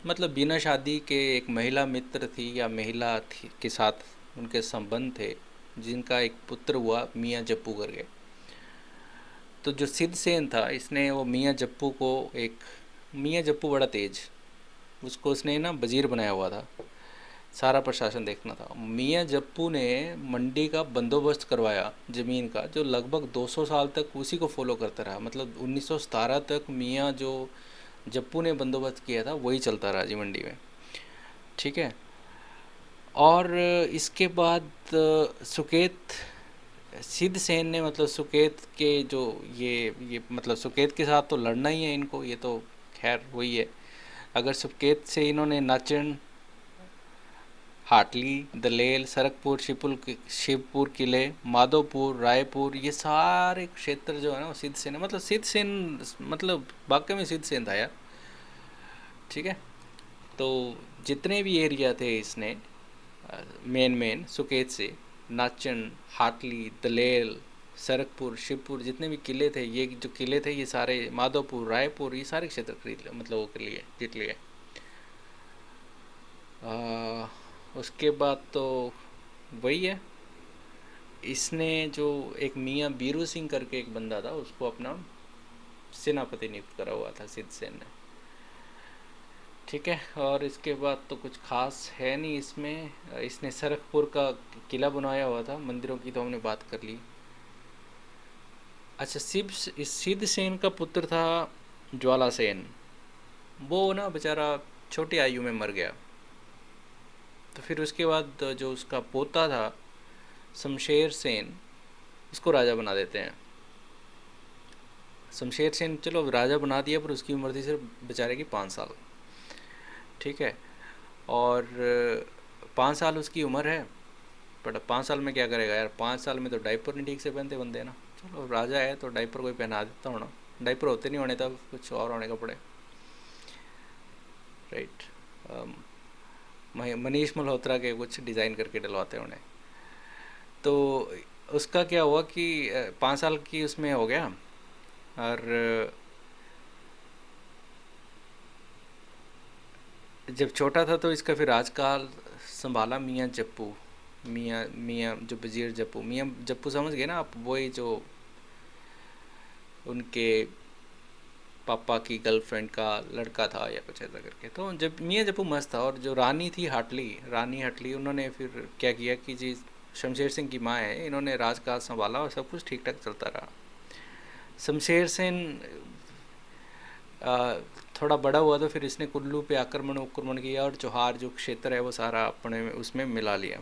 A: मतलब बिना शादी के एक महिला मित्र थी या महिला थी के साथ उनके संबंध थे, जिनका एक पुत्र हुआ मियाँ जप्पू करके। तो जो सिद्धसेन था इसने वो मियाँ जप्पू को मियाँ जप्पू बड़ा तेज, उसको उसने ना वजीर बनाया हुआ था, सारा प्रशासन देखना था। मियाँ जप्पू ने मंडी का बंदोबस्त करवाया ज़मीन का, जो लगभग 200 साल तक उसी को फॉलो करता रहा। मतलब 1917 तक मियाँ जो जप्पू ने बंदोबस्त किया था वही चलता रहा जी मंडी में, ठीक है। और इसके बाद सुकेत सिद्धसेन ने मतलब सुकेत के जो ये मतलब सुकेत के साथ तो लड़ना ही है इनको, ये तो खैर वही है। अगर सुकेत से इन्होंने नाचन, हाटली, दलेल, सरकपुर, शिवपुर किले, माधोपुर, रायपुर, ये सारे क्षेत्र जो है ना वो सिद्धसेन है। मतलब सिद्धसेन मतलब वाकई में सिद्धसेन था यार, ठीक है। तो जितने भी एरिया थे इसने मेन सुकेत से नाचन, हाटली, दलेल, सरकपुर, शिवपुर, जितने भी किले थे, ये जो किले थे ये सारे माधोपुर, रायपुर, ये सारे क्षेत्र खरीद लिए, मतलब वो के लिए जीत लिए। उसके बाद तो वही है, इसने जो एक मियाँ बीरू सिंह करके एक बंदा था उसको अपना सेनापति नियुक्त करा हुआ था सिद्धसेन ने, ठीक है। और इसके बाद तो कुछ खास है नहीं इसमें। इसने सरकपुर का किला बनाया हुआ था। मंदिरों की तो हमने बात कर ली। अच्छा, सिद्धसेन का पुत्र था ज्वालासेन, वो ना बेचारा छोटी आयु में मर गया। तो फिर उसके बाद जो उसका पोता था शमशेर सेन, उसको राजा बना देते हैं। शमशेर सेन चलो राजा बना दिया, पर उसकी उम्र थी सिर्फ बेचारे की 5 साल, ठीक है। और 5 साल उसकी उम्र है, बट 5 साल में क्या करेगा यार, 5 साल में तो डाइपर नहीं ठीक से पहनते बंदे ना। चलो राजा है तो डाइपर कोई पहना देता होना, डाइपर होते नहीं होने तब कुछ और होने कपड़े, राइट। मनीष मल्होत्रा के कुछ डिज़ाइन करके डलवाते हैं उन्हें। तो उसका क्या हुआ कि 5 साल की उसमें हो गया, और जब छोटा था तो इसका फिर राजकाल संभाला मियाँ जप्पू। मियाँ जो वजीर जप्पू, मियाँ जप्पू समझ गए ना आप, वही जो उनके पापा की गर्लफ्रेंड का लड़का था या कुछ ऐसा करके। तो जब मियाँ जप्पू मस्त था। और जो रानी थी रानी हटली, उन्होंने फिर क्या किया कि जी शमशेर सिंह की माँ है, इन्होंने राजकाज संभाला और सब कुछ ठीक ठाक चलता रहा। शमशेर सेन थोड़ा बड़ा हुआ तो फिर इसने कुल्लू पे आक्रमण किया और चौहार जो क्षेत्र है वो सारा अपने उसमें मिला लिया।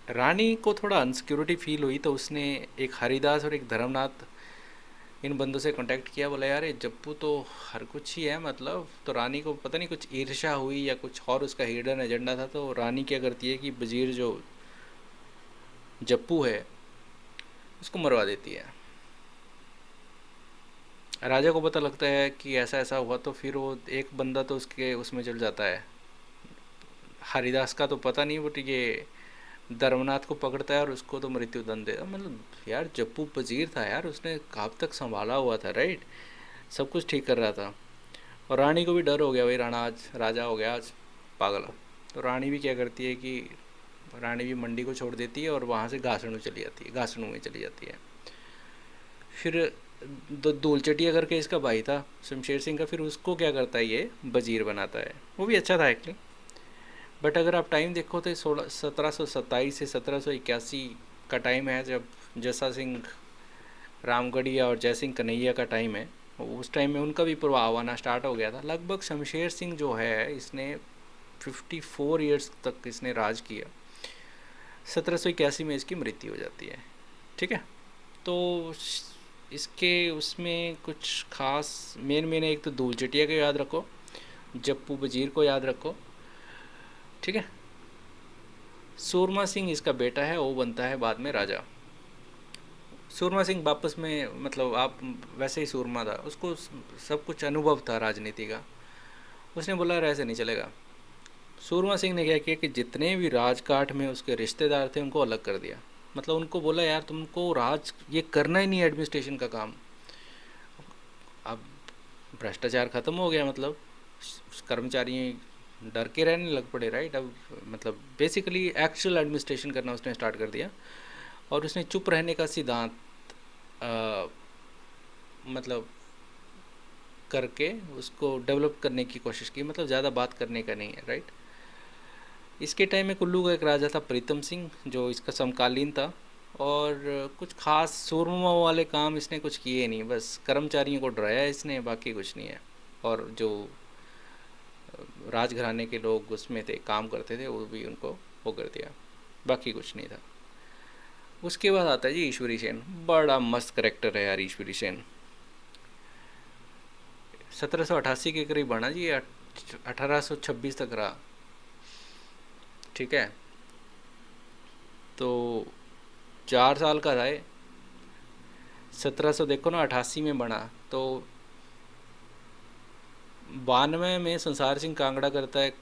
A: रानी को थोड़ा अनसिक्योरिटी फील हुई तो उसने एक हरिदास और एक धर्मनाथ इन बंदों से कांटेक्ट किया। बोला यार ये जप्पू तो हर कुछ ही है मतलब। तो रानी को पता नहीं कुछ ईर्ष्या हुई या कुछ और उसका हिडन एजेंडा था। तो रानी क्या करती है कि वजीर जो जप्पू है उसको मरवा देती है। राजा को पता लगता है कि ऐसा ऐसा हुआ तो फिर वो एक बंदा तो उसके उसमें चल जाता है, हरिदास का तो पता नहीं, बट ये धर्मनाथ को पकड़ता है और उसको तो मृत्यु दंड देता। मतलब यार जप्पू वजीर था यार, उसने कब तक संभाला हुआ था, राइट, सब कुछ ठीक कर रहा था। और रानी को भी डर हो गया, भाई राणा आज राजा हो गया, आज पागल। तो रानी भी क्या करती है कि रानी भी मंडी को छोड़ देती है और वहाँ से घासणू चली जाती है, घासणू में चली जाती है। फिर धूलचटिया करके इसका भाई था शमशेर सिंह का, फिर उसको क्या करता है ये वजीर बनाता है। वो भी अच्छा था एक्चुअली। बट अगर आप टाइम देखो तो 1727 से 1781 का टाइम है, जब जस्सा सिंह रामगढ़िया और जयसिंह कन्हैया का टाइम है। उस टाइम में उनका भी प्रभाव आना स्टार्ट हो गया था। लगभग शमशेर सिंह जो है इसने 54 ईयर्स तक इसने राज किया। 1781 में इसकी मृत्यु हो जाती है। ठीक है, तो इसके उसमें कुछ खास मेन एक तो धूलचटिया को याद रखो, जप्पू वजीर को याद रखो। ठीक है, सूरमा सिंह इसका बेटा है, वो बनता है बाद में राजा। सूरमा सिंह वापस में मतलब आप वैसे ही सूरमा था, उसको सब कुछ अनुभव था राजनीति का। उसने बोला ऐसे नहीं चलेगा। सूरमा सिंह ने क्या किया कि जितने भी राजकाट में उसके रिश्तेदार थे उनको अलग कर दिया। मतलब उनको बोला यार तुमको राज ये करना ही नहीं है, एडमिनिस्ट्रेशन का काम। अब भ्रष्टाचार ख़त्म हो गया, मतलब कर्मचारी डर के रहने लग पड़े, राइट। अब मतलब बेसिकली एक्चुअल एडमिनिस्ट्रेशन करना उसने स्टार्ट कर दिया। और उसने चुप रहने का सिद्धांत मतलब करके उसको डेवलप करने की कोशिश की, मतलब ज़्यादा बात करने का नहीं है, राइट। इसके टाइम में कुल्लू का एक राजा था प्रीतम सिंह, जो इसका समकालीन था। और कुछ खास सूरमा वाले काम इसने कुछ किए नहीं, बस कर्मचारियों को डराया इसने, बाकी कुछ नहीं है। और जो राजघराने के लोग उसमें थे काम करते थे वो भी उनको वो कर दिया, बाकी कुछ नहीं था। उसके बाद आता है जी ईश्वरी सेन। बड़ा मस्त करेक्टर है यार ईश्वरी सेन। 1788 के करीब बना जी, 1826 तक रहा। ठीक है, तो 4 साल का था ये। 1700 देखो ना 88 में बना, तो 92 में संसार सिंह कांगड़ा करता है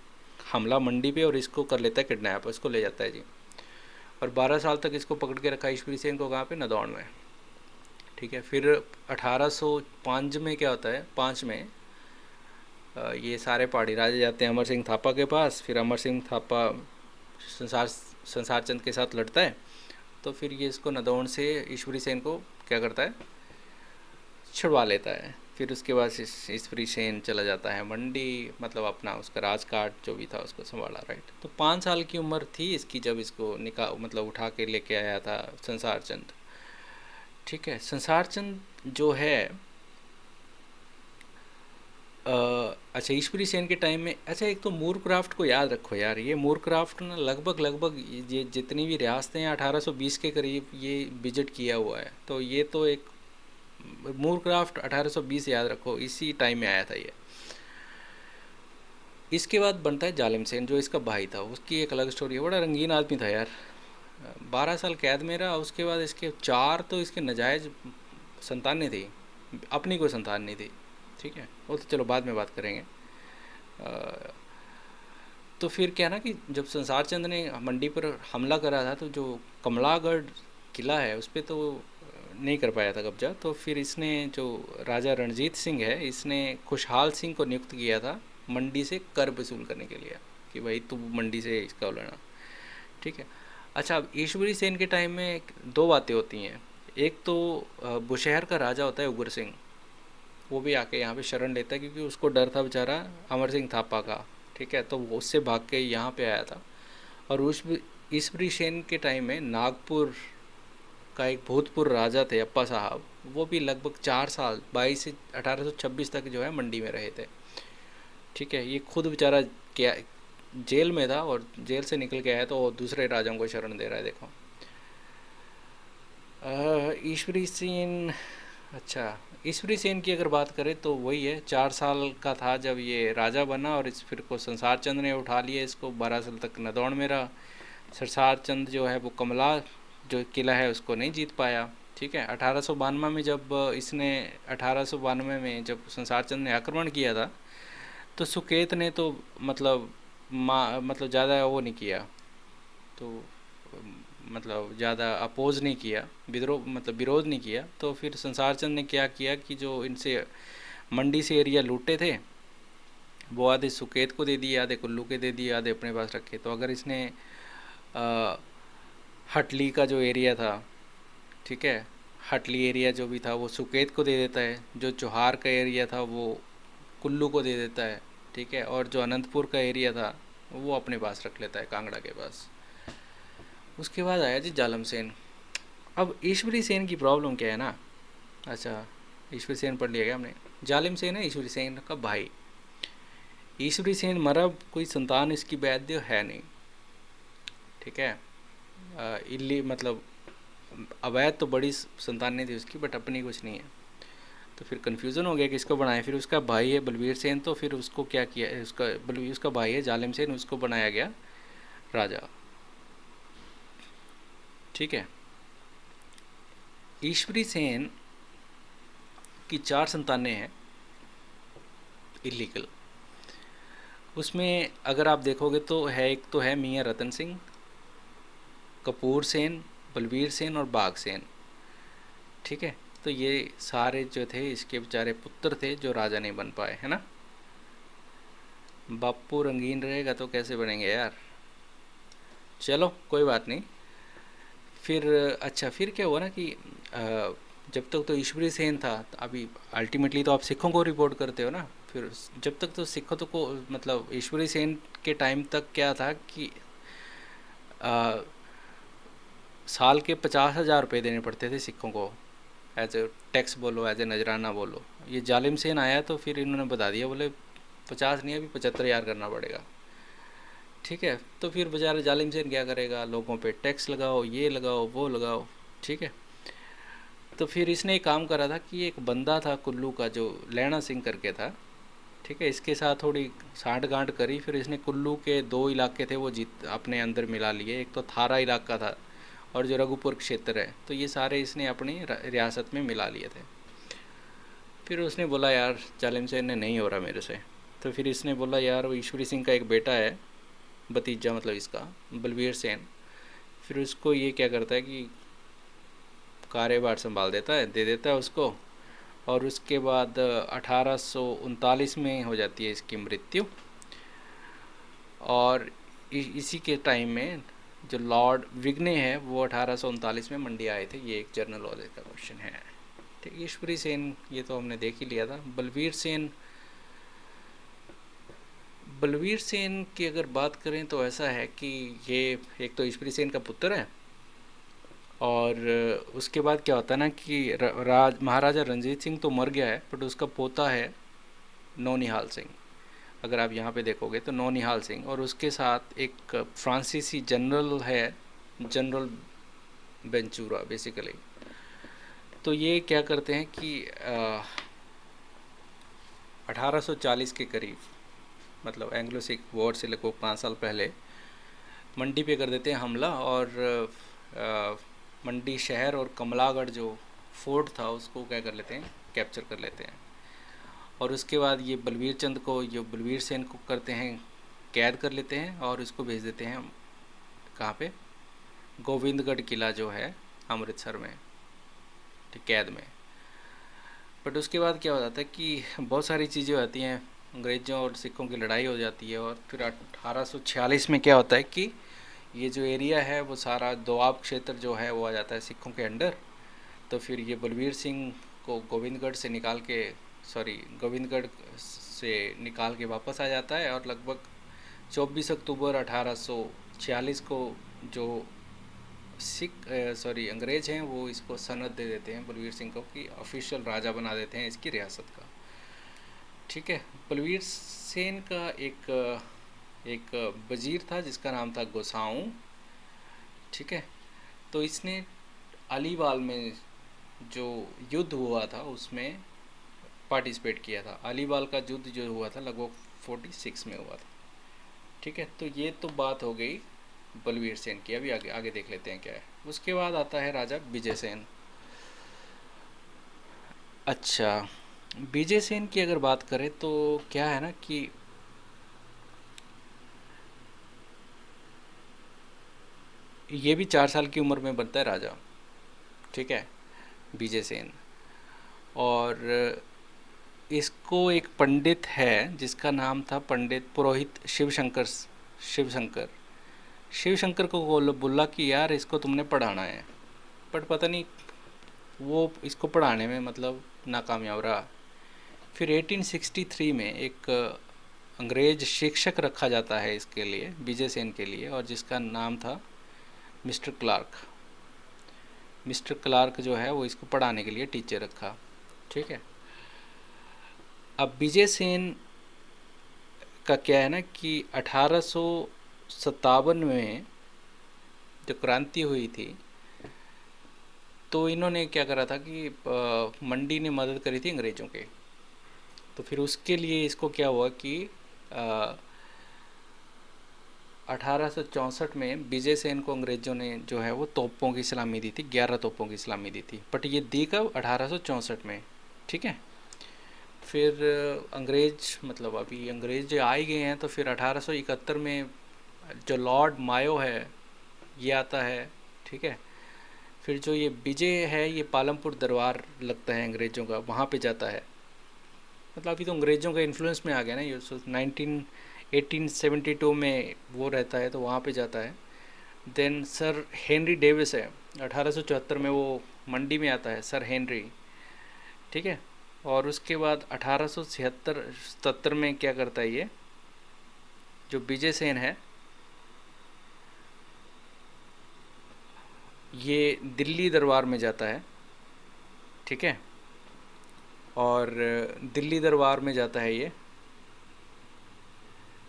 A: हमला मंडी पे और इसको कर लेता है किडनैप, इसको ले जाता है जी। और 12 साल तक इसको पकड़ के रखा ईश्वरी सेन को, कहाँ पे, नदौड़ में। ठीक है, फिर 1805 में क्या होता है, 5 में ये सारे पहाड़ी राजे जाते हैं अमर सिंह थापा के पास। फिर अमर सिंह थापा संसार चंद के साथ लड़ता है, तो फिर ये इसको नदौड़ से ईश्वरी सेन को क्या करता है, छुड़वा लेता है। फिर उसके बाद ईश्वरी सेन चला जाता है मंडी, मतलब अपना उसका राजकाट जो भी था उसको संभाला, राइट। तो 5 साल की उम्र थी इसकी जब इसको निकाह मतलब उठा के लेके आया था संसार चंद। ठीक है, संसार चंद जो है अच्छा ईश्वरी सेन के टाइम में, अच्छा एक तो मूरक्राफ्ट को याद रखो यार। ये मूरक्राफ्ट ना लगभग ये जितनी भी रियासतें हैं 1820 के करीब ये विजिट किया हुआ है। तो ये तो एक मूरक्राफ्ट 1820 याद रखो, इसी टाइम में आया था ये। इसके बाद बनता है जालिम सेन, जो इसका भाई था। उसकी एक अलग स्टोरी है, बड़ा रंगीन आदमी था यार। 12 साल कैद में रहा। उसके बाद इसके 4 तो इसके नाजायज़ संतानें थी, अपनी कोई संतान नहीं थी। ठीक है, वो तो चलो बाद में बात करेंगे। तो फिर क्या ना कि जब संसार चंद ने मंडी पर हमला करा था, तो जो कमलागढ़ किला है उस पर तो नहीं कर पाया था कब्जा। तो फिर इसने जो राजा रणजीत सिंह है, इसने खुशहाल सिंह को नियुक्त किया था मंडी से कर वसूल करने के लिए, कि भाई तू मंडी से इसका लेना। ठीक है, अच्छा अब ईश्वरी सेन के टाइम में 2 बातें होती हैं। एक तो बुशहर का राजा होता है उग्र सिंह, वो भी आके यहाँ पे शरण लेता है, क्योंकि उसको डर था बेचारा अमर सिंह थापा का। ठीक है, तो वो उससे भाग के यहाँ पे आया था। और उस ईश्वरी सेन के टाइम में नागपुर का एक भूतपूर्व राजा थे अप्पा साहब, वो भी लगभग 4 साल 22 से 1826 तक जो है मंडी में रहे थे। ठीक है, ये खुद बेचारा क्या जेल में था और जेल से निकल के आया तो दूसरे राजाओं को शरण दे रहा है, देखो। ईश्वरी सेन, अच्छा ईश्वरी सेन की अगर बात करें तो वही है, 4 साल का था जब ये राजा बना, और इस फिर को संसार चंद ने उठा लिया इसको। 12 साल तक नदौड़ में रहा। संसार चंद जो है वो कमला जो किला है उसको नहीं जीत पाया। ठीक है, 1892 में जब इसने 1892 में जब संसार चंद ने आक्रमण किया था, तो सुकेत ने तो मतलब मतलब ज़्यादा वो नहीं किया, तो मतलब ज़्यादा अपोज नहीं किया, विद्रोह मतलब विरोध नहीं किया। तो फिर संसार चंद ने क्या किया कि जो इनसे मंडी से एरिया लूटे थे वो आधे सुकेत को दे दिए, आधे कुल्लू के दे दिए, आधे अपने पास रखे। तो अगर इसने हटली का जो एरिया था, ठीक है, हटली एरिया जो भी था वो सुकेत को दे देता है, जो चौहार का एरिया था वो कुल्लू को दे देता है, ठीक है, और जो अनंतपुर का एरिया था वो अपने पास रख लेता है, कांगड़ा के पास। उसके बाद आया जी जालम सेन। अब ईश्वरी सेन की प्रॉब्लम क्या है ना, अच्छा ईश्वरी सेन पढ़ लिया गया हमने। जालिम सेन है ईश्वरी सेन का भाई। ईश्वरी सेन मरा, कोई संतान इसकी वैद्य है नहीं, ठीक है। इल्ली मतलब अवैध तो बड़ी संतान नहीं थी उसकी, बट अपनी कुछ नहीं है। तो फिर कन्फ्यूज़न हो गया कि इसको बनाए। फिर उसका भाई है बलवीर सेन, तो फिर उसको क्या किया, उसका बलवीर उसका भाई है जालिम सेन, उसको बनाया गया राजा, ठीक है। ईश्वरी सेन की 4 संतानें हैं इलीगल। उसमें अगर आप देखोगे तो है, एक तो है मियाँ रतन सिंह, कपूर सेन, बलवीर सेन और बाघ सेन, ठीक है। तो ये सारे जो थे इसके बेचारे पुत्र थे जो राजा नहीं बन पाए, है ना। बापू रंगीन रहेगा तो कैसे बनेंगे यार। चलो कोई बात नहीं। फिर अच्छा, फिर क्या हुआ ना कि जब तक तो ईश्वरी सेन था, अभी अल्टीमेटली तो आप सिखों को रिपोर्ट करते हो ना। फिर जब तक तो सिखों तो को मतलब ईश्वरी सेन के टाइम तक क्या था कि साल के 50,000 रुपये देने पड़ते थे सिखों को, एज ए टैक्स बोलो, एज ए नजराना बोलो। ये जालिम सेन आया तो फिर इन्होंने बता दिया, बोले 50 नहीं, अभी 75,000 करना पड़ेगा, ठीक है। तो फिर बेचारा जालिम सेन क्या करेगा, लोगों पे टैक्स लगाओ, ये लगाओ, वो लगाओ, ठीक है। तो फिर इसने एक काम करा था कि एक बंदा था कुल्लू का जो लैना सिंह करके था, ठीक है, इसके साथ थोड़ी साठ गांठ करी। फिर इसने कुल्लू के 2 इलाके थे वो जीत अपने अंदर मिला लिए, एक तो थारा इलाका था और जो रघुपुर क्षेत्र है, तो ये सारे इसने अपनी रियासत में मिला लिए थे। फिर उसने बोला यार जालिम सेन ने नहीं हो रहा मेरे से। तो फिर इसने बोला यार वो ईश्वरी सिंह का एक बेटा है, भतीजा मतलब इसका, बलवीर सेन। फिर उसको ये क्या करता है कि कार्यभार संभाल देता है, दे देता है उसको। और उसके बाद 1839 में हो जाती है इसकी मृत्यु। और इसी के टाइम में जो लॉर्ड विग्ने है वो 1839 में मंडी आए थे। ये एक जनरल नॉलेज का क्वेश्चन है, ठीक। ईश्वरी सेन ये तो हमने देख ही लिया था। बलवीर सेन की अगर बात करें तो ऐसा है कि ये एक तो ईश्वरी सेन का पुत्र है, और उसके बाद क्या होता है ना कि महाराजा रंजीत सिंह तो मर गया है, बट उसका पोता है नौनिहाल सिंह। अगर आप यहाँ पे देखोगे तो नौनिहाल सिंह, और उसके साथ एक फ्रांसीसी जनरल है, जनरल बेंचूरा बेसिकली। तो ये क्या करते हैं कि 1840 के करीब, मतलब एंग्लो सिख वॉर से लगभग 5 साल पहले मंडी पे कर देते हैं हमला, और मंडी शहर और कमलागढ़ जो फोर्ट था उसको क्या कर लेते हैं, कैप्चर कर लेते हैं। और उसके बाद ये बलवीर चंद को, ये बलवीर सेन को करते हैं, कैद कर लेते हैं और इसको भेज देते हैं कहाँ पे, गोविंदगढ़ किला जो है अमृतसर में, ठीक, कैद में। बट उसके बाद क्या हो जाता है कि बहुत सारी चीज़ें होती हैं, अंग्रेज़ों और सिखों की लड़ाई हो जाती है। और फिर 1846 में क्या होता है कि ये जो एरिया है वो सारा दोआब क्षेत्र जो है वो आ जाता है सिखों के अंडर। तो फिर ये बलवीर सिंह को गोविंदगढ़ से निकाल के वापस आ जाता है। और लगभग 24 अक्टूबर 1846 को जो अंग्रेज़ हैं वो इसको सनद दे देते हैं बलवीर सिंह को कि ऑफिशियल राजा बना देते हैं इसकी रियासत का, ठीक है। बलवीर सेन का एक वजीर था जिसका नाम था गोसाऊं, ठीक है। तो इसने अलीवाल में जो युद्ध हुआ था उसमें पार्टिसिपेट किया था। अलीवाल का युद्ध जो हुआ था लगभग 46 में हुआ था, ठीक है। तो ये तो बात हो गई बलवीर सेन की। अभी आगे देख लेते हैं क्या है। उसके बाद आता है राजा विजय सेन। अच्छा, विजय सेन की अगर बात करें तो क्या है ना कि ये भी 4 साल की उम्र में बनता है राजा, ठीक है, विजय सेन। और इसको एक पंडित है जिसका नाम था पंडित पुरोहित शिवशंकर को बोला कि यार इसको तुमने पढ़ाना है। बट पता नहीं वो इसको पढ़ाने में मतलब नाकामयाब रहा। फिर 1863 में एक अंग्रेज शिक्षक रखा जाता है इसके लिए, विजय सेन के लिए, और जिसका नाम था मिस्टर क्लार्क। मिस्टर क्लार्क जो है वो इसको पढ़ाने के लिए टीचर रखा। ठीक है। अब विजय सेन का क्या है ना कि 1857 में जो क्रांति हुई थी तो इन्होंने क्या करा था कि मंडी ने मदद करी थी अंग्रेज़ों के। तो फिर उसके लिए इसको क्या हुआ कि 1864 में विजय सेन को अंग्रेज़ों ने जो है वो तोपों की सलामी दी थी, 11 तोपों की सलामी दी थी। बट ये दी कब? 1864 में। ठीक है। फिर अंग्रेज मतलब अभी अंग्रेज आ ही गए हैं, तो फिर 1871 में जो लॉर्ड मायो है ये आता है। ठीक है। फिर जो ये विजय है ये पालमपुर दरबार लगता है अंग्रेज़ों का, वहाँ पे जाता है। मतलब अभी तो अंग्रेज़ों का इन्फ्लुएंस में आ गया ना ये। 1872 में वो रहता है तो वहाँ पे जाता है। देन सर हेनरी डेविस है, 1874 में वो मंडी में आता है, सर हेनरी। ठीक है। और उसके बाद 1877 में क्या करता है ये जो विजय सेन है, ये दिल्ली दरबार में जाता है। ठीक है। और दिल्ली दरबार में जाता है ये,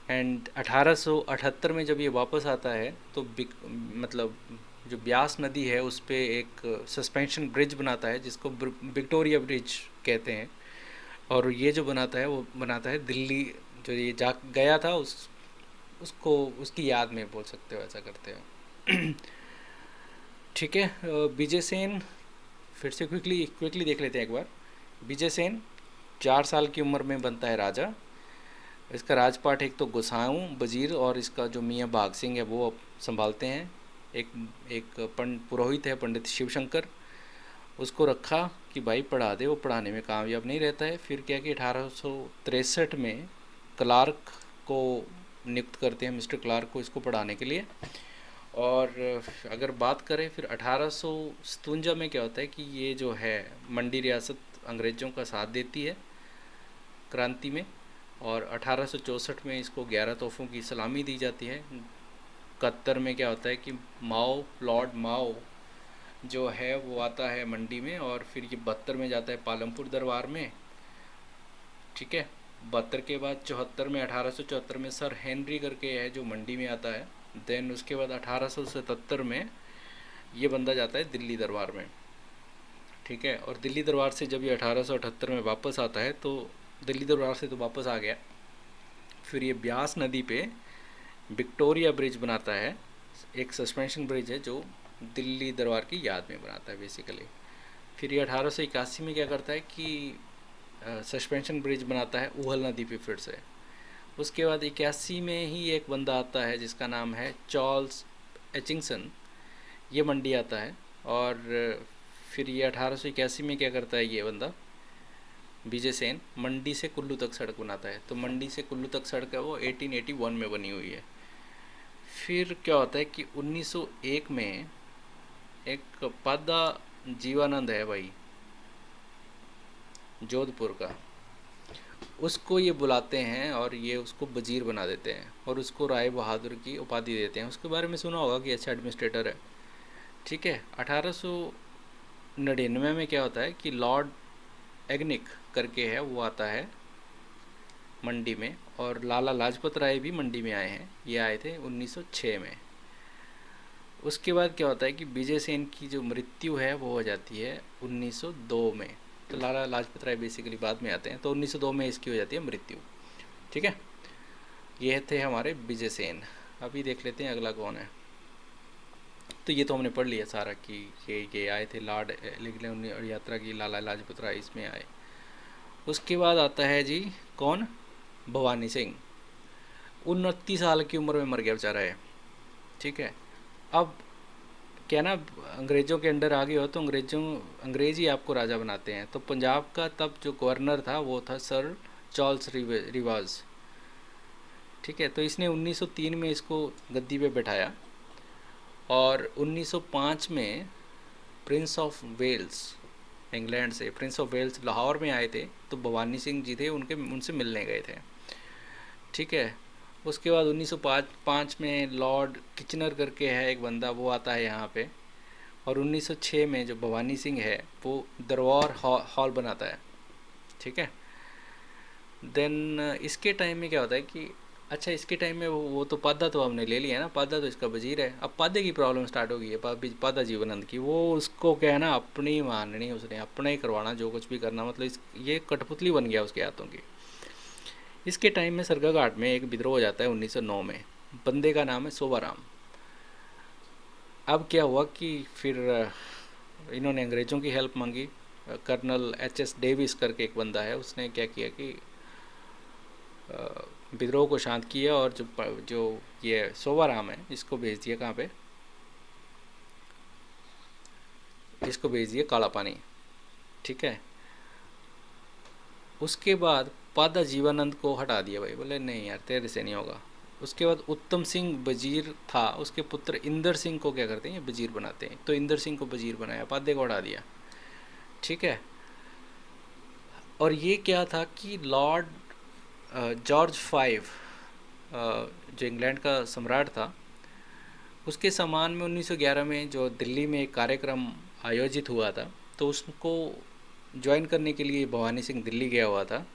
A: एंड 1878 में जब ये वापस आता है तो मतलब जो ब्यास नदी है उस पर एक सस्पेंशन ब्रिज बनाता है जिसको विक्टोरिया ब्रिज कहते हैं। और ये जो बनाता है वो बनाता है दिल्ली, जो ये जा गया था उसको उसकी याद में बोल सकते हो, ऐसा करते हो। ठीक है। विजय सेन फिर से क्विकली देख लेते हैं एक बार। विजय सेन 4 साल की उम्र में बनता है राजा। इसका राजपाट एक तो गोसाऊं वजीर और इसका जो मियाँ भाग सिंह है वो संभालते हैं। एक एक पुरोहित है पंडित शिवशंकर, उसको रखा कि भाई पढ़ा दे। वो पढ़ाने में कामयाब नहीं रहता है। फिर क्या कि 1863 में क्लार्क को नियुक्त करते हैं, मिस्टर क्लार्क को इसको पढ़ाने के लिए। और अगर बात करें फिर 1857 में क्या होता है कि ये जो है मंडी रियासत अंग्रेज़ों का साथ देती है क्रांति में। और 1864 में इसको 11 तोहफ़ों की सलामी दी जाती है। 71 में क्या होता है कि लॉर्ड माओ जो है वो आता है मंडी में, और फिर ये 72 में जाता है पालमपुर दरबार में। ठीक है। 72 के बाद 74 में 1874 में सर हेनरी करके है जो मंडी में आता है। देन उसके बाद 1877 में ये बंदा जाता है दिल्ली दरबार में। ठीक है। और दिल्ली दरबार से जब ये 1878 में वापस आता है तो दिल्ली दरबार से तो वापस आ गया, फिर ये ब्यास नदी पे विक्टोरिया ब्रिज बनाता है। एक सस्पेंशन ब्रिज है जो दिल्ली दरबार की याद में बनाता है बेसिकली। फिर ये 1881 में क्या करता है कि सस्पेंशन ब्रिज बनाता है ऊहल नदी पे फिर से। उसके बाद 81 में ही एक बंदा आता है जिसका नाम है चार्ल्स एचिंगसन, ये मंडी आता है। और फिर ये 1881 में क्या करता है ये बंदा विजय सेन, मंडी से कुल्लू तक सड़क बनाता है। तो मंडी से कुल्लू तक सड़क है वो 1881 में बनी हुई है। फिर क्या होता है कि 1901 में एक पादा जीवानंद है भाई जोधपुर का, उसको ये बुलाते हैं और ये उसको वजीर बना देते हैं और उसको राय बहादुर की उपाधि देते हैं। उसके बारे में सुना होगा कि अच्छा एडमिनिस्ट्रेटर है। ठीक है। 1899 में क्या होता है कि लॉर्ड एग्निक करके है वो आता है मंडी में, और लाला लाजपत राय भी मंडी में आए हैं। ये आए थे 1906 में। उसके बाद क्या होता है कि विजय सेन की जो मृत्यु है वो हो जाती है 1902 में। तो लाला लाजपत राय बेसिकली बाद में आते हैं, तो 1902 में इसकी हो जाती है मृत्यु। ठीक है। ये थे हमारे विजय सेन। अभी देख लेते हैं अगला कौन है। तो ये तो हमने पढ़ लिया सारा कि ये आए थे लॉर्ड लिखने और यात्रा की लाला लाजपत राय इसमें आए। उसके बाद आता है जी कौन? भवानी सिंह। 29 साल की उम्र में मर गया बेचारा है। ठीक है। अब क्या ना अंग्रेज़ों के अंडर आ गए हो तो अंग्रेज़ ही आपको राजा बनाते हैं। तो पंजाब का तब जो गवर्नर था वो था सर चार्ल्स रिवाज। ठीक है। तो इसने 1903 में इसको गद्दी पे बैठाया और 1905 में प्रिंस ऑफ वेल्स इंग्लैंड से, प्रिंस ऑफ वेल्स लाहौर में आए थे, तो भवानी सिंह जी थे उनके, उनसे मिलने गए थे। ठीक है। उसके बाद 1905 में लॉर्ड किचनर करके है एक बंदा, वो आता है यहाँ पे, और 1906 में जो भवानी सिंह है वो दरबार हॉल बनाता है। ठीक है। देन इसके टाइम में क्या होता है कि अच्छा, इसके टाइम में वो तो पादा तो हमने ले लिया ना, पादा तो इसका वजीर है। अब पादे की प्रॉब्लम स्टार्ट हो गई है, पादा जीवनंद की। वो उसको क्या है ना, अपनी माननी, उसने अपना ही करवाना जो कुछ भी करना, मतलब ये कठपुतली बन गया उसके हाथों की। इसके टाइम में सरकाघाट में एक विद्रोह हो जाता है 1909 में। बंदे का नाम है सोबाराम। अब क्या हुआ कि फिर इन्होंने अंग्रेज़ों की हेल्प मांगी। Colonel HS. डेविस करके एक बंदा है, उसने क्या किया कि विद्रोह को शांत किया, और जो ये सोबाराम है इसको भेज दिया कहाँ पे, इसको भेज दिया काला पानी। ठीक है। उसके बाद पादा जीवानंद को हटा दिया भाई, बोले नहीं यार तेरे से नहीं होगा। उसके बाद उत्तम सिंह वजीर था, उसके पुत्र इंदर सिंह को क्या करते हैं, ये वजीर बनाते हैं, तो इंदर सिंह को वजीर बनाया, पादे को हटा दिया। ठीक है। और ये क्या था कि लॉर्ड जॉर्ज फाइव, जो इंग्लैंड का सम्राट था, उसके सम्मान में 1911 में जो दिल्ली में एक कार्यक्रम आयोजित हुआ था, तो उसको ज्वाइन करने के लिए भवानी सिंह दिल्ली गया हुआ था।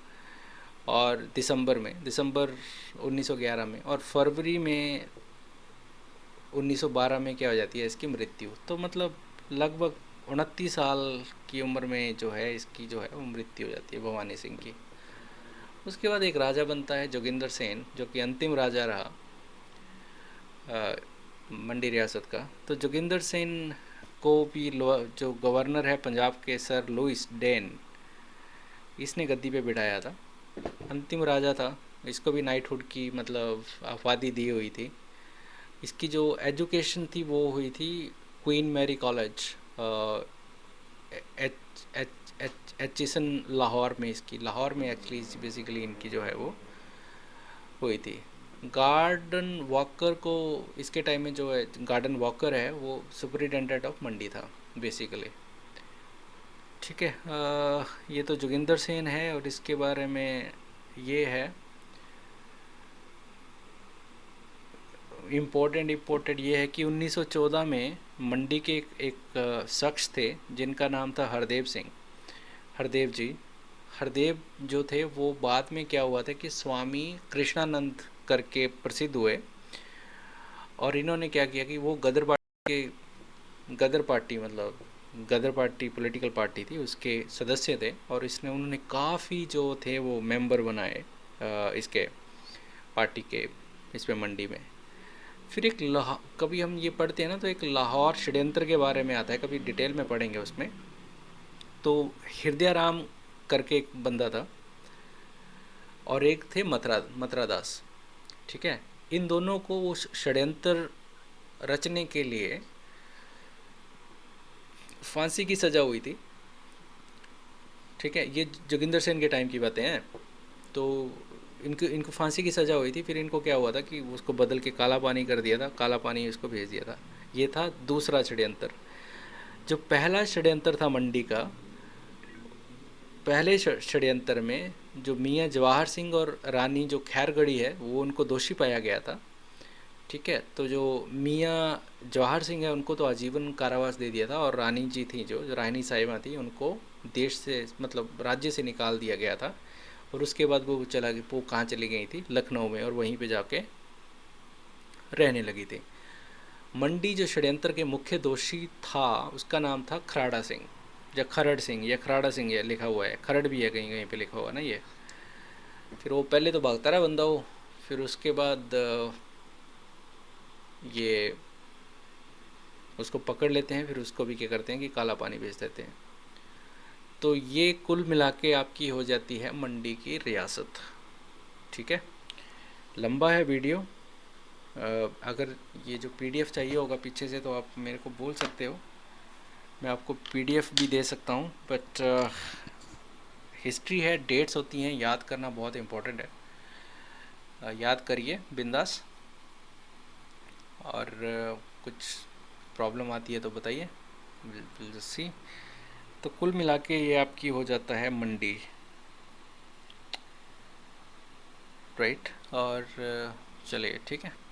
A: और दिसंबर 1911 में, और फरवरी में 1912 में क्या हो जाती है इसकी मृत्यु। तो मतलब लगभग 29 साल की उम्र में जो है इसकी जो है वो मृत्यु हो जाती है भवानी सिंह की। उसके बाद एक राजा बनता है जोगिंदर सेन, जो कि अंतिम राजा रहा मंडी रियासत का। तो जोगिंदर सेन को भी जो गवर्नर है पंजाब के सर लुइस डेन, इसने गद्दी पे बिठाया था। अंतिम राजा था। इसको भी नाइटहुड की मतलब आफादी दी हुई थी। इसकी जो एजुकेशन थी वो हुई थी Queen Mary College, H Aitchison Lahore में। इसकी लाहौर में एक्चुअली बेसिकली इनकी जो है वो हुई थी। गार्डन वॉकर को इसके टाइम में जो है गार्डन वॉकर है वो सुपरिटेंडेंट ऑफ मंडी था बेसिकली। ठीक है। ये तो जोगिंदर सेन है, और इसके बारे में ये है इम्पोर्टेंट ये है कि 1914 में मंडी के एक शख्स थे जिनका नाम था हरदेव जी। हरदेव जो थे वो बाद में क्या हुआ था कि स्वामी कृष्णानंद करके प्रसिद्ध हुए, और इन्होंने क्या किया कि वो गदर पार्टी मतलब गदर पार्टी पॉलिटिकल पार्टी थी, उसके सदस्य थे, और उन्होंने काफ़ी जो थे वो मेंबर बनाए इसके पार्टी के इसमें मंडी में। फिर कभी हम ये पढ़ते हैं ना तो एक लाहौर षड्यंत्र के बारे में आता है, कभी डिटेल में पढ़ेंगे उसमें। तो हृदय राम करके एक बंदा था, और एक थे मथुरा दास। ठीक है। इन दोनों को वो षड्यंत्र रचने के लिए फांसी की सज़ा हुई थी। ठीक है। ये जोगिंदर सेन के टाइम की बातें हैं। तो इनको फांसी की सज़ा हुई थी। फिर इनको क्या हुआ था कि उसको बदल के काला पानी कर दिया था, काला पानी इसको भेज दिया था। ये था दूसरा षड्यंत्र। जो पहला षड्यंत्र था मंडी का, पहले षड्यंत्र में जो मियाँ जवाहर सिंह और रानी जो खैरगढ़ी है वो उनको दोषी पाया गया था। ठीक है। तो जो मियाँ जवाहर सिंह है उनको तो आजीवन कारावास दे दिया था, और रानी जी थी जो रानी साहिबा थी उनको देश से मतलब राज्य से निकाल दिया गया था। और उसके बाद वो कहाँ चली गई थी, लखनऊ में, और वहीं पे जाके रहने लगी थी। मंडी जो षड्यंत्र के मुख्य दोषी था उसका नाम था खराड़ा सिंह या खरड़ सिंह या खराड़ा सिंह, ये लिखा हुआ है, खरड़ भी है कहीं कहीं पे लिखा हुआ ना ये। फिर वो पहले तो भागता रहा बंदा वो, फिर उसके बाद ये उसको पकड़ लेते हैं, फिर उसको भी क्या करते हैं कि काला पानी भेज देते हैं। तो ये कुल मिला के आपकी हो जाती है मंडी की रियासत। ठीक है। लंबा है वीडियो। अगर ये जो पीडीएफ चाहिए होगा पीछे से तो आप मेरे को बोल सकते हो, मैं आपको पीडीएफ भी दे सकता हूँ। बट हिस्ट्री है, डेट्स होती हैं, याद करना बहुत इम्पोर्टेंट है। याद करिए बिंदास, और कुछ प्रॉब्लम आती है तो बताइए, विल सी। तो कुल मिला के ये आपकी हो जाता है मंडी, राइट। और चलिए ठीक है।